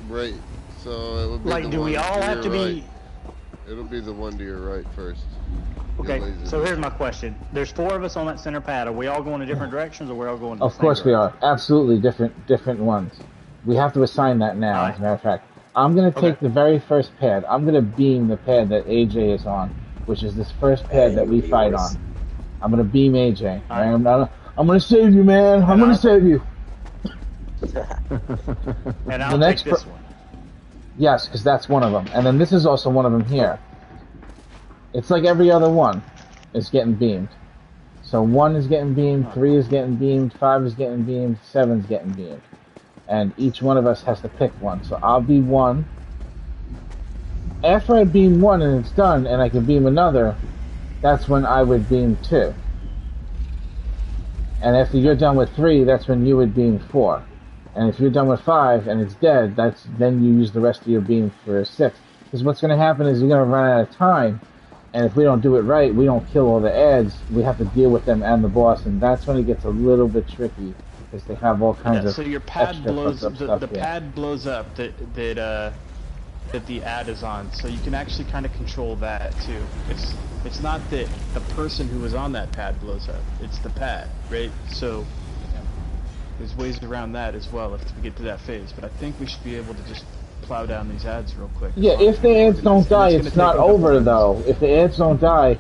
Speaker 2: Right. So it would be
Speaker 7: Like,
Speaker 2: the
Speaker 7: do
Speaker 2: one
Speaker 7: we all have to
Speaker 2: your
Speaker 7: be...
Speaker 2: right. It'll be the one to your right first.
Speaker 7: Okay, so here's my question. There's 4 of us on that center pad. Are we all going in different directions, or we're all going?
Speaker 5: Of course we are. Absolutely different ones. We have to assign that now. As a matter of fact, I'm gonna take the very first pad. I'm gonna beam the pad that AJ is on, which is this first pad that we fight on. I'm gonna beam AJ. Right. I'm gonna save you, man. I'm gonna save you.
Speaker 7: And I'll take this one.
Speaker 5: Yes, because that's one of them. And then this is also one of them here. It's like every other one is getting beamed. So 1 is getting beamed, 3 is getting beamed, 5 is getting beamed, 7 is getting beamed. And each one of us has to pick one. So I'll be 1. After I beam 1 and it's done and I can beam another, that's when I would beam 2. And after you're done with 3, that's when you would beam 4. And if you're done with 5 and it's dead, then you use the rest of your beam for 6. Because what's going to happen is you're going to run out of time, and if we don't do it right, we don't kill all the ads. We have to deal with them and the boss, and that's when it gets a little bit tricky because they have all kinds of.
Speaker 4: So your pad
Speaker 5: extra
Speaker 4: blows
Speaker 5: fucked up
Speaker 4: the
Speaker 5: stuff,
Speaker 4: pad blows up that the ad is on, so you can actually kind of control that too. It's not that the person who was on that pad blows up; it's the pad, right? So there's ways around that as well if we get to that phase. But I think we should be able to just plow down these ads real quick.
Speaker 5: Yeah, if the ads don't die, it's not over though. If the ads don't die,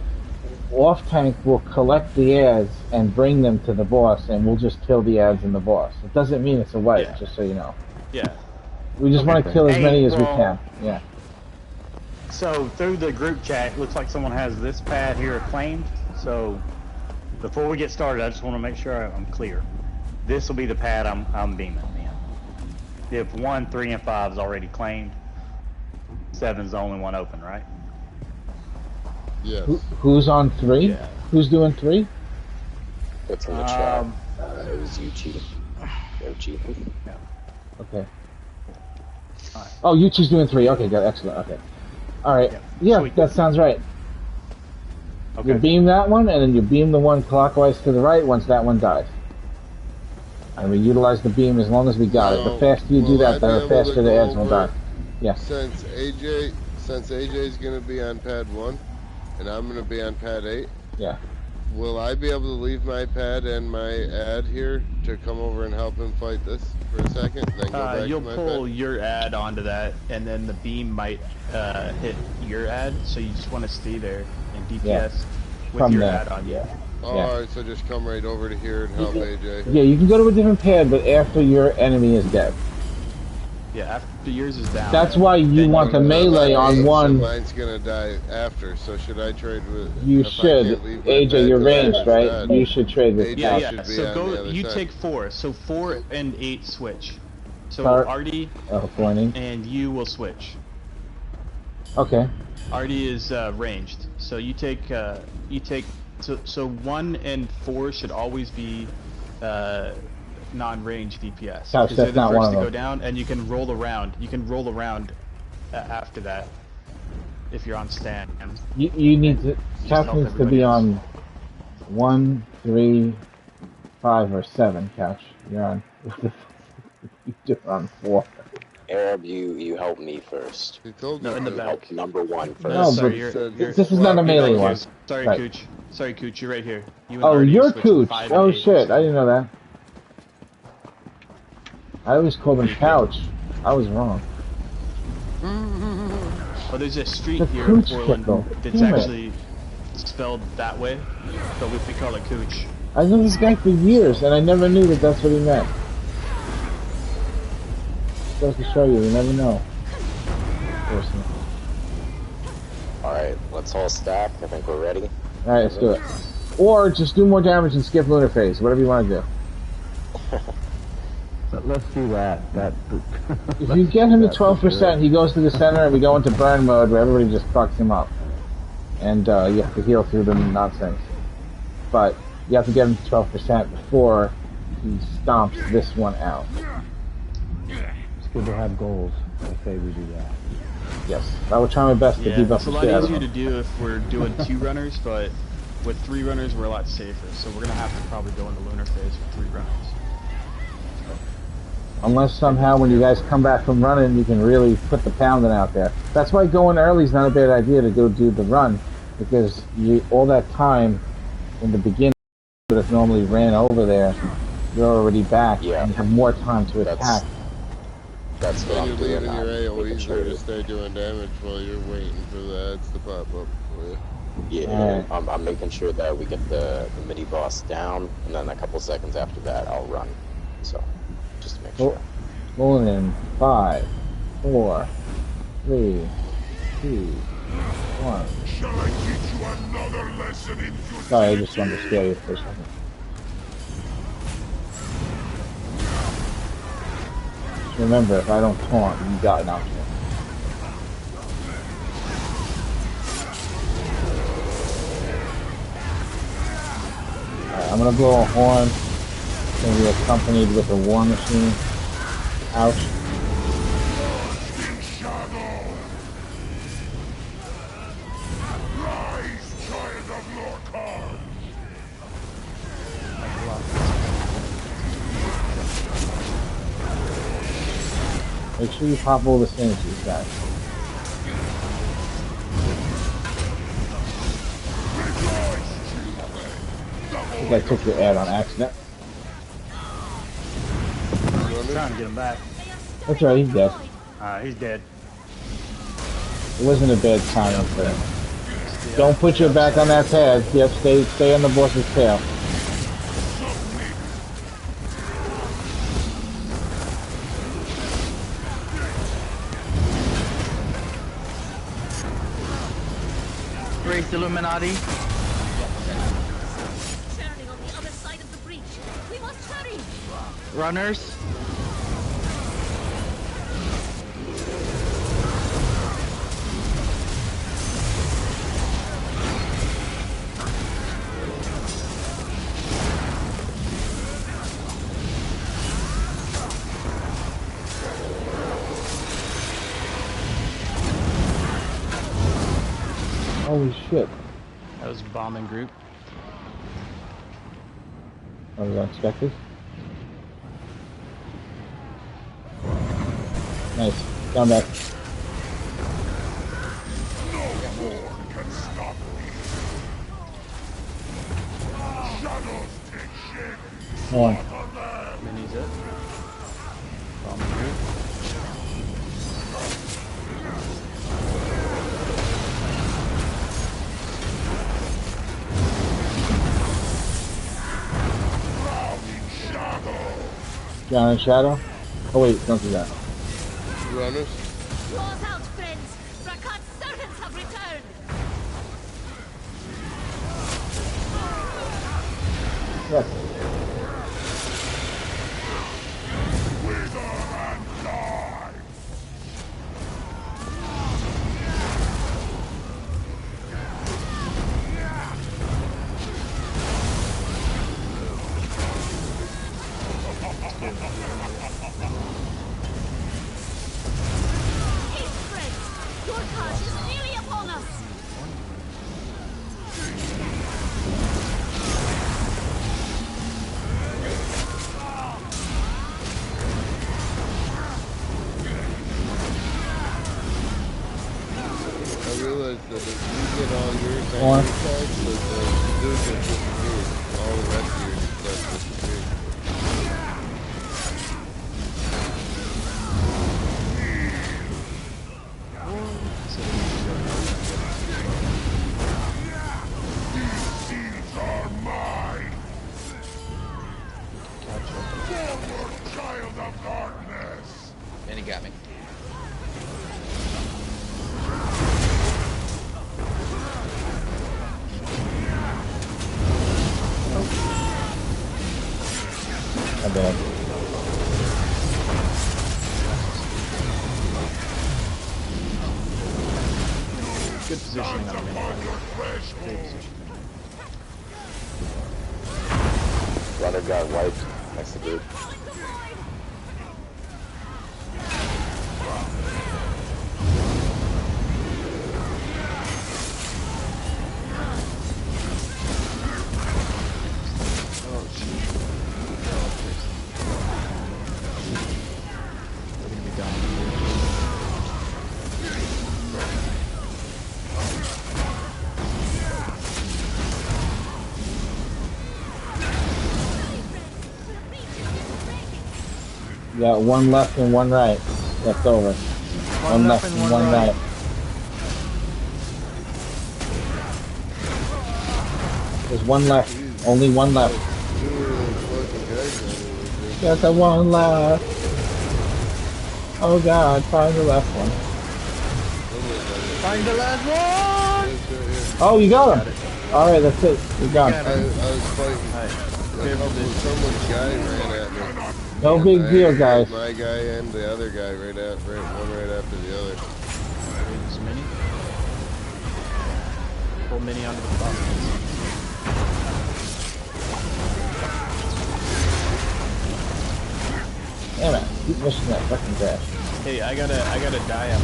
Speaker 5: off tank will collect the ads and bring them to the boss, and we'll just kill the ads and the boss. It doesn't mean it's a wipe,
Speaker 4: Yeah.
Speaker 5: just so you know.
Speaker 4: Yeah.
Speaker 5: We just want to kill as many as we can. Yeah.
Speaker 7: So through the group chat, it looks like someone has this pad here claimed. So before we get started, I just want to make sure I'm clear. This will be the pad I'm beaming in. If 1, 3, and 5 is already claimed, 7's the only one open, right?
Speaker 2: Yes.
Speaker 5: Who's on 3?
Speaker 4: Yeah.
Speaker 5: Who's doing 3?
Speaker 3: It's in the chat. It was Yuchi. Yochi.
Speaker 5: Okay. Oh, Yuchi's doing 3. Okay, good, excellent. Okay. All right. Yeah,
Speaker 7: Sweet.
Speaker 5: that sounds right.
Speaker 7: Okay.
Speaker 5: You beam that one, and then you beam the one clockwise to the right once that one dies. And we utilize the beam as long as we got it. The faster you do that, the faster the ads will die. Yeah.
Speaker 2: Since AJ's gonna be on pad 1, and I'm gonna be on pad 8.
Speaker 5: Yeah.
Speaker 2: Will I be able to leave my pad and my ad here to come over and help him fight this for a second, then go back
Speaker 4: You'll
Speaker 2: to my
Speaker 4: pull
Speaker 2: pad?
Speaker 4: your ad onto that, and then the beam might hit your ad, so you just want to stay there and DPS with
Speaker 5: From
Speaker 4: your
Speaker 5: there.
Speaker 4: ad on you.
Speaker 2: Oh,
Speaker 5: Yeah.
Speaker 2: alright, so just come right over to here and help AJ.
Speaker 5: Yeah, you can go to a different pad, but after your enemy is dead.
Speaker 4: Yeah, after yours is down.
Speaker 5: That's why you want the melee on
Speaker 2: So
Speaker 5: one.
Speaker 2: mine's gonna die after, so should I trade with...
Speaker 5: You
Speaker 2: if I
Speaker 5: should.
Speaker 2: can't leave my
Speaker 5: AJ,
Speaker 2: pad
Speaker 5: you're
Speaker 2: 'cause
Speaker 5: ranged,
Speaker 2: I'm
Speaker 5: right?
Speaker 2: dead,
Speaker 5: You should trade with
Speaker 2: AJ
Speaker 4: Yeah,
Speaker 5: Cal.
Speaker 4: yeah.
Speaker 2: should be
Speaker 4: So
Speaker 2: on
Speaker 4: go.
Speaker 2: the other
Speaker 4: You
Speaker 2: side.
Speaker 4: take 4. So 4 and 8 switch. So
Speaker 5: Start.
Speaker 4: Artie
Speaker 5: Pointing.
Speaker 4: and you will switch.
Speaker 5: Okay.
Speaker 4: Artie is ranged. So you take. So 1 and 4 should always be non-range DPS.
Speaker 5: Gosh,
Speaker 4: Because they're
Speaker 5: that's
Speaker 4: the
Speaker 5: not
Speaker 4: first
Speaker 5: one
Speaker 4: to
Speaker 5: of
Speaker 4: go
Speaker 5: them.
Speaker 4: down, and you can roll around. You can roll around after that if you're on stand.
Speaker 5: You need to.
Speaker 4: help
Speaker 5: Couch needs to
Speaker 4: everybody
Speaker 5: be
Speaker 4: else.
Speaker 5: on 1, 3, 5, or 7. Couch. You're on. You're on 4.
Speaker 3: Arab, you help me first.
Speaker 2: He told
Speaker 4: No,
Speaker 2: me
Speaker 4: in the
Speaker 2: to.
Speaker 4: back.
Speaker 3: Help number 1 first.
Speaker 4: No,
Speaker 5: No,
Speaker 4: sorry,
Speaker 5: but
Speaker 4: you're
Speaker 5: this is not a melee
Speaker 4: back here.
Speaker 5: one.
Speaker 4: Sorry,
Speaker 5: Right.
Speaker 4: Cooch. Sorry, Cooch. You're right here. You and
Speaker 5: Oh,
Speaker 4: Artie
Speaker 5: you're
Speaker 4: switch
Speaker 5: Cooch.
Speaker 4: 5 and
Speaker 5: Oh
Speaker 4: 8.
Speaker 5: shit, I didn't know that. I always called him Couch. I was wrong.
Speaker 4: Oh, there's a street
Speaker 5: The
Speaker 4: here in
Speaker 5: Cooch
Speaker 4: Portland
Speaker 5: pickle.
Speaker 4: that's
Speaker 5: Damn it.
Speaker 4: actually spelled that way, but we call it Cooch.
Speaker 5: I've known this guy for years, and I never knew that that's what he meant. Just to show you, you never know. Person.
Speaker 3: Alright, let's all stack. I think we're ready.
Speaker 5: Alright, let's do it. Or just do more damage and skip lunar phase, whatever you want to do.
Speaker 6: Let's do that.
Speaker 5: If you get him to 12%, he goes to the center and we go into burn mode where everybody just fucks him up. And you have to heal through the nonsense. But you have to get him to 12% before he stomps this one out.
Speaker 6: It's good to have goals. I say we do that.
Speaker 5: Yes. I will try my best to
Speaker 4: Yeah,
Speaker 5: debuff
Speaker 4: it's a
Speaker 5: the
Speaker 4: lot
Speaker 5: shit out of
Speaker 4: easier to
Speaker 5: him.
Speaker 4: do if we're doing 2 runners, but with 3 runners we're a lot safer. So we're gonna have to probably go into lunar phase with 3 runners.
Speaker 5: Unless somehow when you guys come back from running, you can really put the pounding out there. That's why going early is not a bad idea to go do the run, because all that time in the beginning would have normally ran over there. You're already back,
Speaker 3: Yeah.
Speaker 5: and you have more time to attack.
Speaker 3: That's what
Speaker 2: And
Speaker 3: I'm
Speaker 2: you're
Speaker 3: doing.
Speaker 2: leaving your
Speaker 3: I'm making
Speaker 2: AoEs
Speaker 3: sure
Speaker 2: there to stay doing damage while you're waiting for the ads to pop up for you.
Speaker 3: Yeah,
Speaker 5: Alright.
Speaker 3: I'm making sure that we get the mini boss down, and then a couple seconds after that, I'll run. So, just to make sure.
Speaker 5: Rolling in 5, 4, 3, 2, 1.
Speaker 8: Shall I teach you another lesson in futility?
Speaker 5: Sorry, I just wanted to scare you for a second. Just remember, if I don't taunt, you got an option. Alright, I'm gonna blow a horn. It's gonna be accompanied with a war machine. Ouch.
Speaker 8: In shadow. Rise, child of Lorkhar.
Speaker 5: Make sure you pop all the synergies, guys. I think I took your ad on accident.
Speaker 7: Trying to get him back.
Speaker 5: That's right, he's dead.
Speaker 7: He's dead.
Speaker 5: It wasn't a bad timing for him. Don't put your back on that pad. Yep, stay on the boss's tail.
Speaker 11: Race Illuminati.
Speaker 10: Turning on the other side of the breach. We must hurry.
Speaker 11: Runners.
Speaker 5: Holy shit.
Speaker 4: That was bombing group.
Speaker 5: I was unexpected. Nice. Down back.
Speaker 8: No war can stop me. Shadows take shape.
Speaker 5: Come on.
Speaker 4: Minis up. Bombing group.
Speaker 5: Down in shadow. Oh wait, don't do that.
Speaker 2: Runners.
Speaker 10: Claws out, friends. Rakat's servants have returned.
Speaker 5: Yes.
Speaker 8: Wither and die.
Speaker 10: Haste, friends. Your cause is nearly upon us.
Speaker 2: I realized that if you get all yours
Speaker 5: Come
Speaker 2: on
Speaker 5: on.
Speaker 2: your side, the dude just disappeared. All the rest of your stuff disappeared.
Speaker 8: Seeds are mine. Forward, child of darkness.
Speaker 12: And he got me.
Speaker 5: My bad.
Speaker 4: Good positioning on a mini. Great positioning.
Speaker 3: Runner got wiped. That's the group.
Speaker 4: Oh shit. We're gonna be down here.
Speaker 5: You got one left and one right. Left over. One left and one right. There's one left. Only one left.
Speaker 2: Two of those fucking guys running
Speaker 5: Got the one left. Oh god, find the left one.
Speaker 11: Find the last one.
Speaker 5: Oh, you got him. Alright, that's it. You're gone.
Speaker 2: I was fighting. Someone's guy ran at me.
Speaker 5: No big deal, guys.
Speaker 2: My guy and the other guy one right after the other.
Speaker 4: This mini. Pull mini onto the top.
Speaker 5: Damn it. Keep missing that fucking crash.
Speaker 4: Hey, I gotta die up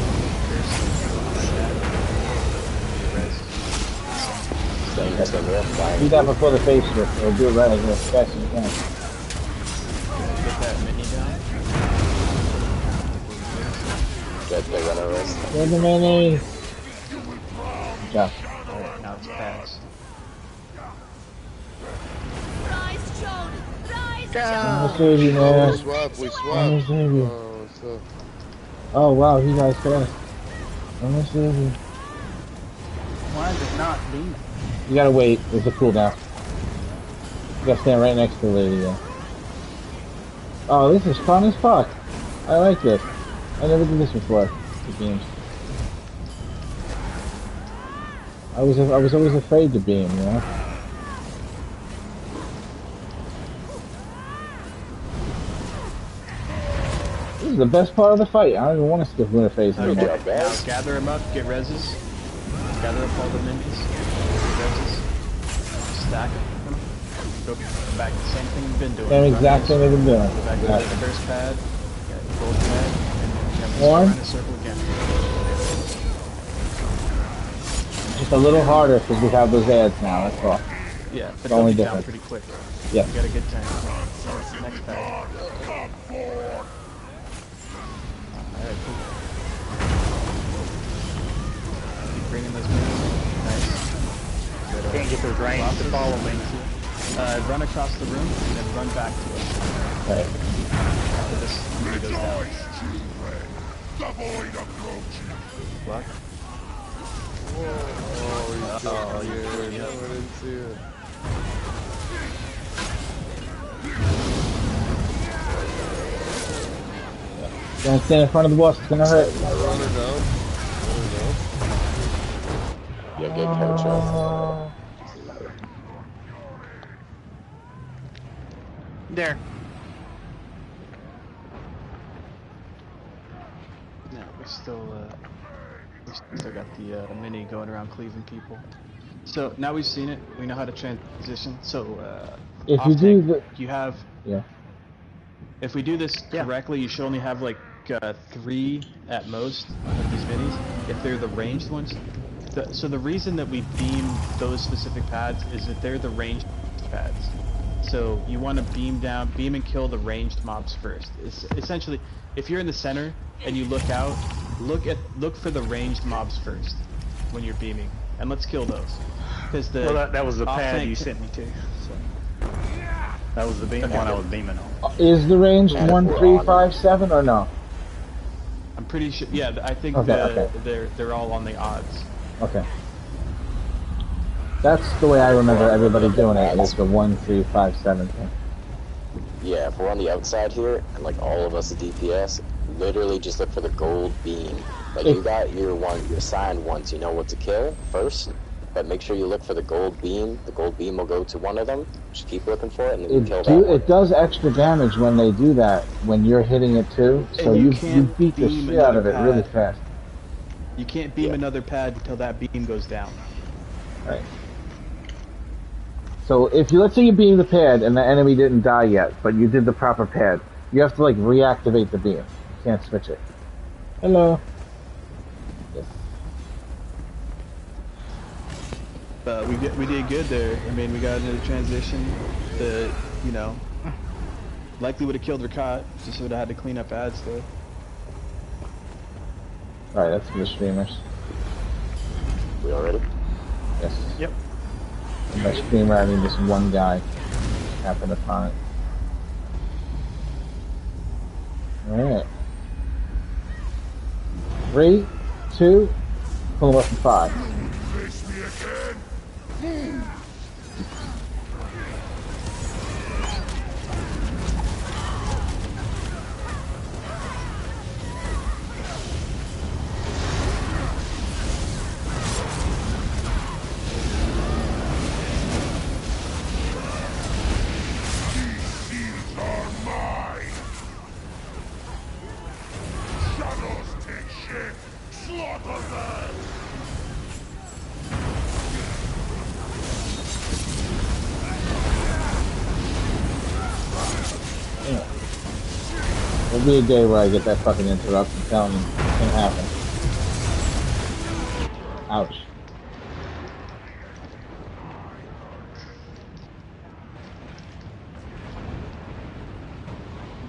Speaker 5: Do that before the face shift, or do it right as fast as you can.
Speaker 4: Get that mini down.
Speaker 3: Get the runner rest.
Speaker 5: Get the mini! Yeah.
Speaker 4: Alright, now it's pass.
Speaker 10: Rise, Joan. Rise,
Speaker 5: I'm gonna
Speaker 10: Joan.
Speaker 5: save you, man.
Speaker 2: We swap.
Speaker 5: I'm gonna save you.
Speaker 2: Oh, so.
Speaker 5: Oh wow, he got fast. I'm gonna save you.
Speaker 9: Why is it not beaming?
Speaker 5: You gotta wait. There's a cooldown. You gotta stand right next to the lady there. Oh, this is fun as fuck. I like this. I never did this before. The beams. I was always afraid to beam, you know. This is the best part of the fight. I don't even want to skip winter phase anymore.
Speaker 4: Now gather them up, get reses. Gather up all the minis. Get reses. Stack them. Go back to the same thing you've been doing.
Speaker 5: Same exact thing they've been doing.
Speaker 4: Go back to the first pad. Gold pad. And
Speaker 5: One.
Speaker 4: run a circle again.
Speaker 5: Just a little harder because we have those ads now, that's all.
Speaker 4: Yeah, but
Speaker 5: only
Speaker 4: they'll be down
Speaker 5: difference.
Speaker 4: pretty quick.
Speaker 5: Yeah.
Speaker 4: You got a good tank. Next pad. Alright, cool. Keep bringing those minis. Nice.
Speaker 7: Can't get those reins to follow me.
Speaker 4: Run across the room and then run back to us.
Speaker 5: Right.
Speaker 4: After this mini goes down. Block.
Speaker 2: Oh, he's jumping here. I didn't see it.
Speaker 5: Don't stand in front of the boss, it's gonna hurt.
Speaker 2: Run her down.
Speaker 3: Yeah, good coach up.
Speaker 11: There.
Speaker 4: No, we still got the mini going around cleaving people. So now we've seen it, we know how to transition. So
Speaker 5: If you do the...
Speaker 4: you have,
Speaker 5: Yeah.
Speaker 4: if we do this correctly, you should only have like 3 at most of these minis if they're the ranged ones. So the reason that we beam those specific pads is that they're the ranged pads. So you want to beam and kill the ranged mobs first. It's essentially, if you're in the center and you look out, look for the ranged mobs first when you're beaming, and let's kill those. Because
Speaker 7: that was the pad you sent me to. So. That was the beam one I was beaming on.
Speaker 5: Is the range 1357 or no?
Speaker 4: I'm pretty sure. Yeah, I think they're all on the odds.
Speaker 5: Okay. That's the way I remember everybody doing it, is the 1357 thing.
Speaker 3: Yeah, if we're on the outside here, and like all of us at DPS, literally just look for the gold beam. Like you got your assigned ones, you know what to kill first, but make sure you look for the gold beam. The gold beam will go to one of them. Just keep looking for it, and then you kill that one.
Speaker 5: It does extra damage when they do that, when you're hitting it too, so you beat the shit out of it really fast.
Speaker 4: You can't beam another pad until that beam goes down.
Speaker 5: Right. So if let's say you beam the pad and the enemy didn't die yet, but you did the proper pad, you have to like reactivate the beam. You can't switch it. Hello. Yes.
Speaker 4: We did good there. I mean, we got into the transition. Likely would have killed Rakat. Just would have had to clean up ads though.
Speaker 5: Alright, that's for the streamers.
Speaker 3: We all ready?
Speaker 5: Yes.
Speaker 7: Yep.
Speaker 5: And by streamer, I mean just one guy happened upon it. Alright. 3, 2, pull him up to 5.
Speaker 8: Face me again.
Speaker 5: There'll be a day where I get that fucking interrupt and tell him it's gonna happen. Ouch.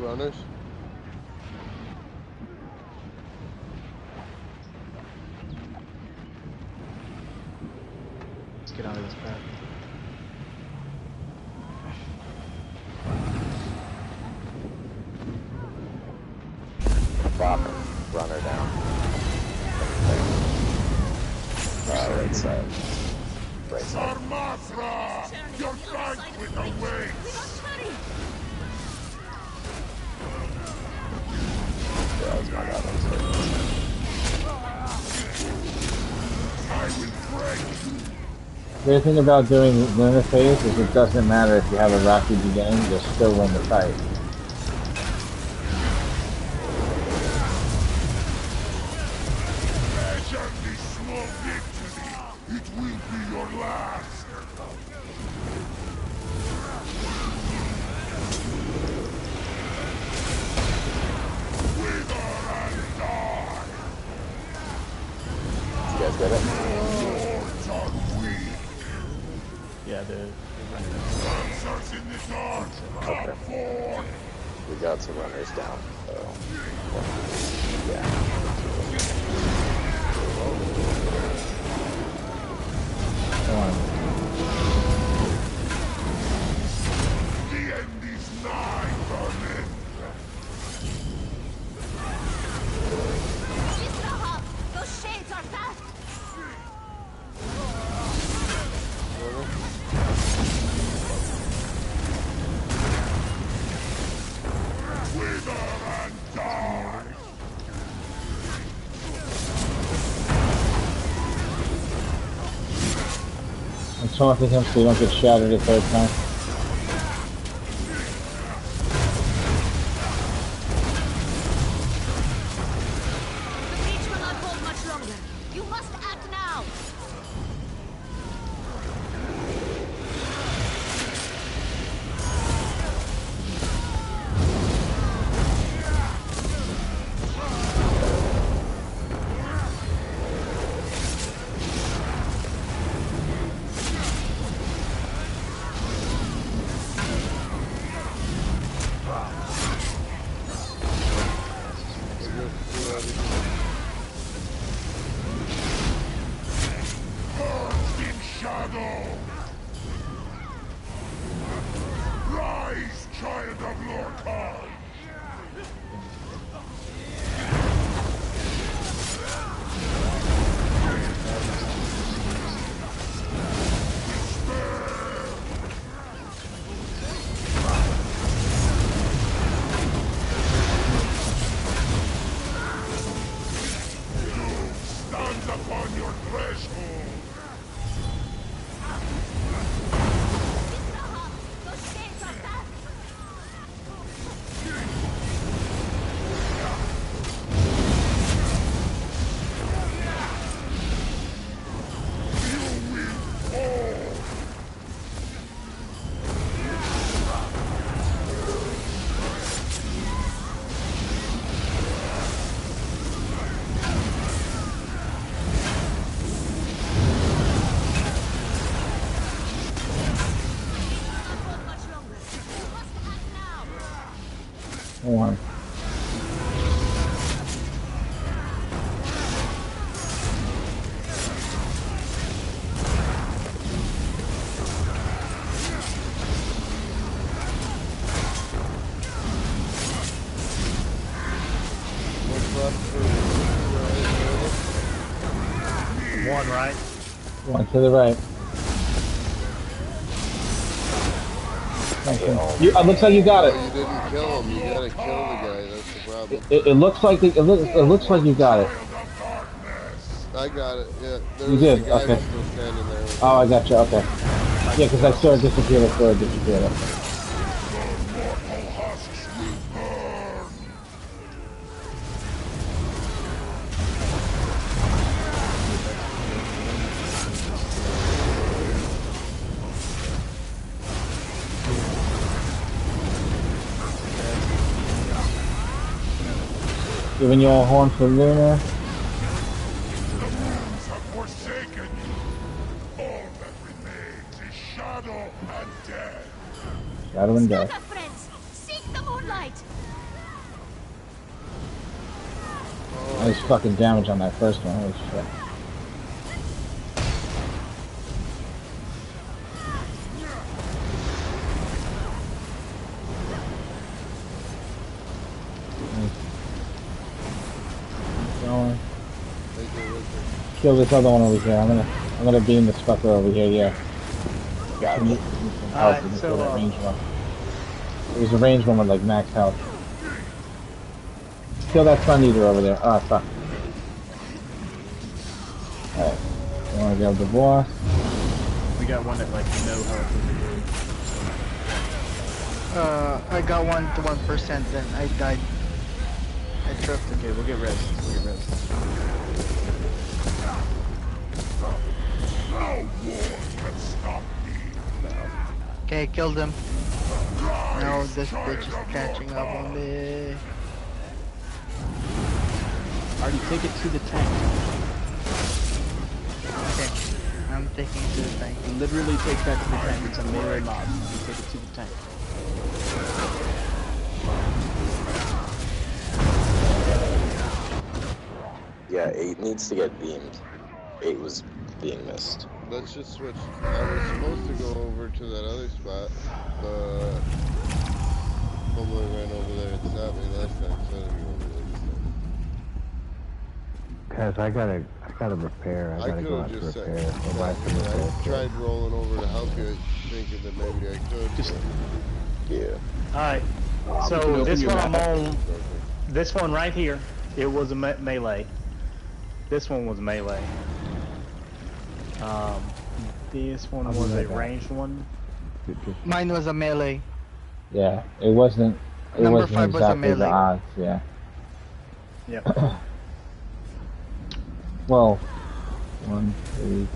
Speaker 2: Runners.
Speaker 4: Let's get out of this pad.
Speaker 3: Flop her. Run her down. right side. Right side.
Speaker 8: Armafra! You're flanked with the
Speaker 10: We
Speaker 8: weights!
Speaker 10: must hurry!
Speaker 3: Yeah, that was my bad. I'm sorry.
Speaker 8: I will break you!
Speaker 5: The thing about doing lunar phase is it doesn't matter if you have a rocky beginning, you'll still win the fight.
Speaker 8: Measure this small victory! It will be your last! Wither and die!
Speaker 3: You guys get it?
Speaker 8: Lords are weak!
Speaker 4: Yeah, dude.
Speaker 8: Lancers in the dark!
Speaker 3: Okay.
Speaker 8: Come forth!
Speaker 3: We got some runners down, so yeah.
Speaker 5: Come on.
Speaker 8: The end is nigh, vermin!
Speaker 10: Israel! Those shades are fast!
Speaker 8: Wither and die!
Speaker 5: I'm taunting him so you don't get shattered a third time.
Speaker 10: The breach will not hold much longer. You must act now!
Speaker 8: Purged in shadow! Rise, child of Lorcan! Stands upon your threshold!
Speaker 10: Israel! Those shades are fast!
Speaker 8: You will fall!
Speaker 10: Hold much longer. You must act now!
Speaker 5: Come on.
Speaker 2: What's left for
Speaker 9: One, right?
Speaker 5: One to the right. It looks like you got it.
Speaker 2: Oh, you didn't kill him. You gotta kill the guy. That's the problem.
Speaker 5: It looks like it looks like you got it.
Speaker 2: I got it. Yeah, there
Speaker 5: You
Speaker 2: was
Speaker 5: did,
Speaker 2: a guy
Speaker 5: okay.
Speaker 2: who's still standing there.
Speaker 5: Oh, I got you. Okay. Yeah, because I saw it disappear. I saw it disappear.
Speaker 8: Your mortal husks will burn!
Speaker 5: Giving you a horn for Luna.
Speaker 8: The moons have forsaken you! All that remains is shadow and death!
Speaker 5: Shadow and
Speaker 10: Scatter,
Speaker 5: death.
Speaker 10: friends! Seek the moonlight!
Speaker 5: Nice fucking damage on that first one. Holy shit. Going. Kill this other one over here. I'm I'm gonna beam this fucker over here, yeah.
Speaker 3: Got
Speaker 5: Need
Speaker 3: it.
Speaker 5: some help
Speaker 7: Alright,
Speaker 5: with
Speaker 7: so,
Speaker 5: that range one. There's a range one with like max health. Kill that Sun Eater over there. Oh, fuck. Alright. I wanna grab the boss.
Speaker 4: We got one at like no health over here.
Speaker 11: I got 1 to 1%, then I died. I tripped.
Speaker 4: Okay, we'll get rest. We'll get rest.
Speaker 8: No war can stop me.
Speaker 11: Okay, killed him. Now this bitch is catching up on me.
Speaker 4: Already take it to the tank.
Speaker 11: Okay, I'm taking it to the tank.
Speaker 4: Literally take that to the tank. It's a melee mob. You take it to the tank.
Speaker 3: Yeah, 8 needs to get beamed. 8 was being missed.
Speaker 2: Let's just switch. I was supposed to go over to that other spot, but Homeboy ran over there and stopped me last time, so I didn't go over there this time.
Speaker 6: Cause I gotta repair. I gotta go out to
Speaker 2: just
Speaker 6: repair. Or buy some repair
Speaker 2: I
Speaker 6: kit.
Speaker 2: tried rolling over to help you, thinking that maybe I could.
Speaker 4: Just
Speaker 3: Yeah.
Speaker 7: Alright,
Speaker 4: You
Speaker 7: so
Speaker 4: can open
Speaker 7: this
Speaker 4: your
Speaker 7: one I'm
Speaker 4: map.
Speaker 7: on, this one right here, it was a melee. This one was melee. This one
Speaker 5: I'll be
Speaker 7: was
Speaker 5: right
Speaker 7: a
Speaker 5: back.
Speaker 7: ranged one.
Speaker 11: Mine was a melee.
Speaker 5: Yeah, it wasn't. It
Speaker 11: Number
Speaker 5: wasn't
Speaker 11: 5 was a
Speaker 5: exactly the
Speaker 11: melee.
Speaker 5: odds. Yeah.
Speaker 7: Yep.
Speaker 5: Well, 1, 3.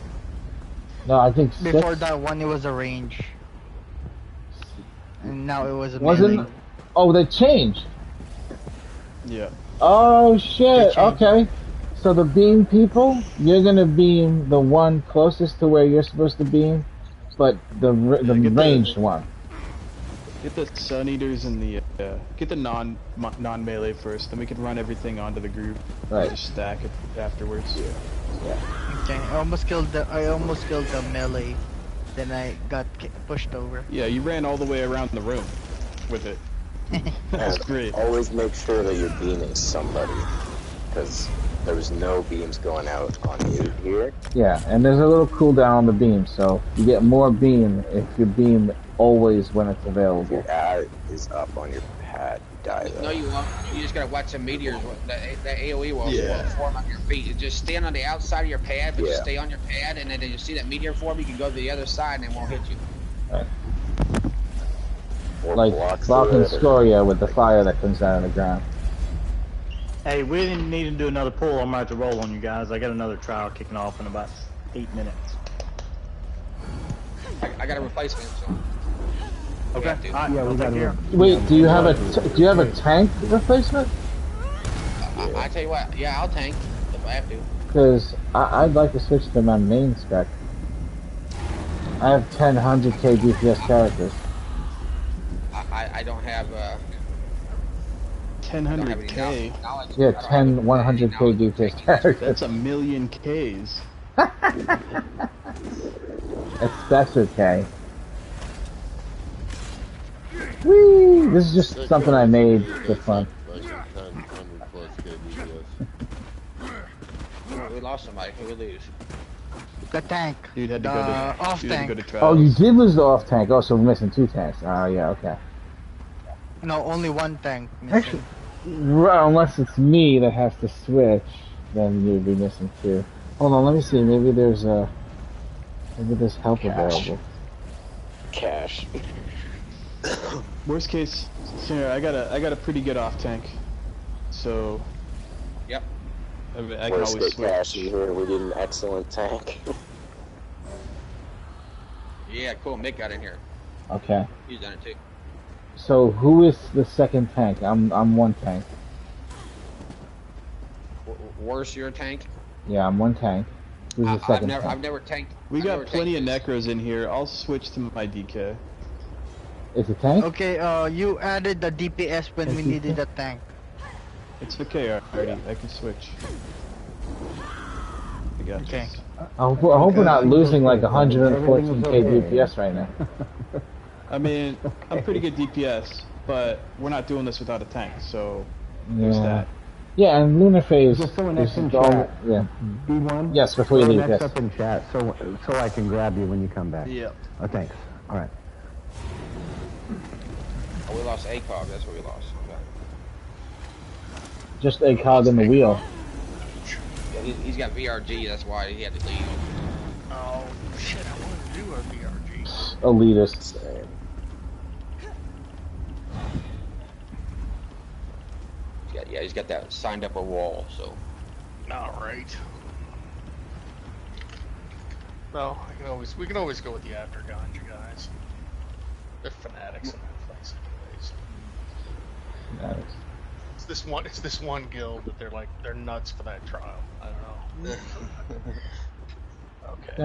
Speaker 5: No, I think 6.
Speaker 11: Before that one, it was a range. And now it was a
Speaker 5: Wasn't?
Speaker 11: melee.
Speaker 5: Oh, they changed.
Speaker 4: Yeah.
Speaker 5: Oh shit.
Speaker 11: They changed.
Speaker 5: Okay. So the beam people, you're gonna beam the one closest to where you're supposed to beam, but the
Speaker 4: get
Speaker 5: ranged one.
Speaker 4: Get the Sun Eaters and the get the non-melee first, then we can run everything onto the group.
Speaker 5: Right.
Speaker 4: Just stack it afterwards.
Speaker 5: Yeah.
Speaker 11: Okay, I almost killed the melee. Then I got pushed over.
Speaker 4: Yeah, you ran all the way around the room with it. That's
Speaker 3: And
Speaker 4: great.
Speaker 3: always make sure that you're beaming somebody, because there was no beams going out on you here.
Speaker 5: Yeah, and there's a little cooldown on the beam, so you get more beam if you beam always when it's available.
Speaker 3: Your ad is up on your pad. You die though.
Speaker 12: No, you won't. You just gotta watch some meteors. That AOE will form on your feet. You just stand on the outside of your pad, but just stay on your pad, and then you see that meteor form, you can go to the other side and it won't hit you.
Speaker 5: Right.
Speaker 3: Or
Speaker 5: Like
Speaker 3: blocks
Speaker 5: Balkan
Speaker 3: through it, or-
Speaker 5: Scoria with the fire that comes out of the ground.
Speaker 7: Hey, we didn't need to do another pull. I'm about to roll on you guys. I got another trial kicking off in about 8 minutes.
Speaker 12: I got a replacement, so.
Speaker 7: Okay.
Speaker 12: have to.
Speaker 7: Alright,
Speaker 6: Yeah, we
Speaker 7: I'll
Speaker 6: gotta
Speaker 7: take care.
Speaker 6: run.
Speaker 5: Wait, do you have a tank replacement?
Speaker 12: I tell you what, yeah, I'll tank if I have to.
Speaker 5: Because I'd like to switch to my main spec. I have 10 100k DPS characters.
Speaker 12: I don't have I don't have any
Speaker 4: 1000k.
Speaker 12: knowledge.
Speaker 5: Yeah,
Speaker 12: I don't
Speaker 5: 10
Speaker 12: have
Speaker 5: 100k
Speaker 12: any
Speaker 5: DPS characters.
Speaker 4: That's a million Ks.
Speaker 5: That's okay. Whee! This is just something I made for fun.
Speaker 2: Like 10, 100 plus KBPS.
Speaker 12: We lost somebody. Who we lose?
Speaker 11: The tank.
Speaker 4: Dude had to
Speaker 11: The
Speaker 4: go to
Speaker 11: off
Speaker 4: dude had to
Speaker 11: tank.
Speaker 4: go to trials.
Speaker 5: Oh, you did lose the off tank. Oh, so we're missing 2 tanks. Oh, yeah, okay.
Speaker 11: No, only 1 tank. Missing.
Speaker 5: Actually, unless it's me that has to switch, then you'd be missing 2. Hold on, let me see. Maybe there's help available.
Speaker 3: Cash.
Speaker 4: Worst case scenario, I got a pretty good off tank, so
Speaker 12: Yep.
Speaker 4: I can
Speaker 3: Worst
Speaker 4: always
Speaker 3: get cash
Speaker 4: switch.
Speaker 3: in here. We get an excellent tank.
Speaker 12: Yeah, cool. Mick got in here.
Speaker 5: Okay.
Speaker 12: He's done it too.
Speaker 5: So who is the second tank? I'm 1 tank.
Speaker 12: Worse, your tank.
Speaker 5: Yeah, I'm 1 tank. Who's the
Speaker 12: I've
Speaker 5: second
Speaker 12: never
Speaker 5: tank?
Speaker 12: tanked.
Speaker 4: We
Speaker 12: I've
Speaker 4: got
Speaker 12: never
Speaker 4: plenty of
Speaker 12: tanked
Speaker 4: necros in here. I'll switch to my DK.
Speaker 5: It's a tank?
Speaker 11: Okay, you added the DPS when we needed a tank.
Speaker 4: It's okay already. I can switch. I got
Speaker 11: Okay.
Speaker 4: this.
Speaker 5: I hope we're not losing like 114k DPS right now.
Speaker 4: I mean, I'm pretty good DPS, but we're not doing this without a tank, so there's
Speaker 5: Yeah.
Speaker 4: that.
Speaker 5: Yeah, and lunar phase
Speaker 6: Just throw an
Speaker 5: is
Speaker 6: X in
Speaker 5: all.
Speaker 6: chat.
Speaker 5: Yeah.
Speaker 6: B1.
Speaker 5: Yes, before you
Speaker 6: Throw an
Speaker 5: leave.
Speaker 6: X
Speaker 5: Yes.
Speaker 6: up in chat so I can grab you when you come back.
Speaker 4: Yep.
Speaker 6: Oh, thanks. All right.
Speaker 12: Oh, we lost ACOG. That's what we lost. Okay.
Speaker 5: Just a cog in the wheel.
Speaker 12: Yeah, he's got VRG. That's why he had to leave.
Speaker 13: Oh shit! I wanted to do our VRG.
Speaker 5: Elitist.
Speaker 12: He's got that signed up a wall. So.
Speaker 13: All right. No, we can always go with the after ganja guys. They're fanatics in that place, anyways.
Speaker 5: Nice.
Speaker 13: It's this one guild that they're nuts for that trial. I don't know. Okay.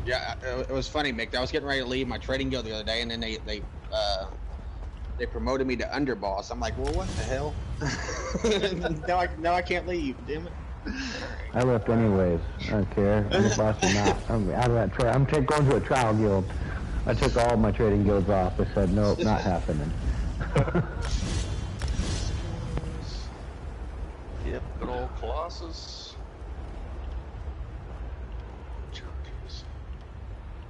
Speaker 12: Yeah, it was funny, Mick. I was getting ready to leave my trading guild the other day, and then they promoted me to underboss. I'm like, well, what the hell? now I can't leave. Damn it.
Speaker 6: I left anyways. I don't care. I'm a boss or not. I'm out of that trade. I'm going to a trial guild. I took all my trading guilds off. I said, nope, not happening.
Speaker 13: Yep, good old Colossus. Charges.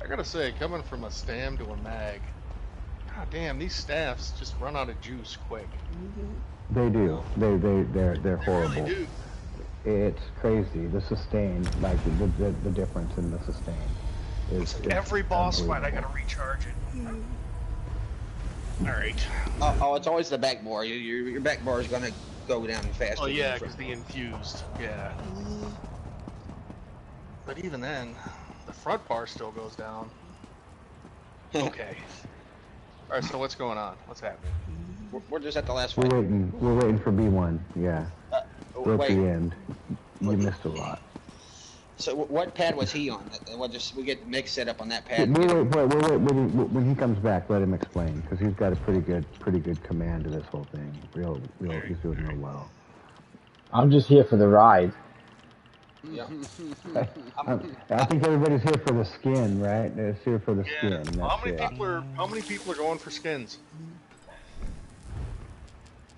Speaker 13: I gotta say, coming from a stam to a mag, god damn, these staffs just run out of juice quick.
Speaker 6: They do. They're horrible.
Speaker 13: They really do.
Speaker 6: It's crazy. The sustain, like the difference in the sustain.
Speaker 13: It's every boss fight, I gotta recharge it. Alright.
Speaker 12: Oh, it's always the back bar. Your back bar is gonna go down faster.
Speaker 13: Oh yeah, because the infused. Yeah. But even then, the front bar still goes down. Okay. Alright, so what's going on? What's happening?
Speaker 12: We're just at the last
Speaker 6: We're
Speaker 12: fight.
Speaker 6: waiting for B1. Yeah. We're at the
Speaker 12: Wait.
Speaker 6: end. You missed a lot.
Speaker 12: So what pad was he on? We get Mick set up on that pad.
Speaker 6: We'll wait when he comes back. Let him explain because he's got a pretty good command of this whole thing. He's doing real well.
Speaker 5: I'm just here for the ride.
Speaker 12: Yeah.
Speaker 6: I think everybody's here for the skin, right? They're here for the skin.
Speaker 13: How
Speaker 6: That's
Speaker 13: many people are going for skins?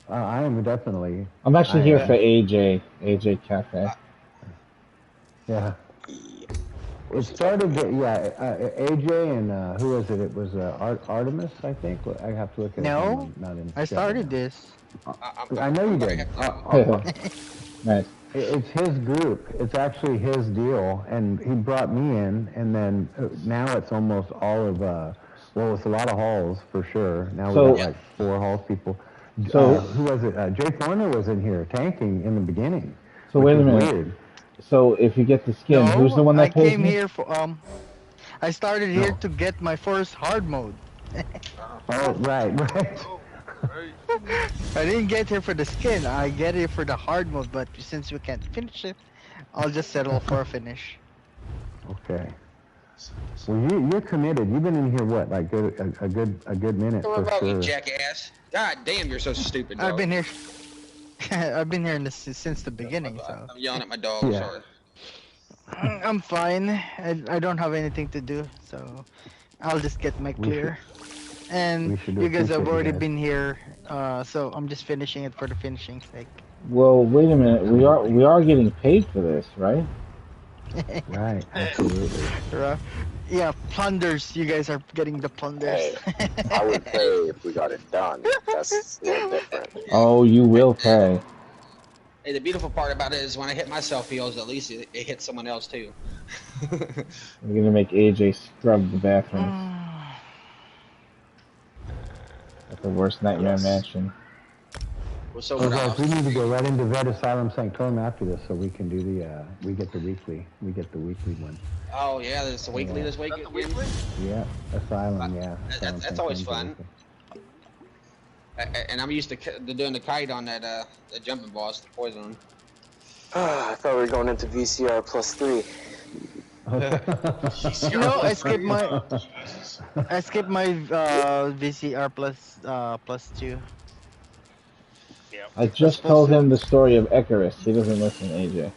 Speaker 6: I am definitely.
Speaker 5: I'm actually here for AJ Cafe.
Speaker 6: Yeah. It started, AJ and who was it? It was Artemis, I think. I have to look at
Speaker 11: No,
Speaker 6: it. Not in
Speaker 11: I started this.
Speaker 6: I know you did.
Speaker 5: Nice.
Speaker 6: It's his group. It's actually his deal, and he brought me in, and then now it's almost all of. Well, it's a lot of halls for sure. Now we got like 4 halls people.
Speaker 5: So
Speaker 6: who was it? Jay Thorner was in here tanking in the beginning.
Speaker 5: So wait a minute.
Speaker 6: Weird.
Speaker 5: So if you get the skin,
Speaker 11: No,
Speaker 5: who's the one that
Speaker 11: I
Speaker 5: pays
Speaker 11: came
Speaker 5: me?
Speaker 11: here for I started here to get my first hard mode.
Speaker 6: Oh, right.
Speaker 11: I didn't get here for the skin. I get here for the hard mode, but since we can't finish it, I'll just settle for a finish.
Speaker 6: Okay. Well, you're committed. You've been in here what, like a good minute
Speaker 12: What
Speaker 6: for
Speaker 12: about
Speaker 6: sure.
Speaker 12: you, jackass? God damn, you're so stupid. Dog.
Speaker 11: I've been here. I've been here since the beginning. So
Speaker 12: I'm yelling at my dog.
Speaker 6: Yeah.
Speaker 12: Sorry.
Speaker 11: I'm fine. I don't have anything to do, so I'll just get my clear. And you guys have already been here, so I'm just finishing it for the finishing sake.
Speaker 5: Well, wait a minute. We are getting paid for this, right?
Speaker 6: Right. Absolutely.
Speaker 11: Yeah, plunders. You guys are getting the plunders.
Speaker 3: Hey, I would pay if we got it done. That's a little different.
Speaker 5: Oh, you will pay.
Speaker 12: Hey, the beautiful part about it is when I hit myself heals, at least it hits someone else too.
Speaker 5: We're gonna make AJ scrub the bathroom. At the worst nightmare mansion.
Speaker 12: Well, so
Speaker 6: guys, we need to go right into Vet Asylum Sanctorum after this, so we can do the we get the weekly one.
Speaker 12: Oh yeah, there's a weekly this week.
Speaker 6: Yeah, Asylum. Yeah.
Speaker 12: That's always fun. And I'm used to doing the kite on that the jumping boss, the poison.
Speaker 3: I thought we were going into VCR +3.
Speaker 11: No, I skipped my VCR +2.
Speaker 5: I just told him the story of Icarus. He doesn't listen, AJ.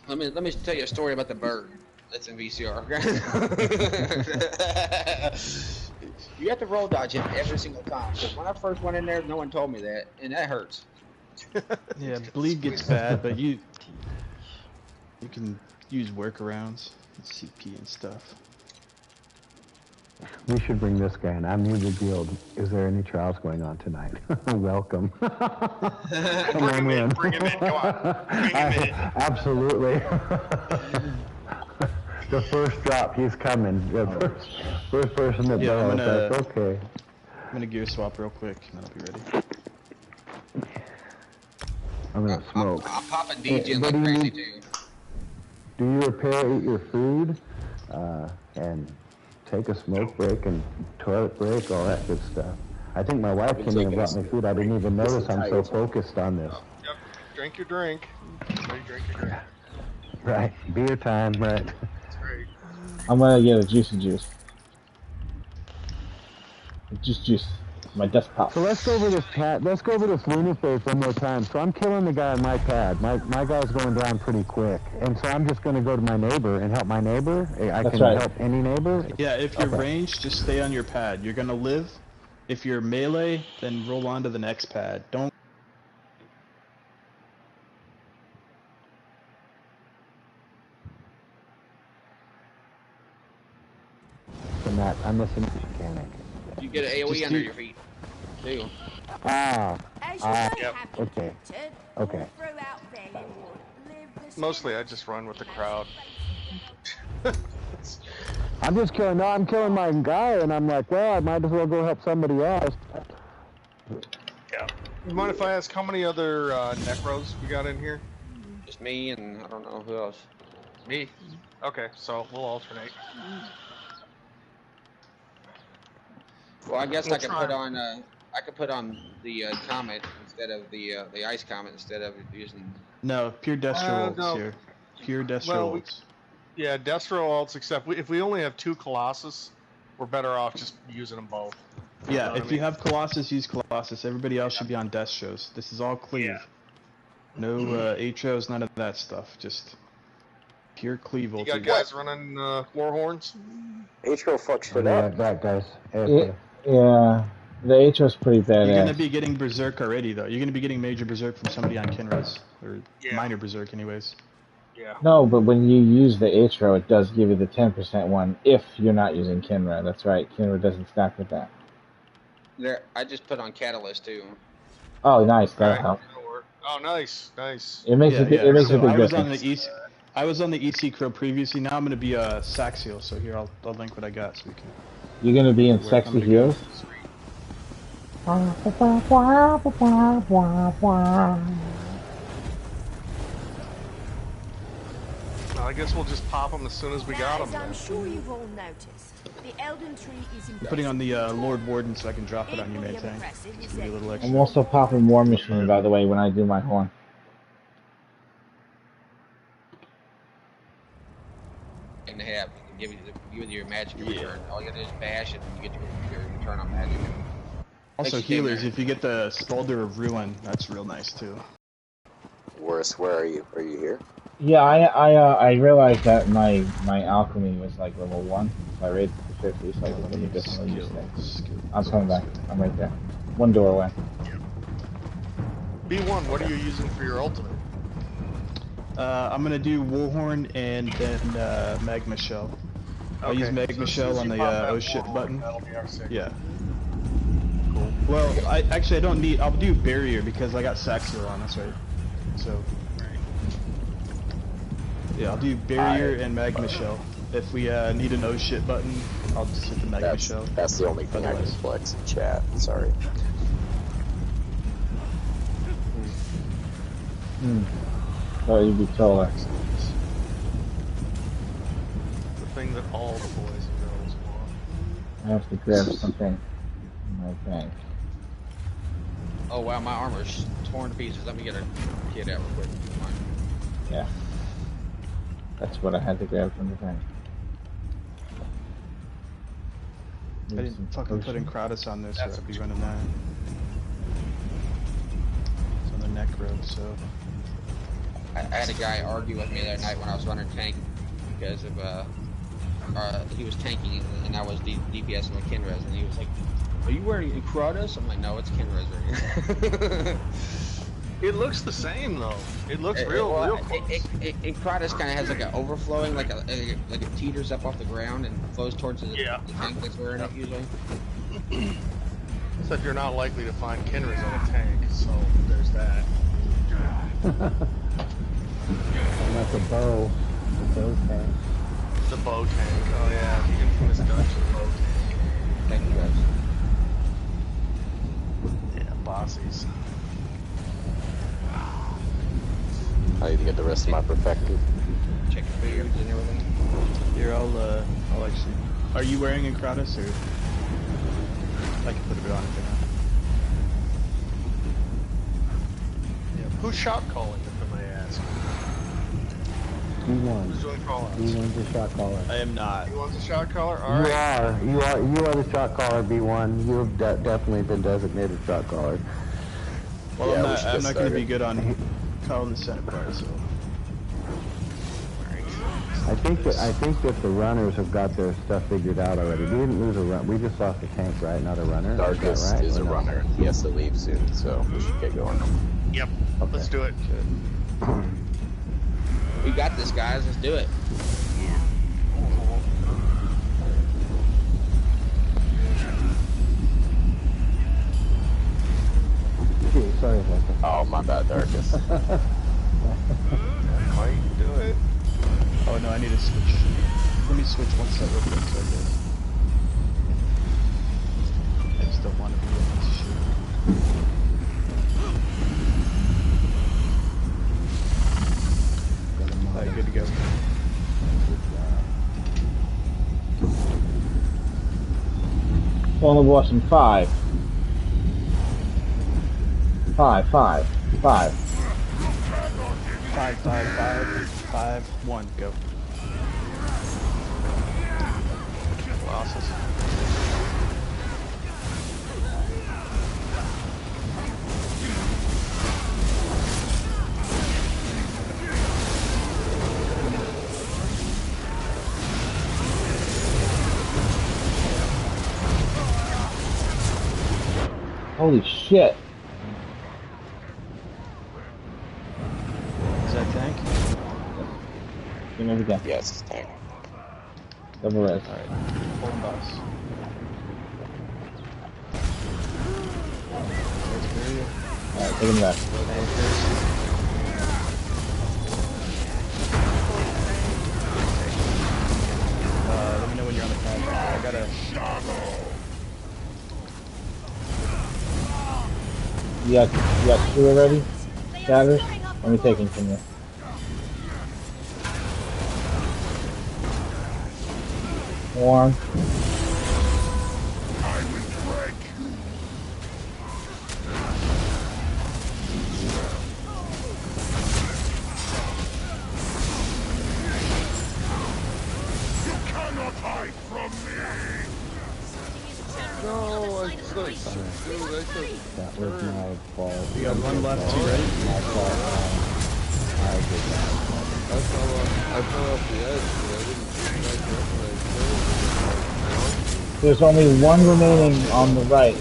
Speaker 12: Let me tell you a story about the bird that's in VCR. You have to roll dodge him every single time. Because when I first went in there, no one told me that, and that hurts.
Speaker 4: Yeah, bleed gets bad, but you can use workarounds, CP and stuff.
Speaker 6: We should bring this guy in. I'm new to the guild. Is there any trials going on tonight? Welcome. Come on in.
Speaker 13: Bring him in. Come on. Bring him in.
Speaker 6: Absolutely. The first drop, he's coming. The first person that barrels, that's okay.
Speaker 4: I'm gonna gear swap real quick, and then I'll be ready.
Speaker 6: I'm gonna smoke.
Speaker 12: I'm popping DJ like crazy too.
Speaker 6: Do you repair, eat your food, and take a smoke break and toilet break, all that good stuff? I think my wife came in and brought me food. I didn't even notice. I'm so focused on this.
Speaker 13: Yep. Drink your drink. Drink your drink.
Speaker 6: Right. Beer time, right.
Speaker 13: That's great.
Speaker 5: I'm gonna get a juicy juice. Juice. My desktop.
Speaker 6: So let's go over this pad. Let's go over this lunar phase one more time. So I'm killing the guy on my pad. My guy's going down pretty quick, and so I'm just going to go to my neighbor and help my neighbor. I can help any neighbor.
Speaker 4: Yeah, if you're ranged, just stay on your pad. You're gonna live. If you're melee, then roll on to the next pad. Don't.
Speaker 6: Matt, I'm missing a mechanic.
Speaker 12: You get an AoE under your feet. Too.
Speaker 6: Okay. Okay.
Speaker 13: Mostly I just run with the crowd.
Speaker 6: I'm killing my guy, and I'm like, well, I might as well go help somebody else.
Speaker 13: Yeah. You mind if I ask how many other necros we got in here?
Speaker 12: Just me and I don't know who else.
Speaker 13: Me? Okay, so we'll alternate.
Speaker 12: Well, I guess I could put on the comet instead of the ice comet instead of using.
Speaker 4: No, pure Destro ults here. Pure Destro ults.
Speaker 13: Yeah, Destro ults. Except if we only have 2 Colossus, we're better off just using them both.
Speaker 4: Yeah, if you have Colossus, use Colossus. Everybody else should be on Destros. This is all cleave.
Speaker 13: Yeah.
Speaker 4: No Atros, none of that stuff. Just pure cleave ults.
Speaker 13: You got guys running Warhorns?
Speaker 3: Atro fucks shit up.
Speaker 6: Yeah, that guys.
Speaker 5: Yeah, the Atro's pretty badass.
Speaker 4: You're gonna be getting Berserk already, though. You're gonna be getting Major Berserk from somebody on Kinra's, or Minor Berserk, anyways.
Speaker 13: Yeah.
Speaker 5: No, but when you use the Atro, it does give you the 10% one if you're not using Kinra. That's right. Kinra doesn't stack with that.
Speaker 12: There, I just put on Catalyst too.
Speaker 5: Oh, nice. That'll help.
Speaker 13: Oh, nice.
Speaker 5: It makes it makes a big difference.
Speaker 4: I was on the EC Crow previously. Now I'm gonna be a Saxiel. So here I'll link what I got so we can.
Speaker 5: You're gonna be in sexy heels.
Speaker 13: Well, I guess we'll just pop them as soon as we got them.
Speaker 10: I'm sure you've all noticed, the Elden Tree is
Speaker 4: I'm putting on the Lord Warden so I can drop it on you, Maytang. Give you a little extra.
Speaker 5: I'm also popping War Machine, by the way, when I do my horn.
Speaker 12: And have give you your magic return. All you gotta do is bash it, and you get your return on magic.
Speaker 4: Also healers, if you get the Scalder of Ruin, that's real nice too.
Speaker 3: Worse, where are you? Are you here?
Speaker 5: Yeah, I realized that my alchemy was like level 1, so I raised it to 50, so I can medicinally use things. I'm coming back. I'm right there. One door away.
Speaker 13: B1, what are you using for your ultimate?
Speaker 4: I'm gonna do Warhorn and then Magma Shell. I'll use Magma Shell on the oh shit button. Yeah. Cool. Well, I don't need. I'll do Barrier because I got Saxiel on. That's right. So. Yeah, I'll do Barrier and Magma Shell. If we need an oh shit button, I'll just hit the Magma Shell.
Speaker 3: That's the only thing I can flex in chat. Sorry.
Speaker 5: Oh, you'd be taller.
Speaker 13: The thing that all the boys and girls want.
Speaker 5: I have to grab something in my bag.
Speaker 12: Oh wow, my armor's torn to pieces. Let me get a kit out real quick.
Speaker 5: Yeah. That's what I had to grab from the thing.
Speaker 4: I didn't fucking put Kratos on this, or I'd be running that. It's on the Necro, so.
Speaker 12: I had a guy argue with me the other night when I was running tank because of he was tanking, and I was DPS with Kinrez, and he was like, "Are you wearing Kratos?" I'm like, "No, it's Kinrez right here."
Speaker 13: It looks the same though. It looks real close.
Speaker 12: Kratos kind of has like an overflowing, like it teeters up off the ground and flows towards the tank that's wearing it usually.
Speaker 13: Except you're not likely to find Kinrez on a tank, so there's that.
Speaker 6: And that's a bow. The bow tank.
Speaker 13: The bow tank. Oh yeah, the infamous Dutch bow tank.
Speaker 12: Thank you guys.
Speaker 13: Yeah, bossies.
Speaker 3: I need to get the rest of my perfected.
Speaker 12: Check food and everything.
Speaker 4: Here, I'll actually. Are you wearing a Kratos or? I can put it on if you're not.
Speaker 13: Yeah. Who's shot calling, if I may ask?
Speaker 6: B1.
Speaker 13: Who's doing call outs?
Speaker 6: B1's the shot caller.
Speaker 4: I am not.
Speaker 13: B1's a shot caller? Alright.
Speaker 6: You are the shot caller, B1. You have definitely been designated shot caller.
Speaker 4: Well,
Speaker 3: Yeah,
Speaker 4: I'm not going to be good on calling the Senate part, so.
Speaker 6: I think that the runners have got their stuff figured out already. We didn't lose a run. We just lost a tank, right? Not a runner.
Speaker 3: Darkest
Speaker 6: right?
Speaker 3: is a runner. He has to leave soon, so we should get going.
Speaker 13: Yep. Okay. Let's do it.
Speaker 12: We got this, guys. Let's do it.
Speaker 6: Sorry about that.
Speaker 3: Oh, my bad, Darkest.
Speaker 13: Might do it.
Speaker 4: Oh no, I need to switch. Let me switch one set real quick so I just don't want to be in this shit. Alright, good to go.
Speaker 5: Fallen Blossom 5. 5, 5, 5.
Speaker 4: 5, 5, 5, 5, 1, go.
Speaker 13: Losses.
Speaker 5: Holy shit.
Speaker 4: Is that tank?
Speaker 5: Give me again.
Speaker 3: Yes, it's tank.
Speaker 5: Double res.
Speaker 4: Alright, pulling boss.
Speaker 5: Alright, take him back.
Speaker 4: Let me know when you're on the pad. I gotta.
Speaker 5: You got 2 already? Shatters? Let me take him from you. One.
Speaker 2: No, I suck. Dude, I suck.
Speaker 6: That was my fault.
Speaker 4: You got one left, you ready?
Speaker 6: My fault. I did that.
Speaker 2: I fell off the edge, but I didn't get back up when I fell.
Speaker 5: There's only one remaining on the right.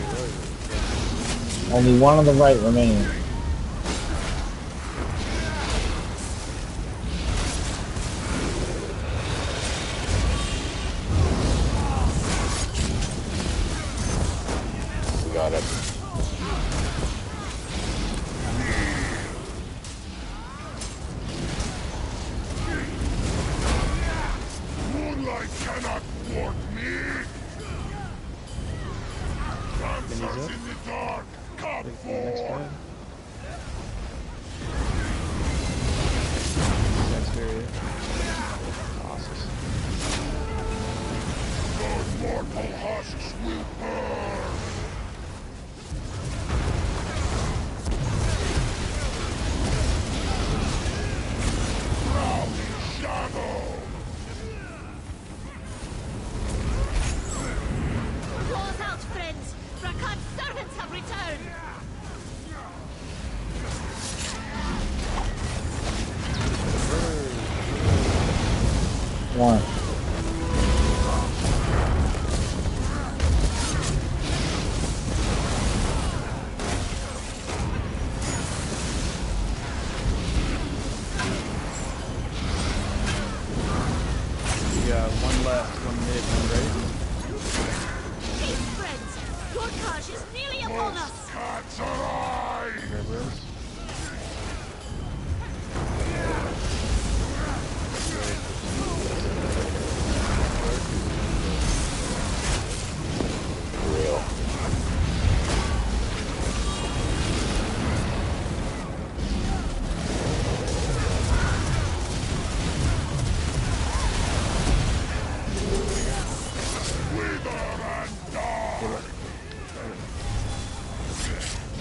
Speaker 5: Only one on the right remaining.
Speaker 3: We got it.
Speaker 8: Moonlight cannot thwart me. Dancers in the dark, come forth.
Speaker 4: Next area. Awesome.
Speaker 8: Those mortal husks will burn. Prowling shadow.
Speaker 10: Claws out, friends! Rakat's servants have returned!
Speaker 5: One.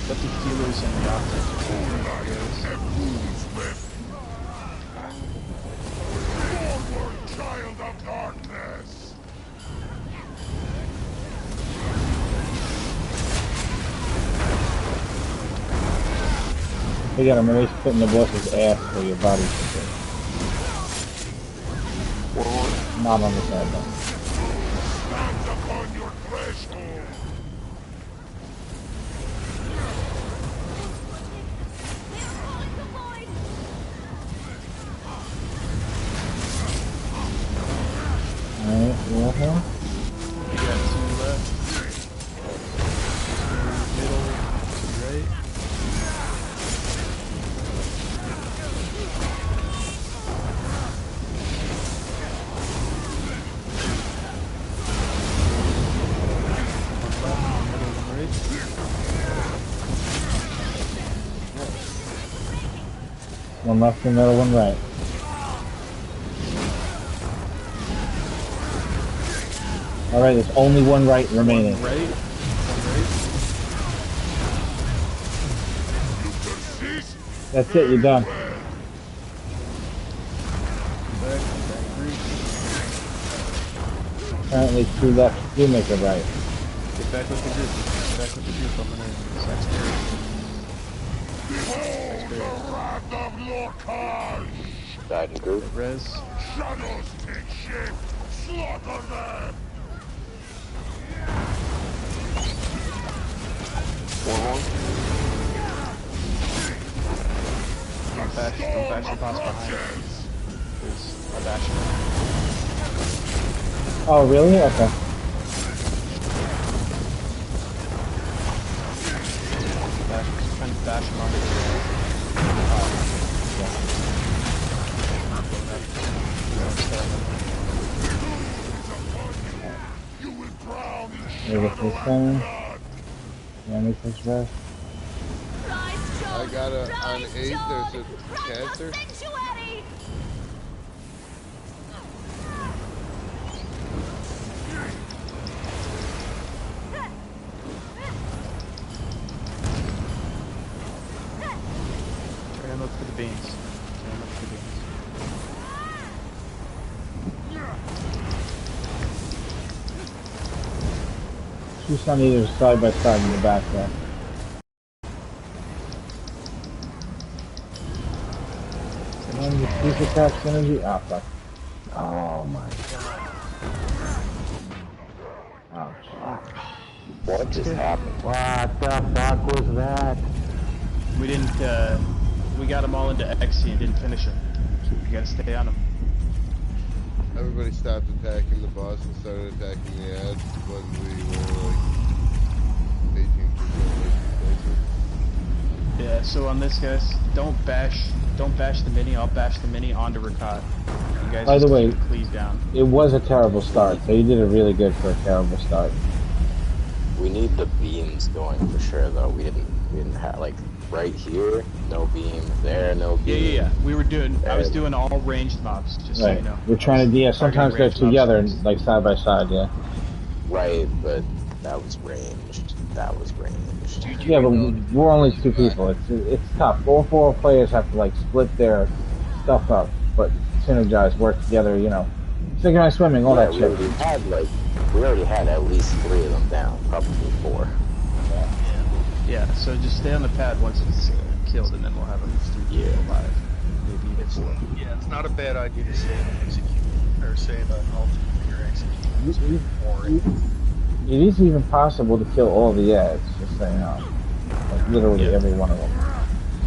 Speaker 4: Got the healers and the offense.
Speaker 8: Forward, child of darkness!
Speaker 5: We got him at least putting the boss's ass where your body's supposed. Not on the side though.
Speaker 8: Stands upon your threshold!
Speaker 5: Alright, water.
Speaker 4: We got 2 left. Middle, right.
Speaker 5: One left in the middle, one right. Alright, there's only one right remaining.
Speaker 4: One right.
Speaker 5: That's it, you're done. Apparently 2 left, you make it right.
Speaker 4: Get back with the group. Get back with the group. I'm gonna
Speaker 8: Behold the wrath of Lorcage!
Speaker 3: Died in group.
Speaker 4: Res.
Speaker 8: Shadows take shape! Slaughter them!
Speaker 4: Don't bash the boss behind. There's a bash.
Speaker 5: Oh, really? Okay.
Speaker 4: Trying to bash him onto the
Speaker 5: There's a fish thing. Yeah, make this rest.
Speaker 2: I got a, on 8, there's a caster.
Speaker 4: Try and look for the beans.
Speaker 5: She's on either side by side in the back there. And then the piece attack synergy. Ah, fuck. Oh my god. Ouch.
Speaker 3: What just happened?
Speaker 6: What the fuck was that?
Speaker 4: We didn't, we got them all into XC and didn't finish them. So we gotta stay on them.
Speaker 2: Everybody stopped attacking the boss and started attacking the ads when we were like 18%
Speaker 4: Yeah, so on this, guys, don't bash the mini. I'll bash the mini onto Rakat. You guys
Speaker 5: By the way,
Speaker 4: cleave down.
Speaker 5: it was a terrible start, so you did it really good for a terrible start.
Speaker 3: We need the beams going for sure, though. We didn't have, like, right here, no beam. There, no beam.
Speaker 4: Yeah. We were doing. I was doing all ranged mobs, just so
Speaker 5: Right.
Speaker 4: you know.
Speaker 5: We're trying to, sometimes go together, like side by side, yeah.
Speaker 3: Right, but that was ranged. That was ranged.
Speaker 5: Yeah, but we're only 2 people. It's tough. All 4 players have to, like, split their stuff up, but synergize, work together, synchronized swimming, all that shit.
Speaker 3: We already had at least 3 of them down, probably 4.
Speaker 4: Yeah, so just stay on the pad once it's killed, and then we'll have at least 3 people alive. Maybe even 4.
Speaker 13: Yeah, it's not a bad idea to save an execute, or save an ultimate for your execute.
Speaker 5: It is even possible to kill all the ads, just so you know. Like, literally every one of them.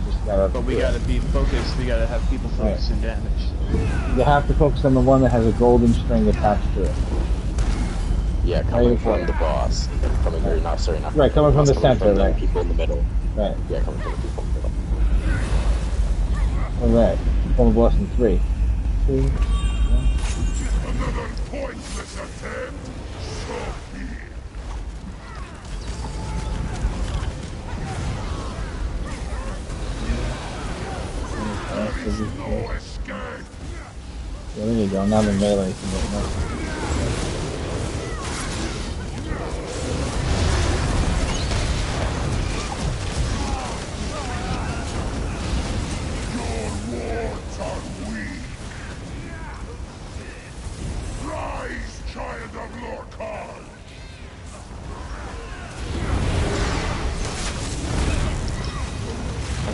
Speaker 5: Just gotta
Speaker 4: But we gotta be focused, we gotta have people focusing damage.
Speaker 5: You have to focus on the one that has a golden string attached to it.
Speaker 3: Yeah, coming from the boss. Coming from, not
Speaker 5: right, coming from the center,
Speaker 3: from
Speaker 5: right.
Speaker 3: the people in the middle.
Speaker 5: Right.
Speaker 3: Yeah, coming from the people in the middle.
Speaker 5: Alright, from the boss in 3. 2, 1.
Speaker 8: Another pointless attempt. So be it. No escape.
Speaker 5: Yeah, there you go. Now the melee can get more.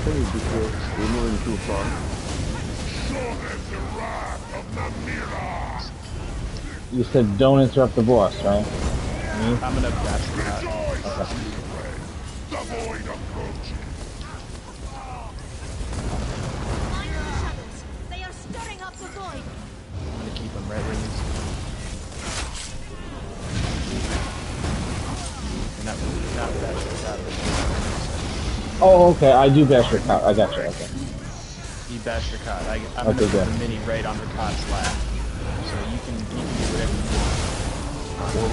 Speaker 9: said he'd be quick. We're moving too far.
Speaker 5: You said don't interrupt the boss, right? Me?
Speaker 4: I'm gonna bash the cat.
Speaker 5: Okay.
Speaker 8: The void approaching.
Speaker 10: Mind the shadows. They are stirring up the void.
Speaker 4: I'm gonna keep him right where he needs to be. Not bash the cat.
Speaker 5: Oh, okay. I do bash your cat. I got you. Okay.
Speaker 4: You bash your cat. I'm gonna put the mini right on the cat's lap. So you can do whatever you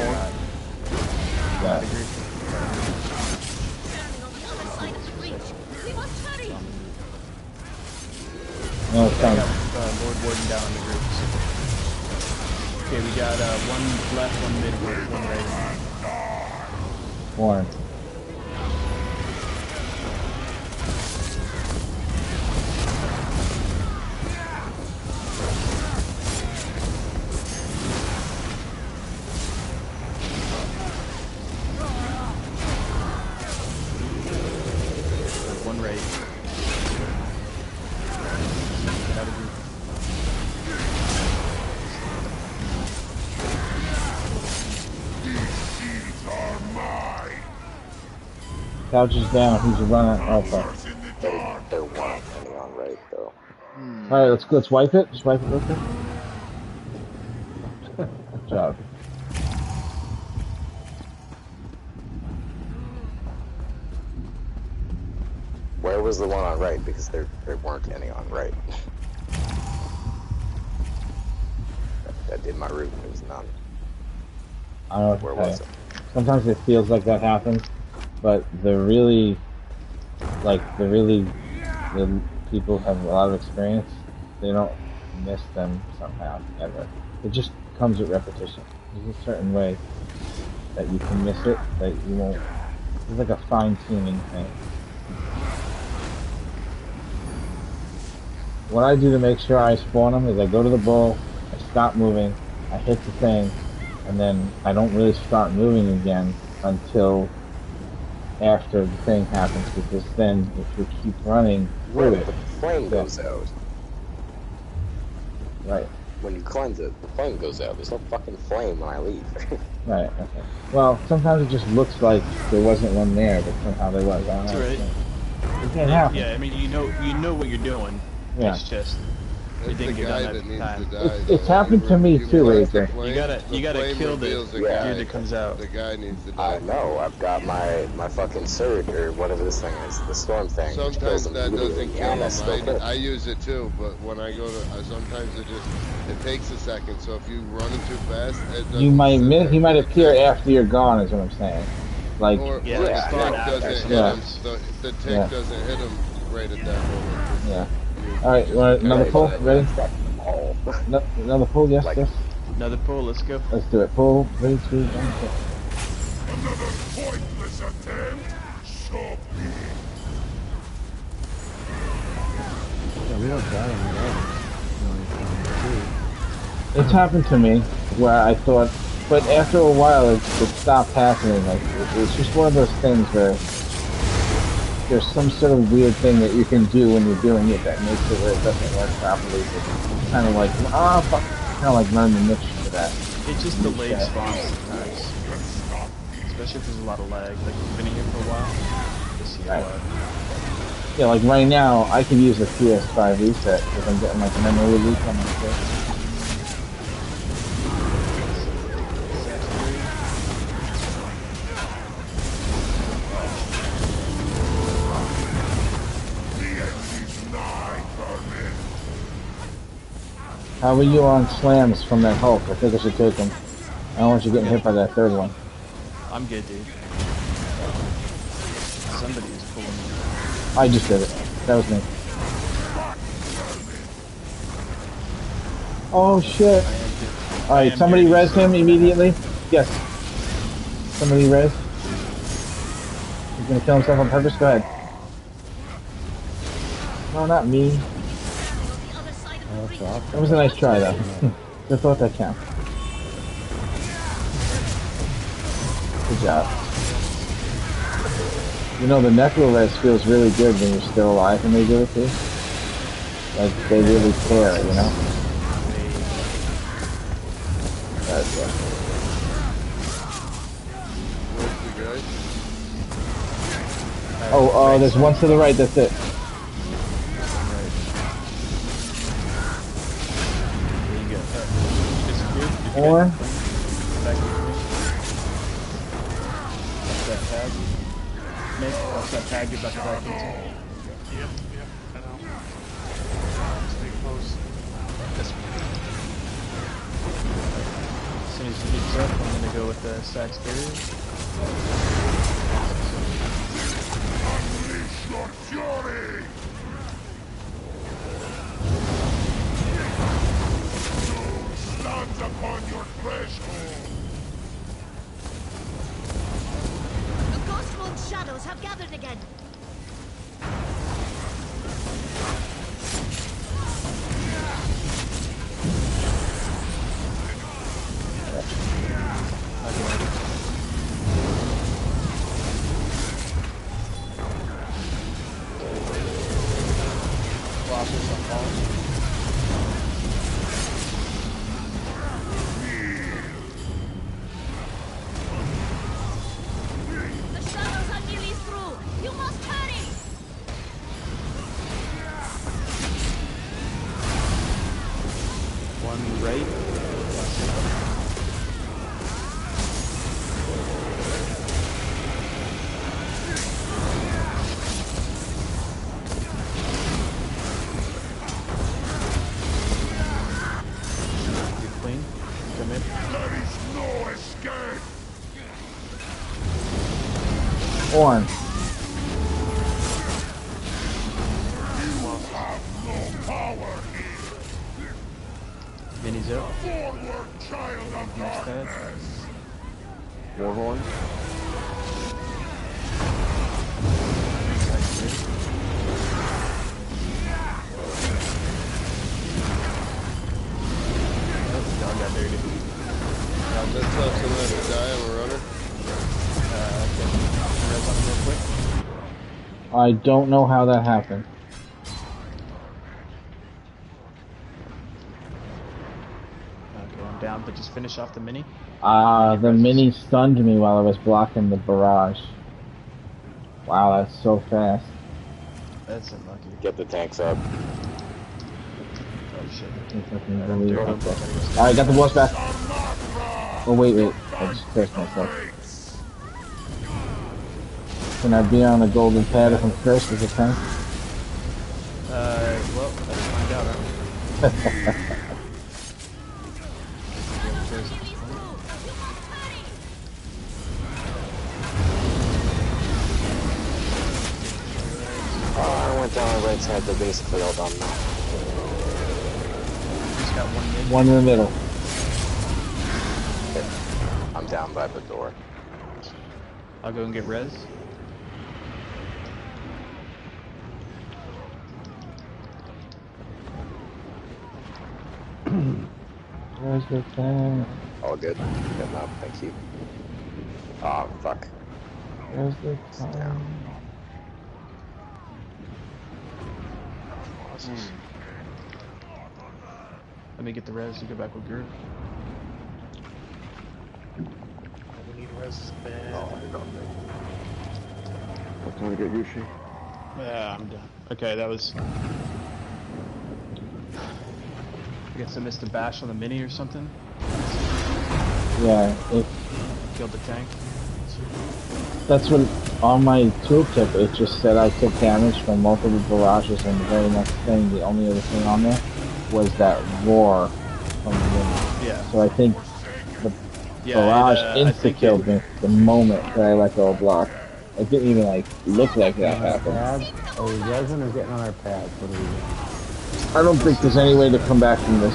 Speaker 4: want.
Speaker 5: Yeah.
Speaker 10: Standing on the other side of the breach. We must hurry.
Speaker 5: No, it's
Speaker 4: I
Speaker 5: fine.
Speaker 4: got Lord Warden down in the groups. Okay, we got one left, one mid, one right.
Speaker 5: Warren.
Speaker 4: One right. Get out of group.
Speaker 5: Couch is down. He's running. Okay.
Speaker 3: There weren't any on right though.
Speaker 5: All right, let's wipe it. Just wipe it real quick. Good job.
Speaker 3: Where was the one on right? Because there weren't any on right. I did my route and there was none.
Speaker 5: I don't know what
Speaker 3: Where
Speaker 5: to tell
Speaker 3: was
Speaker 5: you.
Speaker 3: it?
Speaker 5: Sometimes it feels like that happens, but the people who have a lot of experience. They don't miss them somehow ever. It just comes with repetition. There's a certain way that you can miss it that you won't. It's like a fine-tuning thing. What I do to make sure I spawn them is I go to the bull, I stop moving, I hit the thing, and then I don't really start moving again until after the thing happens, because then if you keep running through it,
Speaker 3: The flame goes out.
Speaker 5: right,
Speaker 3: When you cleanse it, the flame goes out. There's no fucking flame when I leave.
Speaker 5: right, okay. Well, sometimes it just looks like there wasn't one there, but somehow there was. I don't
Speaker 4: That's
Speaker 5: know.
Speaker 4: right.
Speaker 5: It can't happen.
Speaker 4: Yeah, I mean you know what you're doing.
Speaker 5: Yeah.
Speaker 4: It's just you
Speaker 2: It's the
Speaker 4: didn't get
Speaker 2: guy
Speaker 4: done
Speaker 2: that
Speaker 4: at the
Speaker 2: needs
Speaker 4: time.
Speaker 2: to die.
Speaker 5: It's
Speaker 2: though.
Speaker 5: happened to me too,
Speaker 2: realize the
Speaker 5: AJ.
Speaker 2: flame-
Speaker 4: You gotta
Speaker 2: flame
Speaker 4: kill the
Speaker 2: reveals
Speaker 4: dude
Speaker 2: guy.
Speaker 4: that comes out.
Speaker 2: The guy needs to die.
Speaker 3: I know. I've got my fucking surge or whatever this thing is, the storm thing. Which kills
Speaker 2: Sometimes
Speaker 3: him
Speaker 2: that
Speaker 3: immediately,
Speaker 2: doesn't kill
Speaker 3: and I
Speaker 2: him.
Speaker 3: still crit.
Speaker 2: I use it too, but when I go to, sometimes it takes a second. So if you run too fast, it doesn't
Speaker 5: You might
Speaker 2: sit there.
Speaker 5: he might
Speaker 2: It
Speaker 5: appear
Speaker 2: takes-
Speaker 5: after you're gone, is what I'm saying. Like,
Speaker 2: or
Speaker 4: Yeah,
Speaker 2: the
Speaker 4: yeah,
Speaker 2: tick
Speaker 4: yeah.
Speaker 2: doesn't
Speaker 5: Yeah.
Speaker 2: hit him. The tick
Speaker 5: Yeah.
Speaker 2: doesn't hit him right at that moment.
Speaker 5: yeah. All right, you want another pull? Ready? No, another pull? Yes,
Speaker 3: Like-
Speaker 5: yes.
Speaker 4: Another pull, let's go.
Speaker 5: Let's do it. Pull. 3, 2, 1. Pull.
Speaker 8: Another pointless attempt. So be it.
Speaker 6: Yeah, we don't die on the
Speaker 5: It's happened to me where I thought, but after a while it stopped happening. Like it's just one of those things where there's some sort of weird thing that you can do when you're doing it that makes it where it doesn't work properly. It's kind of like fuck, kind of like learn the niche for that.
Speaker 4: It just delays spawns sometimes. Especially if there's a lot of lag. Like you've been here for a while. You see a
Speaker 5: Right.
Speaker 4: lot.
Speaker 5: Yeah, like right now I can use a PS5 reset because I'm getting like memory leak on my shit. How are you on slams from that Hulk? I think I should take him. I don't want you getting hit by that third one.
Speaker 4: I'm good, dude. Somebody is pulling me.
Speaker 5: I just did it. That was me. Oh shit. Alright, somebody res him immediately. Yes. Somebody res. He's gonna kill himself on purpose. Go ahead. No, not me. That was a nice try though. Just thought that count. Good job. You know, the necro res feels really good when you're still alive and they do it too. Like, they really care, you know? Okay.
Speaker 2: Where's the guy?
Speaker 5: Oh, there's one to the right, that's it. Or?
Speaker 4: That tag. Nick, that's that tag, get back into.
Speaker 13: Yep, I know. Stay close.
Speaker 4: As soon as he gets up, I'm gonna go with the Sax barrier.
Speaker 8: Unleash your fury! Doom stands upon your threshold!
Speaker 10: The Ghostmoon shadows have gathered again. The shadows are nearly through. You must hurry.
Speaker 4: One right. You're clean. Come in.
Speaker 8: There is no escape!
Speaker 5: Orange.
Speaker 8: You have no power here!
Speaker 4: Mini's up.
Speaker 8: Forward, child of
Speaker 4: Next pad.
Speaker 8: darkness!
Speaker 6: Warhorn.
Speaker 4: Dog got dirty.
Speaker 2: Let's let somebody die, I'm a runner.
Speaker 4: Okay. Res on him real quick.
Speaker 5: I don't know how that happened.
Speaker 4: Okay, I'm down, but just finish off the mini.
Speaker 5: The mini stunned me while I was blocking the barrage. Wow, that's so fast.
Speaker 4: That's unlucky.
Speaker 3: Get the tanks up.
Speaker 4: Oh shit.
Speaker 5: Alright, got the walls back. Oh, wait. I just cursed myself. Can I be on a golden pad if I'm cursed as a tank?
Speaker 4: Well, let's find out, aren't
Speaker 3: I went down the right side, they're basically all done now.
Speaker 4: Just got one mid.
Speaker 5: One in the middle.
Speaker 3: Okay. I'm down by the door.
Speaker 4: I'll go and get res.
Speaker 5: Where's the tank?
Speaker 3: All good. Good enough, thank you. Oh, fuck.
Speaker 5: Where's the tank?
Speaker 4: Let me get the res to go back with Guru.
Speaker 13: We need res bad.
Speaker 3: Oh, I don't think.
Speaker 6: I'm trying to get Yushi.
Speaker 4: Yeah, I'm done. Okay, that was... I guess I missed a bash on the mini or something.
Speaker 5: Yeah,
Speaker 4: Killed the tank.
Speaker 5: that's what on my tooltip it just said I took damage from multiple barrages, and the very next thing, the only other thing on there was that roar from the mini.
Speaker 4: Yeah.
Speaker 5: So I think the barrage insta-killed me the moment that I let go of block. It didn't even like look like that happened.
Speaker 6: Pads? Oh, resin is getting on our pads. What do we do?
Speaker 5: I don't think there's any way to come back from this.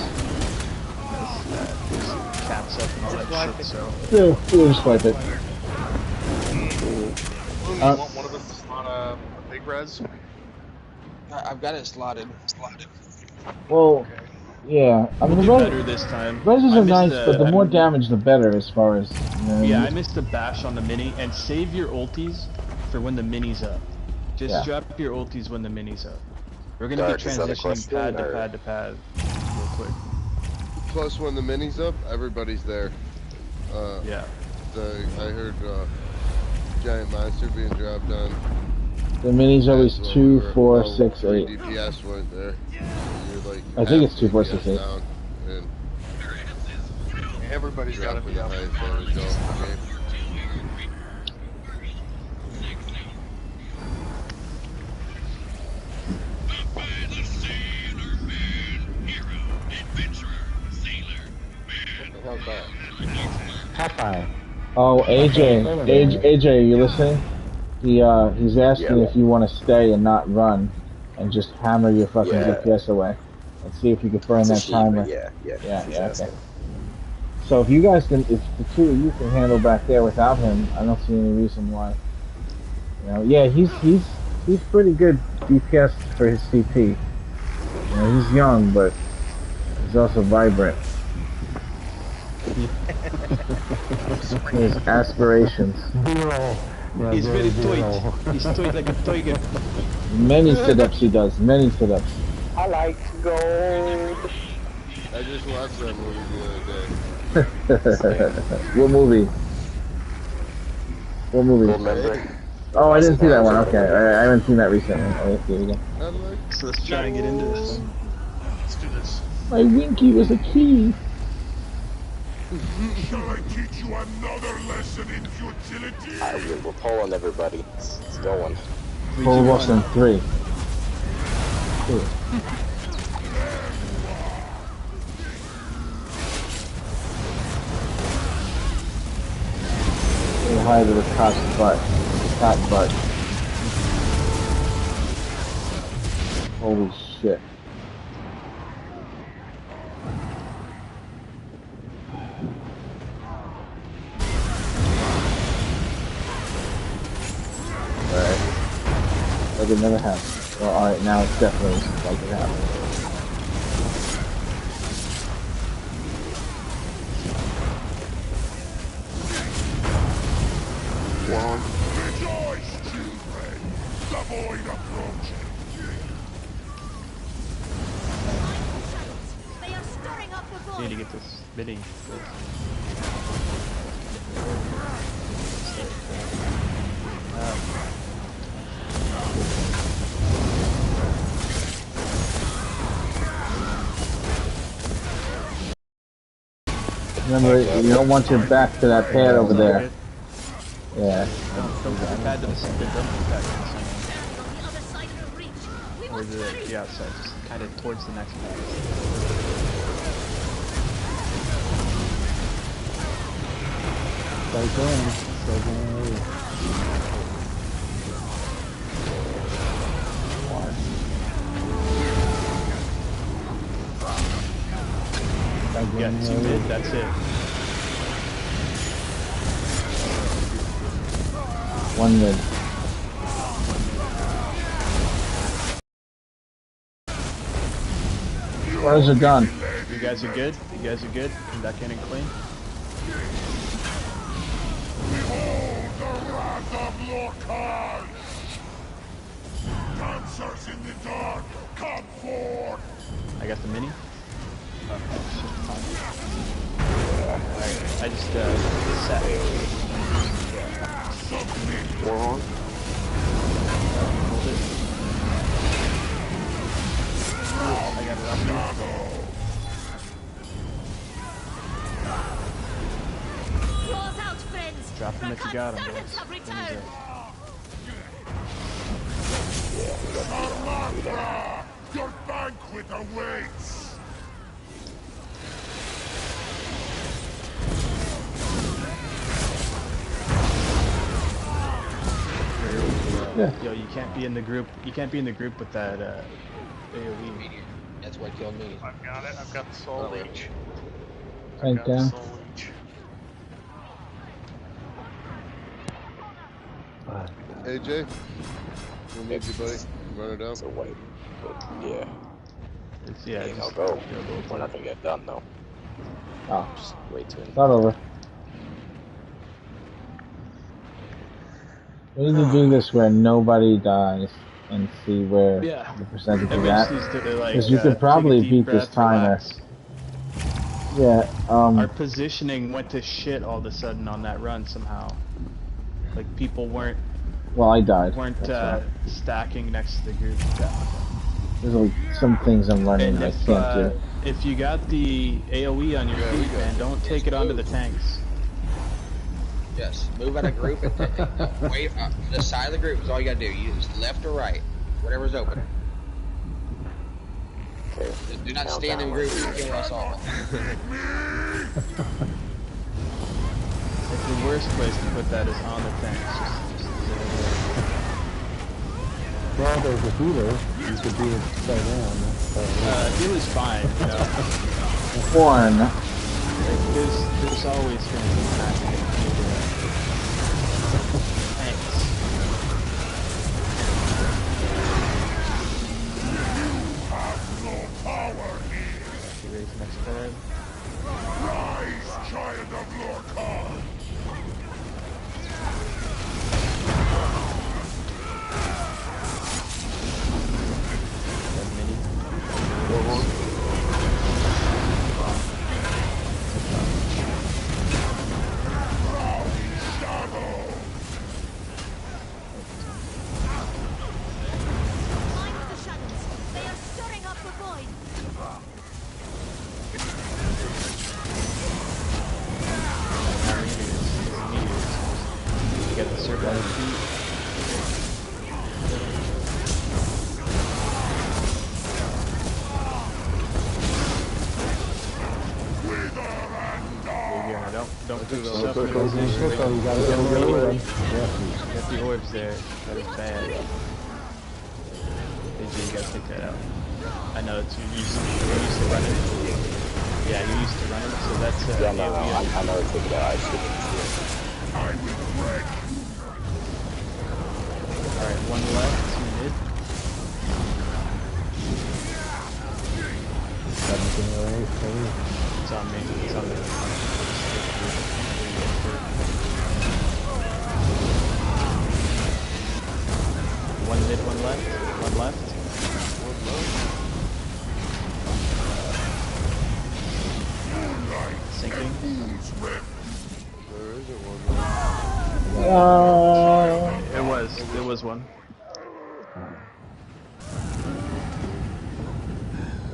Speaker 4: Caps up and all that shit, so...
Speaker 5: Yeah, we'll just wipe it.
Speaker 13: You want one of us to slot a big res?
Speaker 12: I've got it slotted.
Speaker 5: Well, yeah. I mean,
Speaker 4: We'll do
Speaker 5: the
Speaker 4: better this time.
Speaker 5: reses
Speaker 4: I
Speaker 5: are
Speaker 4: missed
Speaker 5: nice, but the more
Speaker 4: I-
Speaker 5: damage, the better as far as...
Speaker 4: Yeah, I missed the bash on the mini, and save your ulties for when the mini's up. Just
Speaker 5: Yeah.
Speaker 4: drop your ultis when the mini's up. We're gonna
Speaker 3: Dark,
Speaker 4: be
Speaker 3: is that a
Speaker 4: transitioning pad to
Speaker 3: question, or-
Speaker 4: pad to pad real quick.
Speaker 2: Plus, when the mini's up, everybody's there.
Speaker 4: Yeah.
Speaker 2: I heard giant monster being dropped on.
Speaker 5: The mini's always
Speaker 2: That's
Speaker 5: 2,
Speaker 2: where
Speaker 5: 4,
Speaker 2: all
Speaker 5: 6,
Speaker 2: 3
Speaker 5: 8.
Speaker 2: DPS went there. And you're like
Speaker 5: I think
Speaker 2: half
Speaker 5: it's 2, 4, 6,
Speaker 2: DPS
Speaker 5: 8.
Speaker 2: down, and
Speaker 13: Everybody's got to
Speaker 2: dropping
Speaker 13: be
Speaker 2: the
Speaker 13: up.
Speaker 2: highest damage off the game.
Speaker 3: What the hell's that?
Speaker 6: Popeye.
Speaker 5: Oh, AJ, you listening? He's asking
Speaker 3: Yeah.
Speaker 5: if you want to stay and not run, and just hammer your fucking
Speaker 3: Yeah.
Speaker 5: DPS away, and see if you can burn
Speaker 3: It's a
Speaker 5: that
Speaker 3: she,
Speaker 5: timer.
Speaker 3: but yeah, she's
Speaker 5: Okay.
Speaker 3: asking.
Speaker 5: So if you guys can, if the two of you can handle back there without him, I don't see any reason why. You know, yeah, he's pretty good DPS for his CP. You know, he's young, but he's also vibrant. His aspirations.
Speaker 4: He's very toy. He's toy like a toy.
Speaker 5: Many sit-ups he does. Many sit-ups.
Speaker 3: I like gold.
Speaker 2: I just watched that movie the other day.
Speaker 5: What movie? What movie?
Speaker 3: Remember?
Speaker 5: Oh, I didn't see that one. Okay, I haven't seen that recently. I didn't see it again.
Speaker 2: I like
Speaker 4: So let's try and get into this.
Speaker 13: Let's do this.
Speaker 5: My Winky was a key.
Speaker 8: Shall I teach you another lesson in futility?
Speaker 3: Alright, we're pulling everybody. It's going.
Speaker 5: Full Wilson 3. Say hi to the cot's butt. The cat butt. Holy shit. Alright. Like it never happened. Well, alright, now it's definitely like it happened.
Speaker 8: Rejoice, children! The void approaching.
Speaker 10: They are stirring up the void.
Speaker 4: Need to get this mini.
Speaker 5: Remember, you don't want your back to that pad over there. Yeah.
Speaker 4: Don't put the pad to the center. Don't put the pad to the center.
Speaker 10: On the other side of the breach. We
Speaker 4: Or
Speaker 10: must hurry.
Speaker 4: the outside, just kind of towards the next pad.
Speaker 6: Stay going. Stay going.
Speaker 4: You got 2 mid, that's it.
Speaker 5: One mid. Where's it done?
Speaker 4: You guys are good? You guys are good? Come back in and clean?
Speaker 8: Behold the wrath of Lorcan! Dancers in the dark, come forth!
Speaker 4: I got the mini. Oh, shit. Alright, I just set.
Speaker 3: Hold
Speaker 4: Hold it. I got it up here.
Speaker 10: Claws out, friends.
Speaker 4: Drop him if you got him,
Speaker 10: Servants
Speaker 4: boys.
Speaker 10: have
Speaker 4: Minis
Speaker 10: returned.
Speaker 8: Armatra! Your banquet awaits!
Speaker 5: Yeah.
Speaker 4: Yo, you can't be in the group. You can't be in the group with that AoE.
Speaker 12: That's what killed me.
Speaker 13: I've got it. I've got the soul leech.
Speaker 5: Tank
Speaker 13: Got the
Speaker 5: down.
Speaker 13: soul leech.
Speaker 2: AJ, we need you, buddy. Run it down.
Speaker 3: It's a white. But yeah.
Speaker 4: It's, yeah,
Speaker 3: I'll
Speaker 4: just
Speaker 3: go.
Speaker 4: go
Speaker 3: We're not gonna get done though.
Speaker 5: Oh,
Speaker 3: Just wait till.
Speaker 5: it's not over. We need to do this where nobody dies and see where
Speaker 4: Yeah.
Speaker 5: the percentage is
Speaker 4: Everybody
Speaker 5: at.
Speaker 4: just needs to like
Speaker 5: Because you could
Speaker 4: take a
Speaker 5: probably
Speaker 4: deep
Speaker 5: beat this
Speaker 4: breath,
Speaker 5: timer.
Speaker 4: relax.
Speaker 5: Yeah.
Speaker 4: Our positioning went to shit all of a sudden on that run somehow. Like people weren't
Speaker 5: Well, I died.
Speaker 4: stacking next to the group. Yeah.
Speaker 5: There's like some things I'm learning
Speaker 4: And
Speaker 5: I can't do.
Speaker 4: if you got the AOE on your feet, man, don't take it onto the tanks.
Speaker 12: Yes, move out of group and wait. The side of the group is all you gotta do. Use left or right, whatever's open.
Speaker 3: Okay.
Speaker 12: Do not stand in groups and kill us all.
Speaker 4: Like the worst place to put that is on the tanks.
Speaker 6: Well, there's a healer. You could be upside down.
Speaker 4: Healer's fine, you know.
Speaker 5: Corn.
Speaker 4: Like, there's always going to be happening. Thanks. You ready for next turn?
Speaker 8: Rise, child of Lorca!
Speaker 4: Get the circle on your feet. Don't do those stuff. Get the orbs there. That is bad. AJ, you gotta take that out. I know it's you're used to running. Yeah, you're used to running, so that's
Speaker 3: yeah, no, I know it's take it out. I should.
Speaker 4: Alright, one left, mid.
Speaker 6: 1708,
Speaker 4: It's on me, it's on me. One mid, one left, one left. Sinking.
Speaker 2: There isn't one.
Speaker 4: It was one.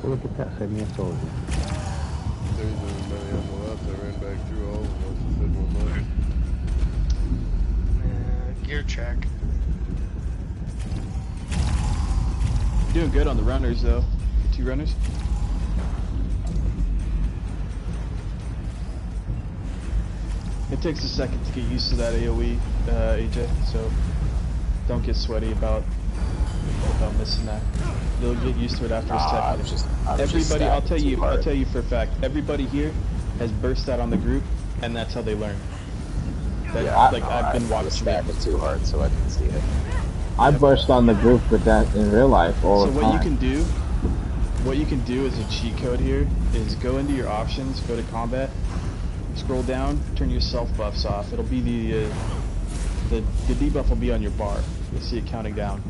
Speaker 6: Look at that, save me a soldier.
Speaker 2: There isn't anybody on the left. I ran back through all of them. I said one left.
Speaker 13: Gear check.
Speaker 4: You're doing good on the runners, though. 2 runners. It takes a second to get used to that AoE, AJ, so don't get sweaty about missing that. You'll get used to it after a second. Everybody, I'll tell you for a fact, everybody here has burst out on the group, and that's how they learn. I've been watching
Speaker 3: it too hard, so I can see it.
Speaker 5: I burst on the group with that in real life all the time.
Speaker 4: So what you can do as a cheat code here is go into your options, go to combat, scroll down, turn your self buffs off. It'll be the debuff will be on your bar. You'll see it counting down.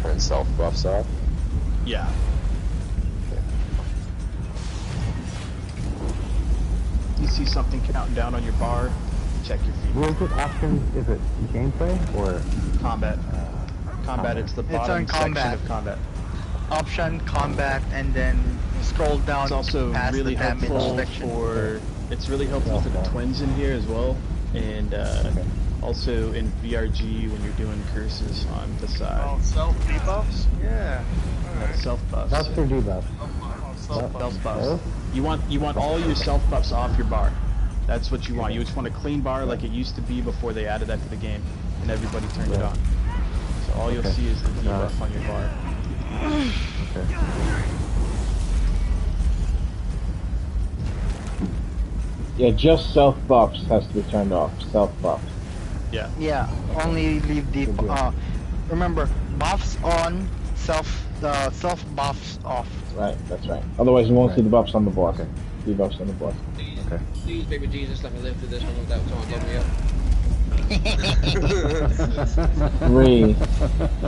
Speaker 3: Turn self buffs off?
Speaker 4: Yeah. You see something counting down on your bar, check your feet.
Speaker 6: What is it? Options? Is it gameplay or
Speaker 4: combat? Combat. It's the bottom section of combat.
Speaker 11: Option, combat, and then scroll down.
Speaker 4: It's also
Speaker 11: past
Speaker 4: really
Speaker 11: the damage
Speaker 4: helpful
Speaker 11: section.
Speaker 4: It's really helpful for the twins in here as well, and also in VRG when you're doing curses on the side.
Speaker 13: Oh, self debuffs? Yeah. Alright.
Speaker 4: Self buffs.
Speaker 6: That's for debuff.
Speaker 13: Self
Speaker 4: buffs. You want all your self buffs off your bar. That's what you want. You just want a clean bar like it used to be before they added that to the game, and everybody turned it on. So all you'll see is the debuff on your bar.
Speaker 5: Yeah, just self buffs has to be turned off. Self buffs.
Speaker 11: Yeah. Yeah. Only leave the remember buffs on, self the self buffs off.
Speaker 5: Right, that's right. Otherwise, you won't see
Speaker 6: Right.
Speaker 5: the buffs on the boss.
Speaker 6: Okay.
Speaker 5: Debuffs on the boss.
Speaker 12: Please,
Speaker 6: Okay.
Speaker 12: please, baby Jesus, let me live through this one without someone blowing me up.
Speaker 5: 3,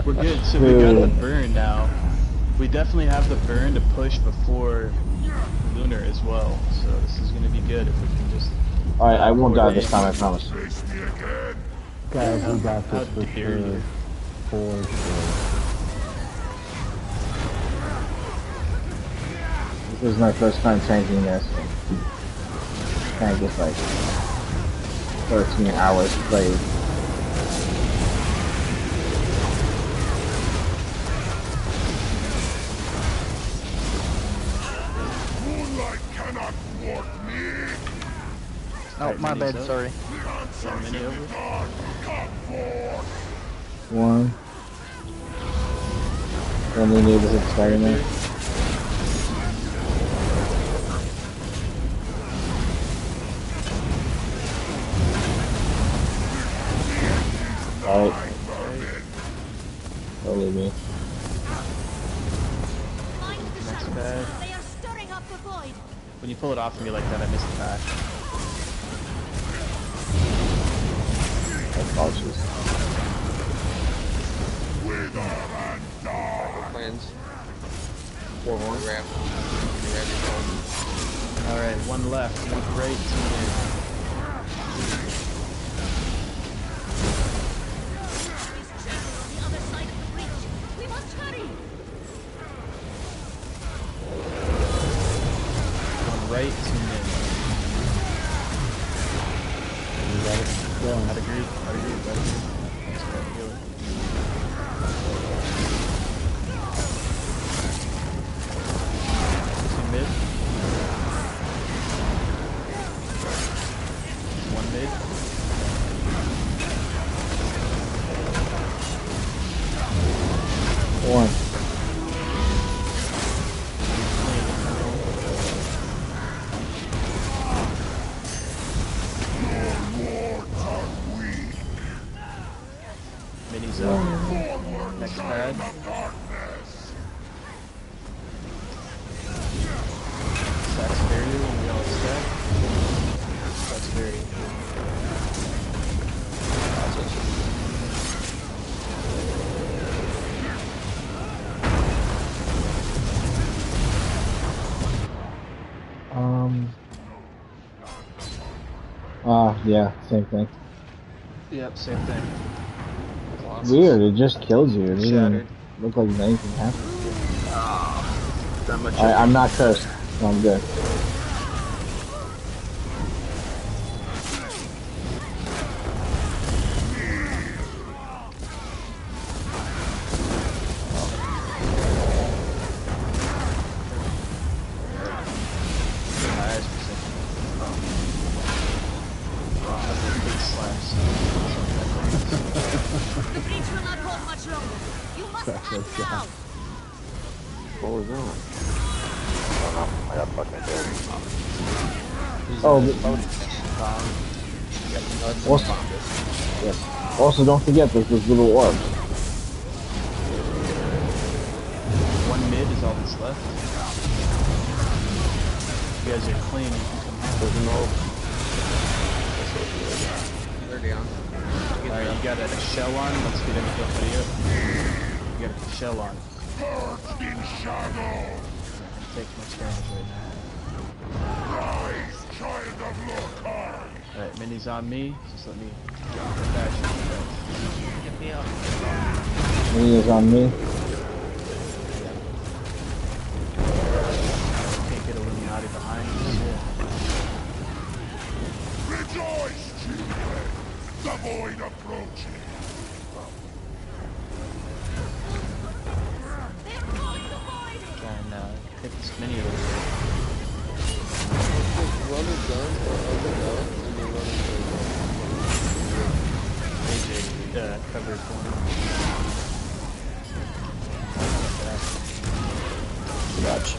Speaker 4: We're good. So we got the
Speaker 5: 2.
Speaker 4: burn now. We definitely have the burn to push before Lunar as well. So this is gonna be good if we can just.
Speaker 5: Alright, I won't die this
Speaker 4: coordinate.
Speaker 5: time, I promise.
Speaker 8: Face me again.
Speaker 6: Guys, we got
Speaker 4: How
Speaker 6: this for
Speaker 4: dare
Speaker 6: sure.
Speaker 4: you.
Speaker 6: For sure.
Speaker 5: This is my first time tanking this. Tank is like 13 hours played.
Speaker 8: Moonlight cannot thwart me.
Speaker 11: Oh, my bad.
Speaker 4: Minis up.
Speaker 11: Sorry.
Speaker 8: The answers
Speaker 4: mini
Speaker 8: in
Speaker 4: over?
Speaker 8: the dark come forth.
Speaker 5: 1. Only need to hit Spider-Man. Alright. Don't leave me.
Speaker 10: Find the
Speaker 4: Next
Speaker 10: shadows.
Speaker 4: bad.
Speaker 10: They are stirring up the void.
Speaker 4: When you pull it off of me like that, I miss the back.
Speaker 5: That's cautious.
Speaker 8: Wither and die.
Speaker 12: Cleanse. 4 more. Grab. Grab your phone.
Speaker 4: Alright, one left. One right, two in.
Speaker 10: These shadows on the other side of the breach. We must hurry.
Speaker 4: One right, two in.
Speaker 6: We got it. Going.
Speaker 4: I'd agree. I'd agree. I'd agree. Let's go. Heal it. Two mid. One mid.
Speaker 5: One.
Speaker 4: Minis up. Next pad. Stacks barrier when we all stack. Stacks barrier.
Speaker 5: Yeah, same thing.
Speaker 4: Yep, same thing.
Speaker 5: Weird, it just kills you. It doesn't
Speaker 4: Shattered.
Speaker 5: look like anything happened.
Speaker 4: That much.
Speaker 5: I'm not cursed, so I'm good.
Speaker 4: My eyes were sinking. Big slaps.
Speaker 10: The breach will not hold much longer. You must act now.
Speaker 3: What was that? I don't know. I got fucking killed.
Speaker 5: Oh,
Speaker 12: Yep, no, it's
Speaker 5: Also-
Speaker 12: some bombers.
Speaker 5: yes. Also, don't forget there's those little orbs.
Speaker 4: One mid is all that's left. You guys are clean. You can come out.
Speaker 3: There's an orb.
Speaker 12: They're down.
Speaker 4: Alright, you got a shell on. Let's get him to buddy up. You got a shell on.
Speaker 8: Purged in shadow.
Speaker 4: Take much damage right now.
Speaker 8: Rise, child of Lorkhar.
Speaker 4: Alright, Minnie's on me. Just let me bash you.
Speaker 12: Get me up.
Speaker 5: He is on me.
Speaker 4: Can't get Illuminati behind you.
Speaker 8: Rejoice, children. The void approaches.
Speaker 10: They're calling the void.
Speaker 4: Try and hit this Minnie over here.
Speaker 2: Run it down or up and down, and then run it
Speaker 4: AJ, cover corner.
Speaker 3: Gotcha.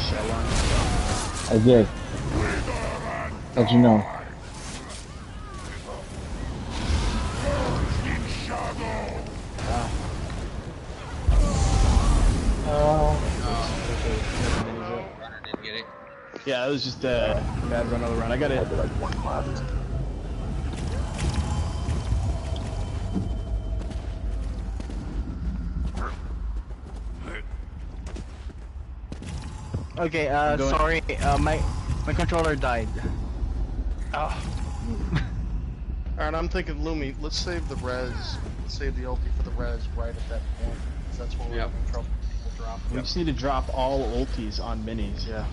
Speaker 4: shell on?
Speaker 5: I did. How'd you know?
Speaker 12: Runner didn't get it.
Speaker 4: Yeah, it was just a bad run all around. I got it.
Speaker 3: Like one left.
Speaker 11: Okay,
Speaker 4: going-
Speaker 11: sorry, my controller died.
Speaker 13: Oh. Alright, I'm thinking, Lumi, let's save the res. Let's save the ulti for the res right at that point. Because that's when we're having trouble with people dropping.
Speaker 4: We just need to drop all ultis on minis, yeah.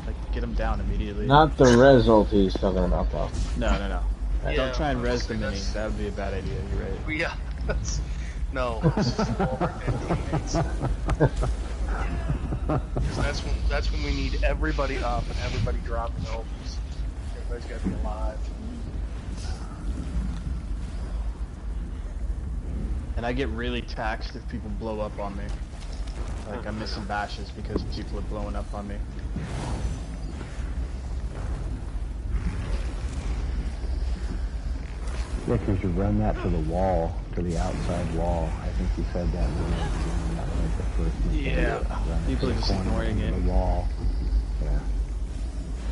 Speaker 4: Like, get them down immediately.
Speaker 5: Not the res ulti he's talking about, though.
Speaker 4: No.
Speaker 13: Yeah,
Speaker 4: Don't try and res the
Speaker 13: that's-
Speaker 4: minis. That would be a bad idea, you're right.
Speaker 13: Well, yeah, that's... No, it's just all of our dead teammates. 'Cause that's when we need everybody up and everybody dropping ultis. Everybody's got to be alive.
Speaker 4: And I get really taxed if people blow up on me. Like, I'm missing bashes because people are blowing up on me.
Speaker 6: Yeah, because you run that to the wall, to the outside wall. I think you said that when that was like the first mistake.
Speaker 4: Yeah,
Speaker 6: Run it
Speaker 4: people
Speaker 6: to
Speaker 4: are
Speaker 6: the
Speaker 4: just
Speaker 6: corner,
Speaker 4: ignoring
Speaker 6: to
Speaker 4: it.
Speaker 6: the wall. Yeah.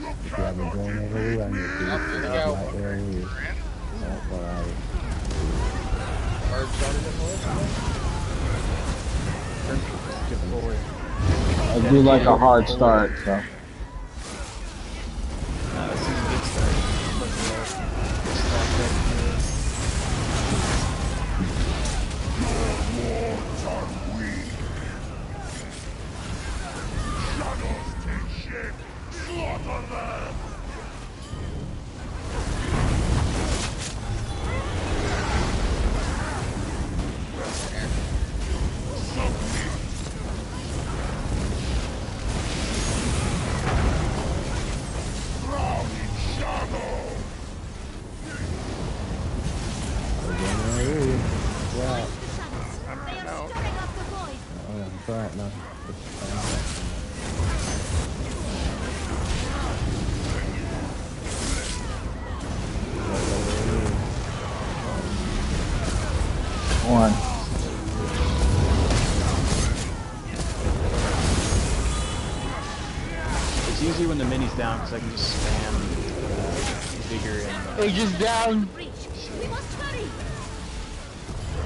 Speaker 6: If you have a drone over you, run your feet
Speaker 12: Up we
Speaker 6: right
Speaker 12: go.
Speaker 6: where you. That's what
Speaker 12: Bird started it for
Speaker 4: Get forward.
Speaker 5: I do like a hard start, so.
Speaker 4: This is a good start.
Speaker 8: Shadows take shape. Slaughter them. Drowning shadow.
Speaker 6: Yeah.
Speaker 10: They are stirring up the void.
Speaker 6: Oh, yeah. It's alright, no.
Speaker 5: One.
Speaker 4: It's easier when the mini's down because I can just spam vigor and.
Speaker 11: Aegis down.
Speaker 10: Breach. We must hurry.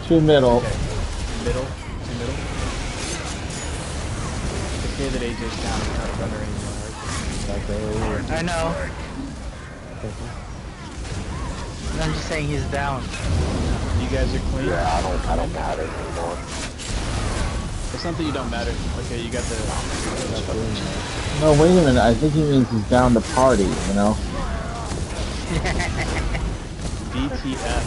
Speaker 5: Two middle.
Speaker 4: Okay. Middle. Two middle. It's okay that AJ's down. It's not a runner anymore.
Speaker 11: I know. I'm just saying he's down.
Speaker 4: You guys are clean.
Speaker 3: Yeah, I don't matter anymore.
Speaker 4: It's not that you don't matter. Okay, you got the.
Speaker 5: No, wait a minute. I think he means he's down to party, you know?
Speaker 4: DTF.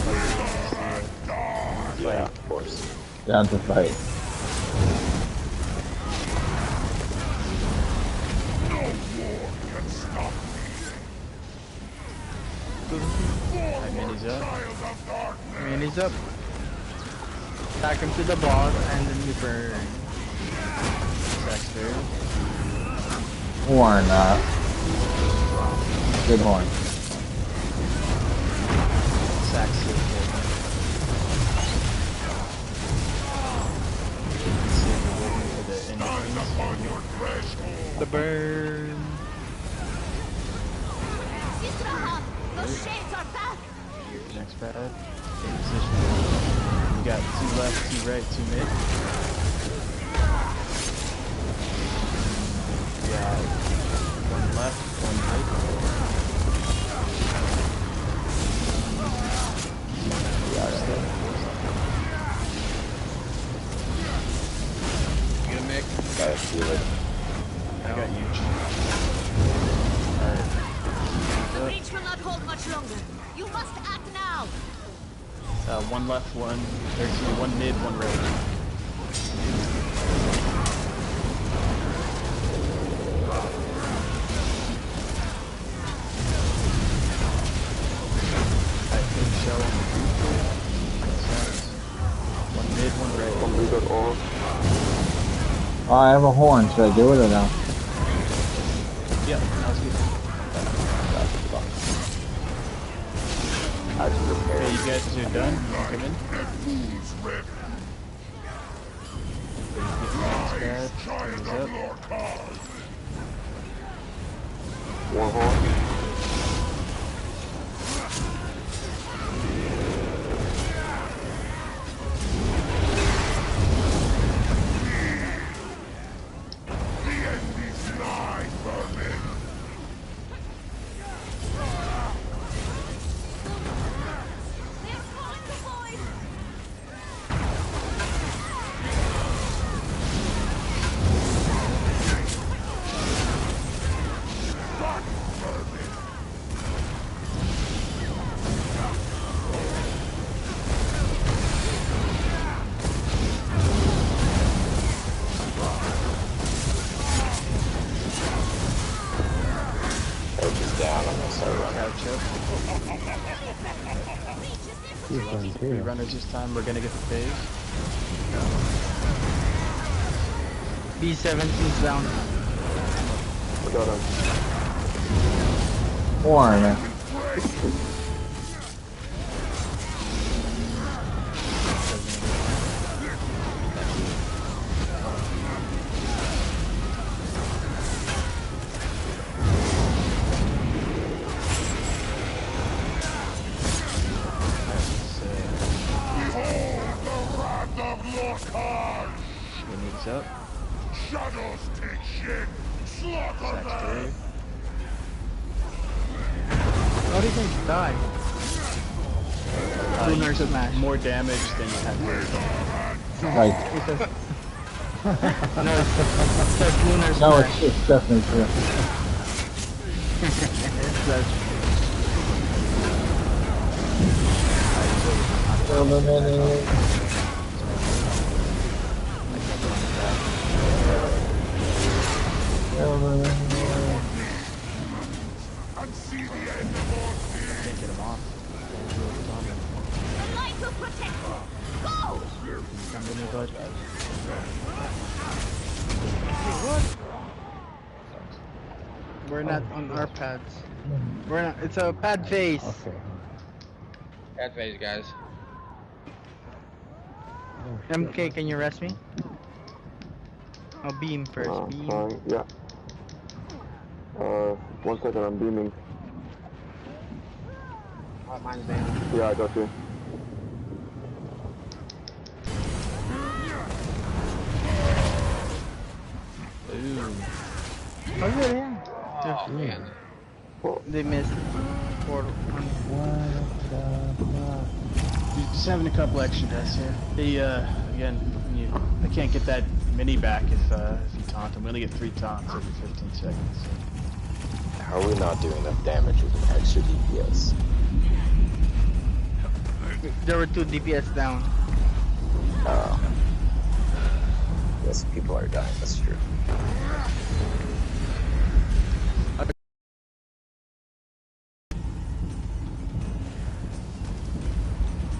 Speaker 3: Yeah, of course.
Speaker 5: Down to fight.
Speaker 4: Alright, mini's up.
Speaker 11: He's up. Attack him to the boss and then you burn.
Speaker 4: Sack's there.
Speaker 5: Horn, good horn.
Speaker 4: Sack's here.
Speaker 11: The burn.
Speaker 10: Sister, those shades are back.
Speaker 4: Next pad. Take position. We got 2 left, 2 right, 2 mid. We got 1 left, 1 right.
Speaker 12: Get a Mick.
Speaker 3: Gotta feel it.
Speaker 4: I got you.
Speaker 10: The breach will not hold much longer. You must act now.
Speaker 4: 1 left, 1. There's 1 mid, 1 right. Alright, big shell on the roof. 1 mid, 1 right.
Speaker 5: Oh, I have a horn. Should I do it or no?
Speaker 4: Yep, that was good. Okay, you guys are done. Come in.
Speaker 3: Warhorn.
Speaker 4: Three runners this time. We're gonna get the phase.
Speaker 11: B17's down.
Speaker 3: We got him.
Speaker 5: Horn.
Speaker 4: Up.
Speaker 8: Shadows take shit. Slaughter them.
Speaker 11: How did they die?
Speaker 4: Lunar smash. More damage than you had worried.
Speaker 5: Right.
Speaker 11: No, it's like lunar smash.
Speaker 5: No, it's definitely true.
Speaker 8: And see the end of all things.
Speaker 4: Can't get him off.
Speaker 10: The light will protect you. Go!
Speaker 4: Come to me, bud.
Speaker 11: We're not on our pads. We're not. It's a pad phase.
Speaker 6: Okay.
Speaker 12: Bad phase, guys.
Speaker 11: MK, can you rest me? I'll beam first. Beam.
Speaker 3: Yeah. 1 second, I'm beaming.
Speaker 12: Oh, mine's down.
Speaker 3: Yeah, I got you.
Speaker 4: Ooh.
Speaker 11: Oh, yeah.
Speaker 12: Oh, man.
Speaker 11: They missed. Portal.
Speaker 4: Just having a couple extra deaths here. They, again, I can't get that mini back if you taunt. I'm gonna get 3 taunts every 15 seconds.
Speaker 3: How are we not doing enough damage with an extra DPS?
Speaker 11: There were 2 DPS down.
Speaker 3: Oh. Yes, people are dying, that's true.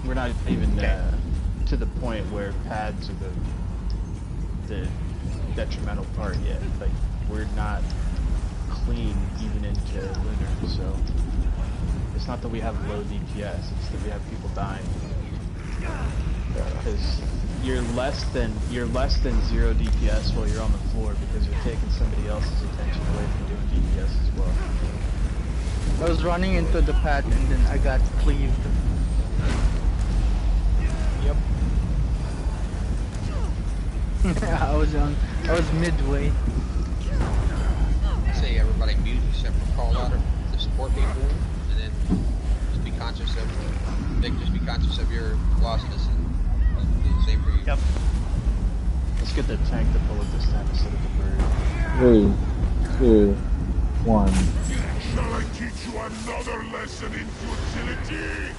Speaker 4: We're not even to the point where pads are the detrimental part yet. Like, we're not clean even into Lunar, so it's not that we have low DPS, it's that we have people dying. Because you're less than 0 DPS while you're on the floor because you're taking somebody else's attention away from doing DPS as well.
Speaker 11: I was running into the pad and then I got cleaved. Yep. I was midway.
Speaker 12: Say everybody mute except for call out of the support people, and then just be conscious of just be conscious of your lostness and do the same for you.
Speaker 4: Yep. Let's get the tank to pull it this time instead of the bird.
Speaker 5: 3, 2, 1.
Speaker 8: Shall I teach you another lesson in futility?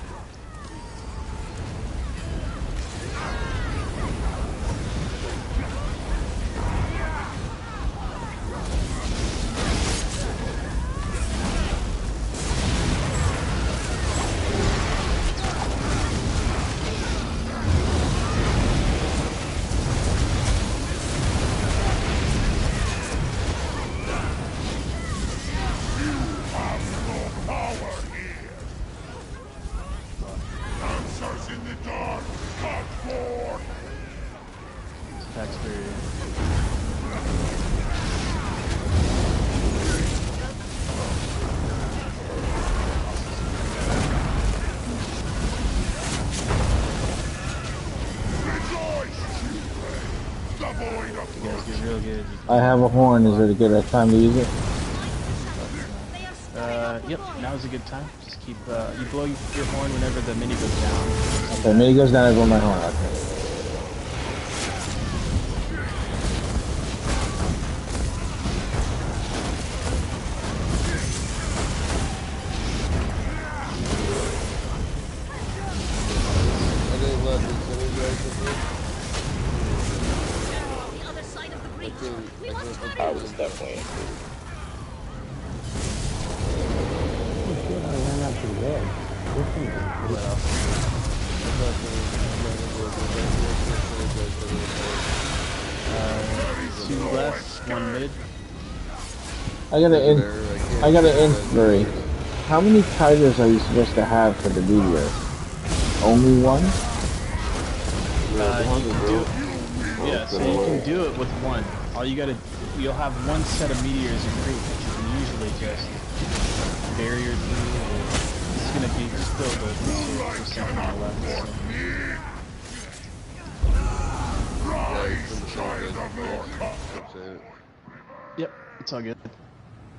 Speaker 5: I have a horn. Is it a good time to use it?
Speaker 4: Yep, now's a good time. Just keep, you blow your horn whenever the mini goes down.
Speaker 5: Okay, mini goes down, I blow my horn. Okay.
Speaker 3: I was definitely
Speaker 4: Two left, one mid.
Speaker 5: I got an inquiry. How many titers are you supposed to have for the meteor? Only one?
Speaker 4: You can do it. Yeah, so you can do it with one. You'll have one set of meteors in creep that you can usually just barrier through. It's gonna be just build a something on the left. So. Yep, it's all good.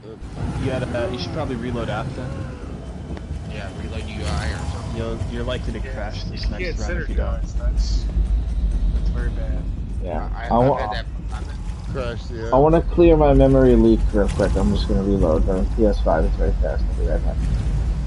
Speaker 4: You should probably reload after.
Speaker 12: Yeah, reload UI or something.
Speaker 4: You're likely to crash this next
Speaker 13: Can't
Speaker 4: round if you don't.
Speaker 13: That's very bad.
Speaker 5: Yeah.
Speaker 12: I've had that.
Speaker 2: Crash the
Speaker 5: I want to clear my memory leak real quick. I'm just going to reload. On PS5, it's very fast. I'll be right back.